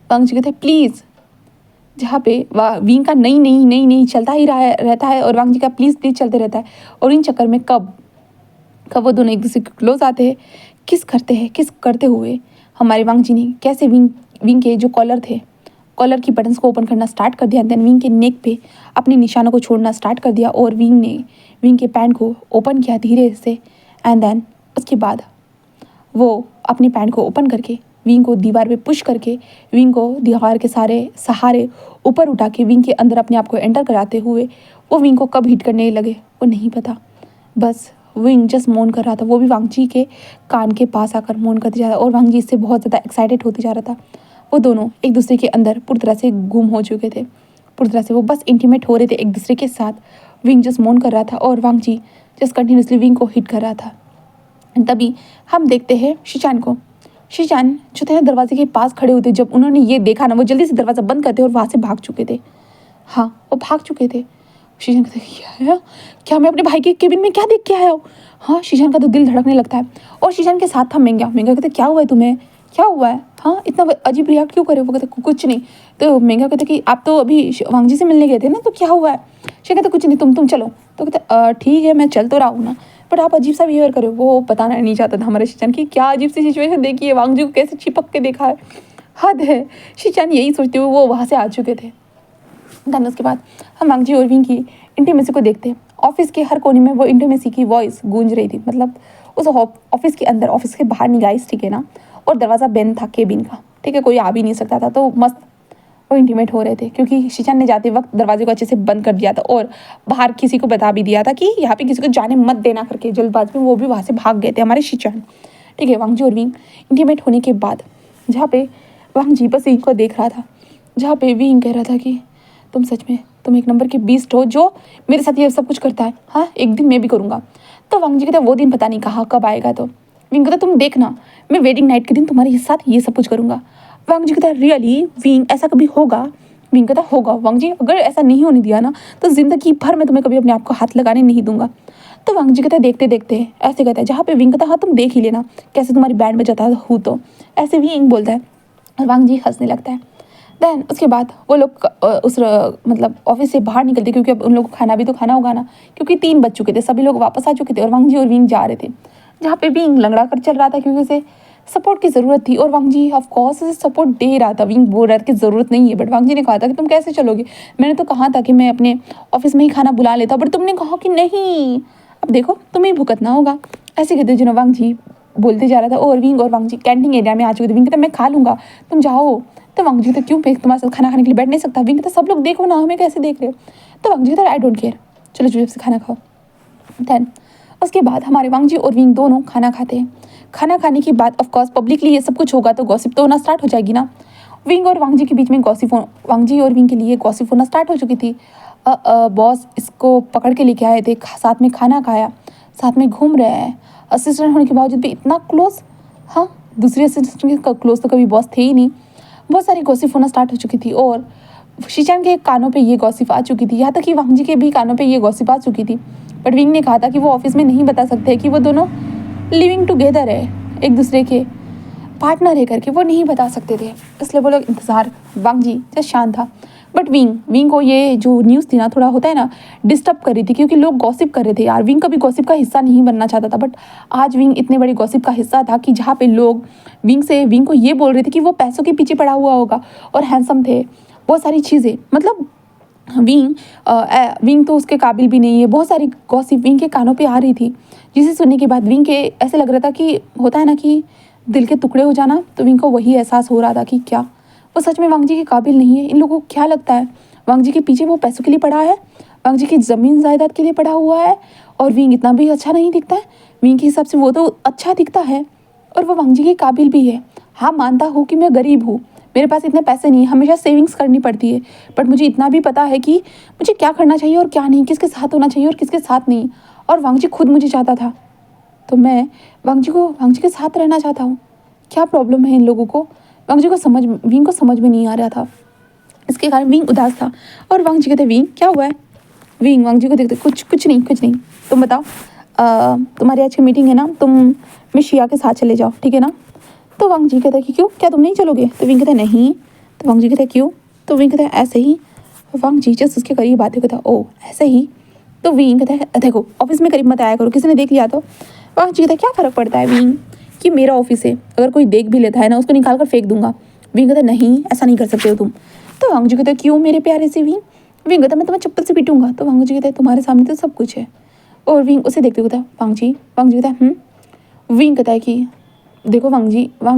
वांग जी कहता है प्लीज़। जहाँ पे विंग का नहीं नहीं नहीं नहीं चलता ही रहता है और वांग जी का प्लीज़ प्लीज़ चलते रहता है। और इन चक्कर में कब वो दोनों एक दूसरे के क्लोज आते हैं, किस करते हुए हमारे वांग जी ने कैसे विंग के जो कॉलर थे, कॉलर की बटन्स को ओपन करना स्टार्ट कर दिया। देन विंग के नेक पे अपने निशानों को छोड़ना स्टार्ट कर दिया और विंग ने विंग के पैंट को ओपन किया धीरे से। एंड देन उसके बाद वो अपनी पैंट को ओपन करके विंग को दीवार पे पुश करके विंग को दीवार के सारे सहारे ऊपर उठा के विंग के अंदर अपने आप को एंटर कराते हुए वो विंग को कब हिट करने लगे वो नहीं पता। बस विंग जस्ट मौन कर रहा था, वो भी वांग जी के कान के पास आकर मौन करते जा रहा था और वांग जी इससे बहुत ज़्यादा एक्साइटेड होते जा रहा था। वो दोनों एक दूसरे के अंदर पूरी तरह से गुम हो चुके थे, पूरी तरह से वो बस इंटीमेट हो रहे थे एक दूसरे के साथ। विंग जस्ट मौन कर रहा था और वांग जी जस्ट कंटिन्यूसली विंग को हिट कर रहा था। तभी हम देखते हैं शिचान को। शिचान जो थे ना दरवाजे के पास खड़े होते, जब उन्होंने ये देखा ना वो जल्दी से दरवाज़ा बंद करते और वहाँ से भाग चुके थे। हाँ वो भाग चुके थे। शिजान कहते क्या मैं अपने भाई के केबिन में क्या देख के आया हूँ। हाँ शिजान का तो दिल धड़कने लगता है और शिजान के साथ था मेंगा कहते क्या हुआ है तुम्हें, क्या हुआ है, हाँ इतना अजीब रिएक्ट क्यों करे। वो कहते कुछ नहीं। तो मेंगा कहते कि आप तो अभी वांग जी से मिलने गए थे ना, तो क्या हुआ है। शिजान कहते कुछ नहीं, तुम चलो। तो कहते ठीक है मैं चल तो रहा हूँ ना, बट आप अजीब सा बिहेवियर करो। वो बताना नहीं चाहता था हमारे शिजान की क्या अजीब सी सिचुएशन देखी है, वांग जी को कैसे चिपक के देखा है, हद है। शिजान यही सोचते हुए वो वहाँ से आ चुके थे। देन उसके बाद हम वांग जी और विंग की इंटीमेसी को देखते हैं। ऑफिस के हर कोने में वो इंटीमेसी की वॉइस गूंज रही थी, मतलब उस ऑफिस के अंदर, ऑफिस के बाहर नहीं गाइस, ठीक है ना। और दरवाज़ा बंद था केबिन का, ठीक है, कोई आ भी नहीं सकता था। तो मस्त वो इंटीमेट हो रहे थे क्योंकि शिचान ने जाते वक्त दरवाजे को अच्छे से बंद कर दिया था और बाहर किसी को बता भी दिया था कि यहाँ पे किसी को जाने मत देना करके। जल्दबाज में वो भी वहाँ से भाग गए थे हमारे शिचान, ठीक है। वांग जी और विंग इंटीमेट होने के बाद जहाँ पे वांग जी बस विंग को देख रहा था, जहाँ पे विंग कह रहा था कि तुम सच में तुम एक नंबर की बीस्ट हो जो मेरे साथ ये सब कुछ करता है, हाँ एक दिन मैं भी करूँगा। तो वांग जी कहता वो दिन पता नहीं कहाँ कब आएगा। तो विंग कहता तुम देखना मैं वेडिंग नाइट के दिन तुम्हारे साथ ये सब कुछ करूँगा। वांग जी कहता रियली विंग ऐसा कभी होगा। विंग कहता होगा वांग जी, अगर ऐसा नहीं होने दिया ना तो जिंदगी भर मैं तुम्हें कभी अपने आप को हाथ लगाने नहीं दूंगा। तो वांग जी कहता देखते देखते ऐसे कहता है, जहाँ पे विंग कहता हाँ तुम देख ही लेना कैसे तुम्हारी बैंड बजाता हूँ। तो ऐसे विंग बोलता है और वांग जी हंसने लगता है। देन उसके बाद वो लोग मतलब ऑफिस से बाहर निकलते क्योंकि अब उन लोगों को खाना भी तो खाना होगा ना, क्योंकि 3 बज चुके थे, सभी लोग वापस आ चुके थे और वांग जी और विंग जा रहे थे। जहाँ पे विंग लंगड़ा कर चल रहा था क्योंकि उसे सपोर्ट की ज़रूरत थी और वांग जी ऑफ कोर्स उसे सपोर्ट दे रहा था। विंग बोल रहा था कि ज़रूरत नहीं है, बट वांग जी ने कहा था कि तुम कैसे चलोगे, मैंने तो कहा था कि मैं अपने ऑफिस में ही खाना बुला लेता, बट तुमने कहा कि नहीं, अब देखो तुम्हें ही भुगतना होगा। ऐसे कहते जिन्हों वांग जी बोलते जा रहा था और विंग और वांग जी कैंटीन एरिया में आ चुके थे। विंग कहता मैं खा लूँगा तुम जाओ। तो वांग जी तो क्यों पे तुम्हारे साथ खाना खाने के लिए बैठ नहीं सकता। विंग कहता सब लोग देखो ना हमें कैसे देख रहे हो। तो वांग जी कहता आई डोंट केयर, चलो चुपचाप से खाना खाओ। देन उसके बाद हमारे वांग जी और विंग दोनों खाना खाते हैं। खाना खाने के बाद ऑफ कोर्स पब्लिकली ये सब कुछ होगा तो गॉसिप तो होना स्टार्ट हो जाएगी ना। विंग और वांग जी के बीच में वांग जी और विंग के लिए गॉसिप होना स्टार्ट हो चुकी थी। बॉस इसको पकड़ के लेके आए थे, साथ में खाना खाया, साथ में घूम रहे हैं, असिस्टेंट होने के बावजूद भी इतना क्लोज। हाँ, दूसरे असिस्टेंट के क्लोज तो कभी बॉस थे ही नहीं। बहुत सारी गॉसिप होना स्टार्ट हो चुकी थी और शीचान के कानों पे ये गॉसिप आ चुकी थी, यहाँ तक कि वांग जी के भी कानों पे ये गॉसिप आ चुकी थी। बट विंग ने कहा था कि वो ऑफिस में नहीं बता सकते कि वो दोनों लिविंग टुगेदर है, एक दूसरे के पार्टनर है करके वो नहीं बता सकते थे, इसलिए वो लोग इंतज़ार। वांग जी जस्ट शांत था। बट विंग को ये जो न्यूज़ थी ना, थोड़ा होता है ना, डिस्टर्ब कर रही थी, क्योंकि लोग गॉसिप कर रहे थे यार। विंग कभी गॉसिप का हिस्सा नहीं बनना चाहता था, बट आज विंग इतने बड़े गॉसिप का हिस्सा था कि जहाँ पे लोग विंग को ये बोल रहे थे कि वो पैसों के पीछे पड़ा हुआ होगा और हैंडसम थे, बहुत सारी चीज़ें। मतलब विंग तो उसके काबिल भी नहीं है। बहुत सारी गॉसिप विंग के कानों पे आ रही थी, जिसे सुनने के बाद विंग के ऐसे लग रहा था कि होता है ना कि दिल के टुकड़े हो जाना, तो विंग को वही एहसास हो रहा था कि क्या वो सच में वांग जी के काबिल नहीं है। इन लोगों को क्या लगता है वांग जी के पीछे वो पैसों के लिए पड़ा है, वांग जी की ज़मीन जायदाद के लिए पड़ा हुआ है, और विंग इतना भी अच्छा नहीं दिखता है। विंग के हिसाब से वो तो अच्छा दिखता है और वो वांग जी के काबिल भी है। हाँ, मानता हूँ कि मैं गरीब हूँ, मेरे पास इतने पैसे नहीं है, हमेशा सेविंग्स करनी पड़ती है, बट मुझे इतना भी पता है कि मुझे क्या करना चाहिए और क्या नहीं, किसके साथ होना चाहिए और किसके साथ नहीं। और वांग जी खुद मुझे चाहता था, तो मैं वांग जी के साथ रहना चाहता हूँ। क्या प्रॉब्लम है इन लोगों को? विंग को समझ में नहीं आ रहा था, इसके कारण विंग उदास था। और वांग जी कहते, विंग क्या हुआ है? विंग वांग जी को देखते, कुछ नहीं, तुम बताओ, तुम्हारी आज की मीटिंग है ना, तुम मिस शिया के साथ चले जाओ, ठीक है ना? तो वांग जी कहता है कि क्यों, क्या तुम नहीं चलोगे? तो विंग कहता है नहीं। तो वांग जी कहता है क्यों? तो विंग कहता है ऐसे ही। वांग जी जस्ट उसके करीब आते कहता है ओ ऐसे ही। तो विंग कहता है देखो, ऑफिस में करीब मत आया करो, किसी ने देख लिया तो। वांग जी कहता है क्या फ़र्क पड़ता है विंग, कि मेरा ऑफिस है, अगर कोई देख भी लेता है ना, उसको निकाल कर फेंक दूंगा। विंग कहता है नहीं, ऐसा नहीं कर सकते हो तुम। तो वांग जी कहता है क्यों मेरे प्यारे से विंग? विंग कहता है मैं तुम्हें चप्पल से पीटूंगा। तो वांग जी कहता है तुम्हारे सामने तो सब कुछ है। और विंग उसे देखते हुए कहता है वांग जी कहता है विंग कहता है कि देखो वांग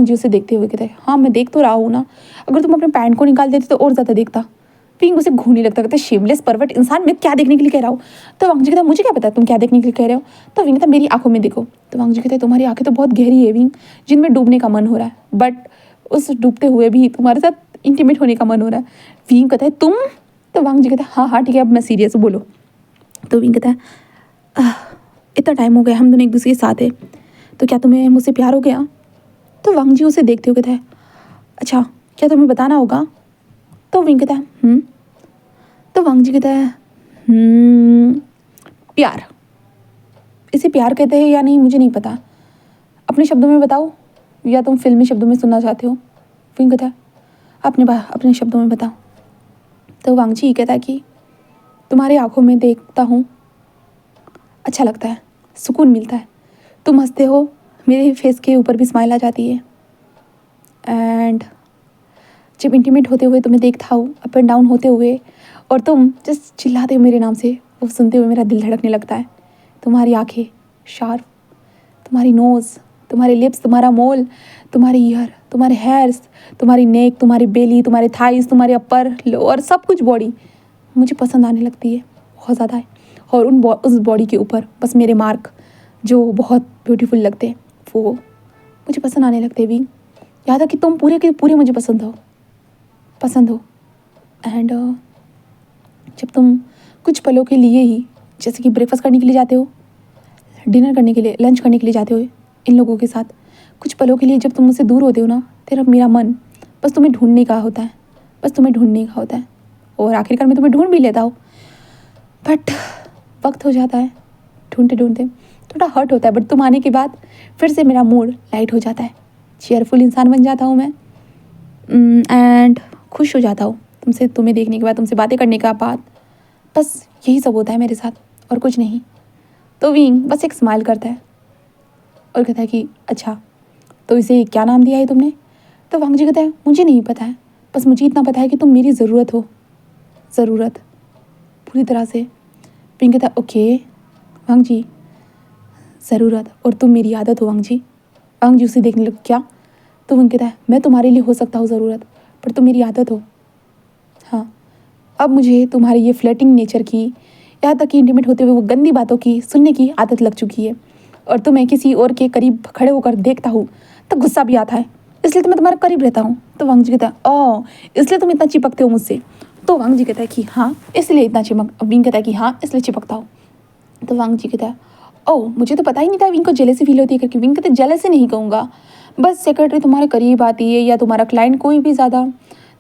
जी उसे देखते हुए कहता है हाँ मैं देख तो रहा हूँ ना, अगर तुम अपने पैंट को निकाल देते तो और ज़्यादा देखता। विंग उसे घूरने लगता, कहता है शेमलेस परवर्ट इंसान, मैं क्या देखने के लिए कह रहा हूँ? तो वांग जी कहता है मुझे क्या पता तुम क्या देखने के लिए कह रहे हो? तो विंग कहता है मेरी आंखों में देखो। तो वांग जी कहते हैं तुम्हारी आंखें तो बहुत गहरी है विंग, जिनमें डूबने का मन हो रहा है, बट उस डूबते हुए भी तुम्हारे साथ इंटीमेट होने का मन हो रहा है। विंग कहता है तुम? तो वांग जी कहता है हाँ ठीक है, अब मैं सीरियस बोलो। तो विंग कहता है इतना टाइम हो गया हम दोनों एक दूसरे के साथ है, तो क्या तुम्हें मुझसे प्यार हो गया? तो वांग जी उसे देखते हुए कहता है अच्छा क्या तुम्हें बताना होगा? तो विंग कहता है तो वांग जी कहता है प्यार, इसे प्यार कहते हैं या नहीं मुझे नहीं पता, अपने शब्दों में बताओ या तुम फिल्मी शब्दों में सुनना चाहते हो? विंग कहता है अपने शब्दों में बताओ। तो वांग जी कहता है कि तुम्हारी आंखों में देखता हूँ, अच्छा लगता है, सुकून मिलता है, तुम हंसते हो, मेरे फेस के ऊपर भी स्माइल आ जाती है, एंड जब इंटीमेट होते हुए तुम्हें देखता हूँ अप एंड डाउन होते हुए, और तुम जस्ट चिल्लाते हो मेरे नाम से, वो सुनते हुए मेरा दिल धड़कने लगता है। तुम्हारी आंखें शार्प, तुम्हारी नोज़, तुम्हारे लिप्स, तुम्हारा मोल, तुम्हारे ईयर, तुम्हारे हेयर्स, तुम्हारी नेक, तुम्हारी बेली, तुम्हारे थाइस, तुम्हारे अपर लोअर, सब कुछ बॉडी मुझे पसंद आने लगती है बहुत ज़्यादा है। और उस बॉडी के ऊपर बस मेरे मार्क जो बहुत ब्यूटीफुल लगते हैं वो मुझे पसंद आने लगते हैं। भी यहाँ तक कि तुम पूरे के पूरे मुझे पसंद हो। एंड जब तुम कुछ पलों के लिए ही, जैसे कि ब्रेकफास्ट करने के लिए जाते हो, डिनर करने के लिए, लंच करने के लिए जाते हो इन लोगों के साथ, कुछ पलों के लिए जब तुम मुझसे दूर होते हो ना, तेरा मेरा मन बस तुम्हें ढूंढने का होता है, और आखिरकार मैं तुम्हें ढूंढ भी लेता हूँ, बट वक्त हो जाता है, ढूंढते थोड़ा हर्ट होता है, बट तुम आने के बाद फिर से मेरा मूड लाइट हो जाता है, चेयरफुल इंसान बन जाता हूँ मैं, एंड खुश हो जाता हूँ तुम्हें देखने के बाद, तुमसे बातें करने का बाद, बस यही सब होता है मेरे साथ और कुछ नहीं। तो विंग बस एक स्माइल करता है और कहता है कि अच्छा तो इसे क्या नाम दिया है तुमने? तो वांग जी कहता है मुझे नहीं पता है, बस मुझे इतना पता है कि तुम मेरी ज़रूरत पूरी तरह से। विंग कहता है ओके वांग जी, ज़रूरत और तुम मेरी आदत हो वांग जी। वांग जी उसे देखने लग क्या? तो विंग कहता है मैं तुम्हारे लिए हो सकता हूँ ज़रूरत, पर तुम मेरी आदत हो। हाँ, अब मुझे तुम्हारी ये फ्लर्टिंग नेचर की, यहाँ तक कि इंटीमेट होते हुए वो गंदी बातों की सुनने की आदत लग चुकी है, और तुम्हें किसी और के करीब खड़े होकर देखता हूँ तो गुस्सा भी आता है, इसलिए तो मैं तुम्हारे करीब रहता हूँ। तो वांग जी कहता है ओह इसलिए तुम इतना चिपकते हो मुझसे। तो वांग जी कहता है कि हाँ इसलिए इतना चिपक, विंग कहता है कि हाँ इसलिए चिपकता हूँ। तो वांग जी कहता है ओह मुझे तो पता ही नहीं था विंग को जेलसी फील होती है करके। विंग कहते जेलसी नहीं कहूँगा, बस सेक्रेटरी तुम्हारे करीब आती है या तुम्हारा क्लाइंट कोई भी ज़्यादा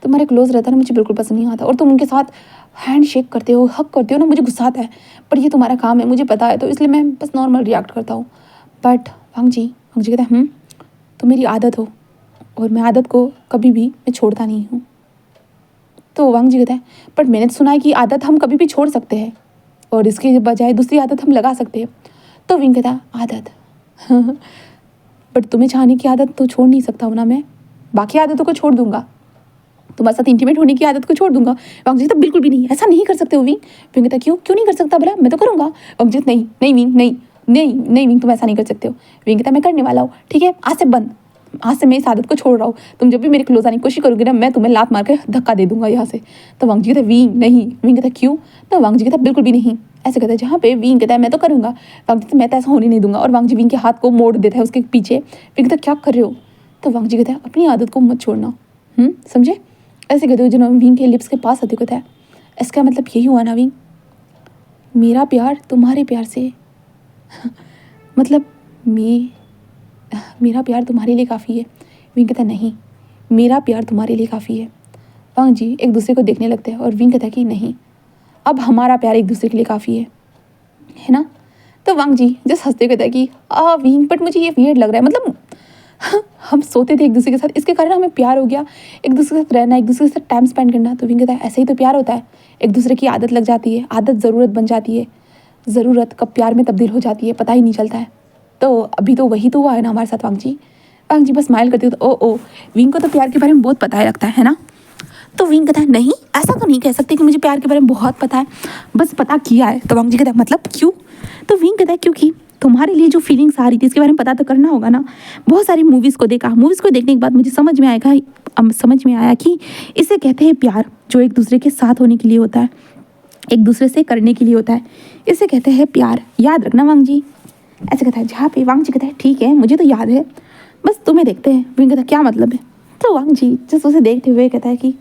तुम्हारे क्लोज रहता है ना, मुझे बिल्कुल पसंद नहीं आता। और तुम उनके साथ हैंड शेक करते हो, हक करते हो ना, मुझे गुस्सा आता है। पर ये तुम्हारा काम है, मुझे पता है, तो इसलिए मैं बस नॉर्मल रिएक्ट करता हूँ। बट वांग जी कहता है तो मेरी आदत हो और मैं आदत को कभी भी मैं छोड़ता नहीं हूँ। तो वांग जी कहता है बट मैंने तो सुना है कि आदत हम कभी भी छोड़ सकते हैं और इसके बजाय दूसरी आदत हम लगा सकते हैं। तो विंग कहता है आदत बट तुम्हें चाहने की आदत तो छोड़ नहीं सकता हूँ ना मैं, बाकी आदतों को छोड़ दूंगा, तुम्हारे साथ इंटीमेट होने की आदत को छोड़ दूंगा। वांग जी कहता बिल्कुल भी नहीं, ऐसा नहीं कर सकते हो विंग। विंग कहता क्यों क्यों नहीं कर सकता बोला, मैं तो करूँगा। वांग जी नहीं नहीं विंग नहीं नहीं नहीं विंग तुम ऐसा नहीं कर सकते हो। विंग कहता मैं करने वाला हूँ, ठीक है आज से बंद, आज से मैं इस आदत को छोड़ रहा हूँ। तुम जब भी मेरे क्लोज आने की कोशिश करोगे ना मैं तुम्हें लात मार के धक्का दे दूंगा यहाँ से। तो वांग जी कहता विंग नहीं। विंग कहता क्यों। तो वांग जी कहता बिल्कुल भी नहीं। ऐसे कहता है जहाँ पे विंग कहता है मैं तो करूँगा, वांग जी कहता मैं तो ऐसा होने नहीं दूंगा। और वांग जी विंग के हाथ को मोड़ देता है उसके पीछे। विंग कहता क्या कर रहे हो। तो वांग जी कहता है अपनी आदत को मत छोड़ना, समझे। ऐसे कहते हो जिन्होंने विंग के लिप्स के पास आते कहता है इसका मतलब यही हुआ ना विंग, मेरा प्यार तुम्हारे प्यार से मतलब मेरा प्यार तुम्हारे लिए काफ़ी है। विंग कहता नहीं मेरा प्यार तुम्हारे लिए काफ़ी है। वांग जी एक दूसरे को देखने लगते हैं और विंग कहता है कि नहीं अब हमारा प्यार एक दूसरे के लिए काफ़ी है ना। तो वांग जी जस्ट हंसते कहता है कि विंग बट मुझे ये वियर्ड लग रहा है, मतलब हम सोते थे एक दूसरे के साथ, इसके कारण हमें प्यार हो गया, एक दूसरे के साथ रहना, एक दूसरे के साथ टाइम स्पेंड करना। तो विंग कहता है ऐसे ही तो प्यार होता है, एक दूसरे की आदत लग जाती है, आदत ज़रूरत बन जाती है, ज़रूरत कब प्यार में तब्दील हो जाती है पता ही नहीं चलता है। तो अभी तो वही तो हुआ है ना हमारे साथ। वांग जी बस स्माइल करती हो तो ओ विंग को तो प्यार के बारे में बहुत पता है लगता है ना। तो विंग कहता है नहीं ऐसा तो नहीं कह सकते कि मुझे प्यार के बारे में बहुत पता है, बस पता किया है। तो वांग जी कहता है मतलब क्यों। तो विंग कहता है क्योंकि तुम्हारे लिए जो फीलिंग्स आ रही थी इसके बारे में पता तो करना होगा ना। बहुत सारी मूवीज़ को देखा, मूवीज़ को देखने के बाद मुझे समझ में आया कि इसे कहते हैं प्यार, जो एक दूसरे के साथ होने के लिए होता है, एक दूसरे से करने के लिए होता है, इसे कहते हैं प्यार, याद रखना वांग जी। ऐसे कहता है जहाँ पे वांग जी कहता है ठीक है मुझे तो याद है, बस तुम्हें देखते हैं। विंग कहता है क्या मतलब है। तो वांग जी जस्ट उसे देखते हुए कहता है कि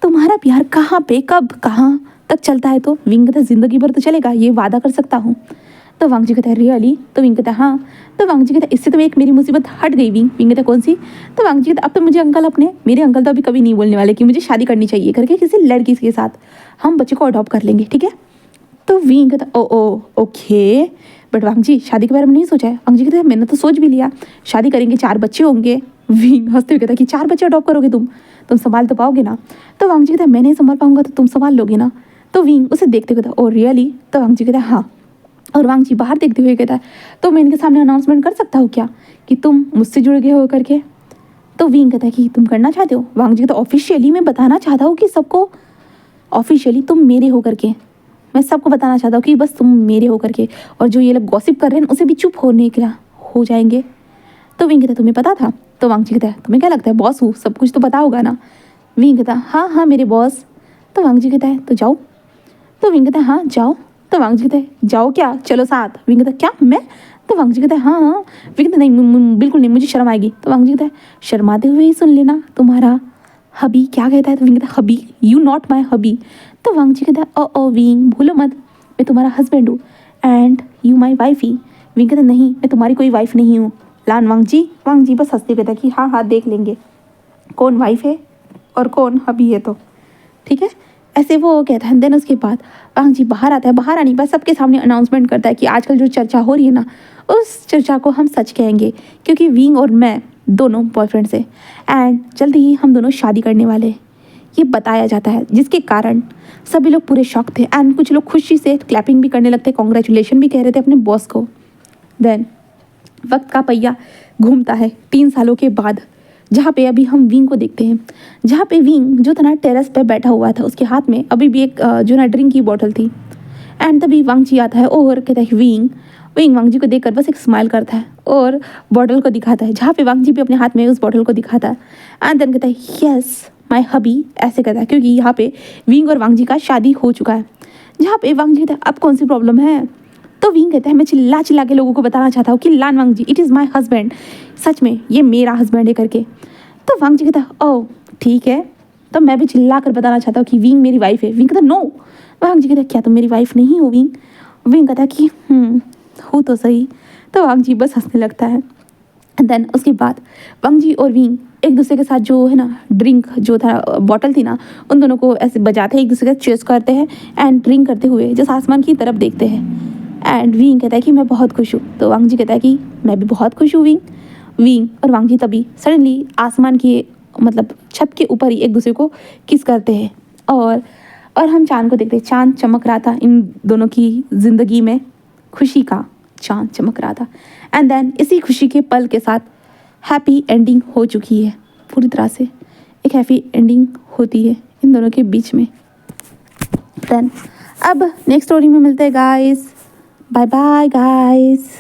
तुम्हारा प्यार कहाँ पे कब कहाँ तक चलता है। तो विंग कहता है ज़िंदगी भर तो चलेगा, ये वादा कर सकता हूँ। तो वांग जी कहता है रियली। तो विंग कहता है हाँ। तो वांग जी कहता है इससे तो एक मेरी मुसीबत हट गई विंग। विंग कहता है कौन सी। तो वांग जी कहता अब तो मुझे अंकल मेरे अंकल तो अभी कभी नहीं बोलने वाले कि मुझे शादी करनी चाहिए करके किसी लड़की के साथ, हम बच्चे को अडॉप्ट कर लेंगे ठीक है। तो विंग कहता ओके बट वांग जी शादी के बारे में नहीं सोचा है। वांग जी कहते मैंने तो सोच भी लिया, शादी करेंगे, 4 बच्चे होंगे। विंग हंसते हुए कहता कि 4 बच्चे अडॉप्ट करोगे तुम संभाल तो पाओगे ना। तो वांग जी कहता मैं नहीं संभाल पाऊंगा तो तुम संभाल लोगे ना। तो विंग उसे देखते कहता ओ रियली। तो वांग जी कहता हाँ। और वांग जी बाहर देखते हुए कहता है तो मैं इनके सामने अनाउंसमेंट कर सकता हूँ क्या कि तुम मुझसे जुड़ गए हो करके। तो विंग कहता है कि तुम करना चाहते हो। वांग जी कहता ऑफिशियली मैं बताना चाहता हूँ कि सबको, ऑफिशियली तुम मेरे हो करके, मैं सबको बताना चाहता हूँ कि बस तुम मेरे हो करके, और जो ये लोग गॉसिप कर रहे हैं उसे भी चुप होने के हो जाएंगे। तो विंग कहता तुम्हें पता था। तो वांग जी कहता है तुम्हें क्या लगता है बॉस हूँ, सब कुछ तो पता होगा ना। विंग कहता हाँ मेरे बॉस। तो वांग जी कहता है तो जाओ। तो विंग कहता है हाँ जाओ। तो वांग जी कहते हैं जाओ क्या, चलो साथ। विंग कहता है क्या मैं। तो वांग जी कहता है हाँ। विंग कहता नहीं बिल्कुल नहीं, मुझे शर्म आएगी। तो वांग जी कहता है शर्माते हुए ही सुन लेना, तुम्हारा हबी क्या कहता है। तो विंग कहता है हबी, यू नॉट माई हबी। तो वांग जी कहता है ओ विंग भूलो मत मैं तुम्हारा हस्बैंड हूँ and you my wife he. Wing कहता नहीं मैं तुम्हारी कोई वाइफ नहीं हूँ लान वांग जी। वांग जी बस हंसते कहता कि हाँ देख लेंगे कौन वाइफ है और कौन हबी है, तो ठीक है। ऐसे वो कहता है। देन उसके बाद वांग जी बाहर आता है, बाहर आने के बाद सबके सामने अनाउंसमेंट करता है कि आजकल जो चर्चा हो रही है ना उस चर्चा को हम सच कहेंगे, क्योंकि विंग और मैं दोनों बॉयफ्रेंड से एंड जल्दी ही हम दोनों शादी करने वाले, ये बताया जाता है। जिसके कारण सभी लोग पूरे शॉक थे एंड कुछ लोग खुशी से क्लैपिंग भी करने लगते, कॉन्ग्रेचुलेशन भी कह रहे थे अपने बॉस को। देन वक्त का पहिया घूमता है 3 सालों के बाद, जहाँ पे अभी हम विंग को देखते हैं, जहाँ पे विंग जो था ना टेरेस पे बैठा हुआ था, उसके हाथ में अभी भी एक जो ना ड्रिंक की बॉटल थी। एंड तभी वांग जी आता है और कहता है विंग वांग जी को देखकर बस एक स्माइल करता है और बॉटल को दिखाता है, जहाँ पे वांग जी भी अपने हाथ में उस बॉटल को दिखाता है। एंड देन कहता है यस माई हबी, ऐसे कहता है क्योंकि यहाँ पे विंग और वांग जी का शादी हो चुका है। जहाँ पे वांग जी कहता है अब कौन सी प्रॉब्लम है। तो विंग कहता है मैं चिल्ला चिल्ला के लोगों को बताना चाहता हूँ कि लान वांग जी इट इज़ माई हस्बैंड, सच में ये मेरा हस्बैंड है करके। तो वांग जी कहता है ओह ठीक है, तो मैं भी चिल्ला कर बताना चाहता हूँ कि विंग मेरी वाइफ है। विंग कहता है नो। वांग जी कहता है क्या तुम मेरी वाइफ नहीं हो विंग? विंग कहता है कि हो तो सही। तो वांग जी बस हंसने लगता है। एंड देन उसके बाद वांग जी और विंग एक दूसरे के साथ जो है ना ड्रिंक जो था बॉटल थी ना, उन दोनों को ऐसे बजाते हैं, एक दूसरे के साथ चेस करते हैं एंड ड्रिंक करते हुए जैसे आसमान की तरफ देखते हैं। एंड विंग कहता है कि मैं बहुत खुश हूँ। तो वांग जी कहता है कि मैं भी बहुत खुश हूँ विंग। विंग और वांग जी तभी सडनली आसमान के मतलब छत के ऊपर ही एक दूसरे को किस करते हैं। और हम चांद को देखते हैं, चांद चमक रहा था इन दोनों की ज़िंदगी में, खुशी का चांद चमक रहा था। एंड देन इसी खुशी के पल के साथ हैप्पी एंडिंग हो चुकी है, पूरी तरह से एक हैप्पी एंडिंग होती है इन दोनों के बीच में। देन अब नेक्स्ट स्टोरी में मिलते हैं गाइस, बाय बाय गाइस।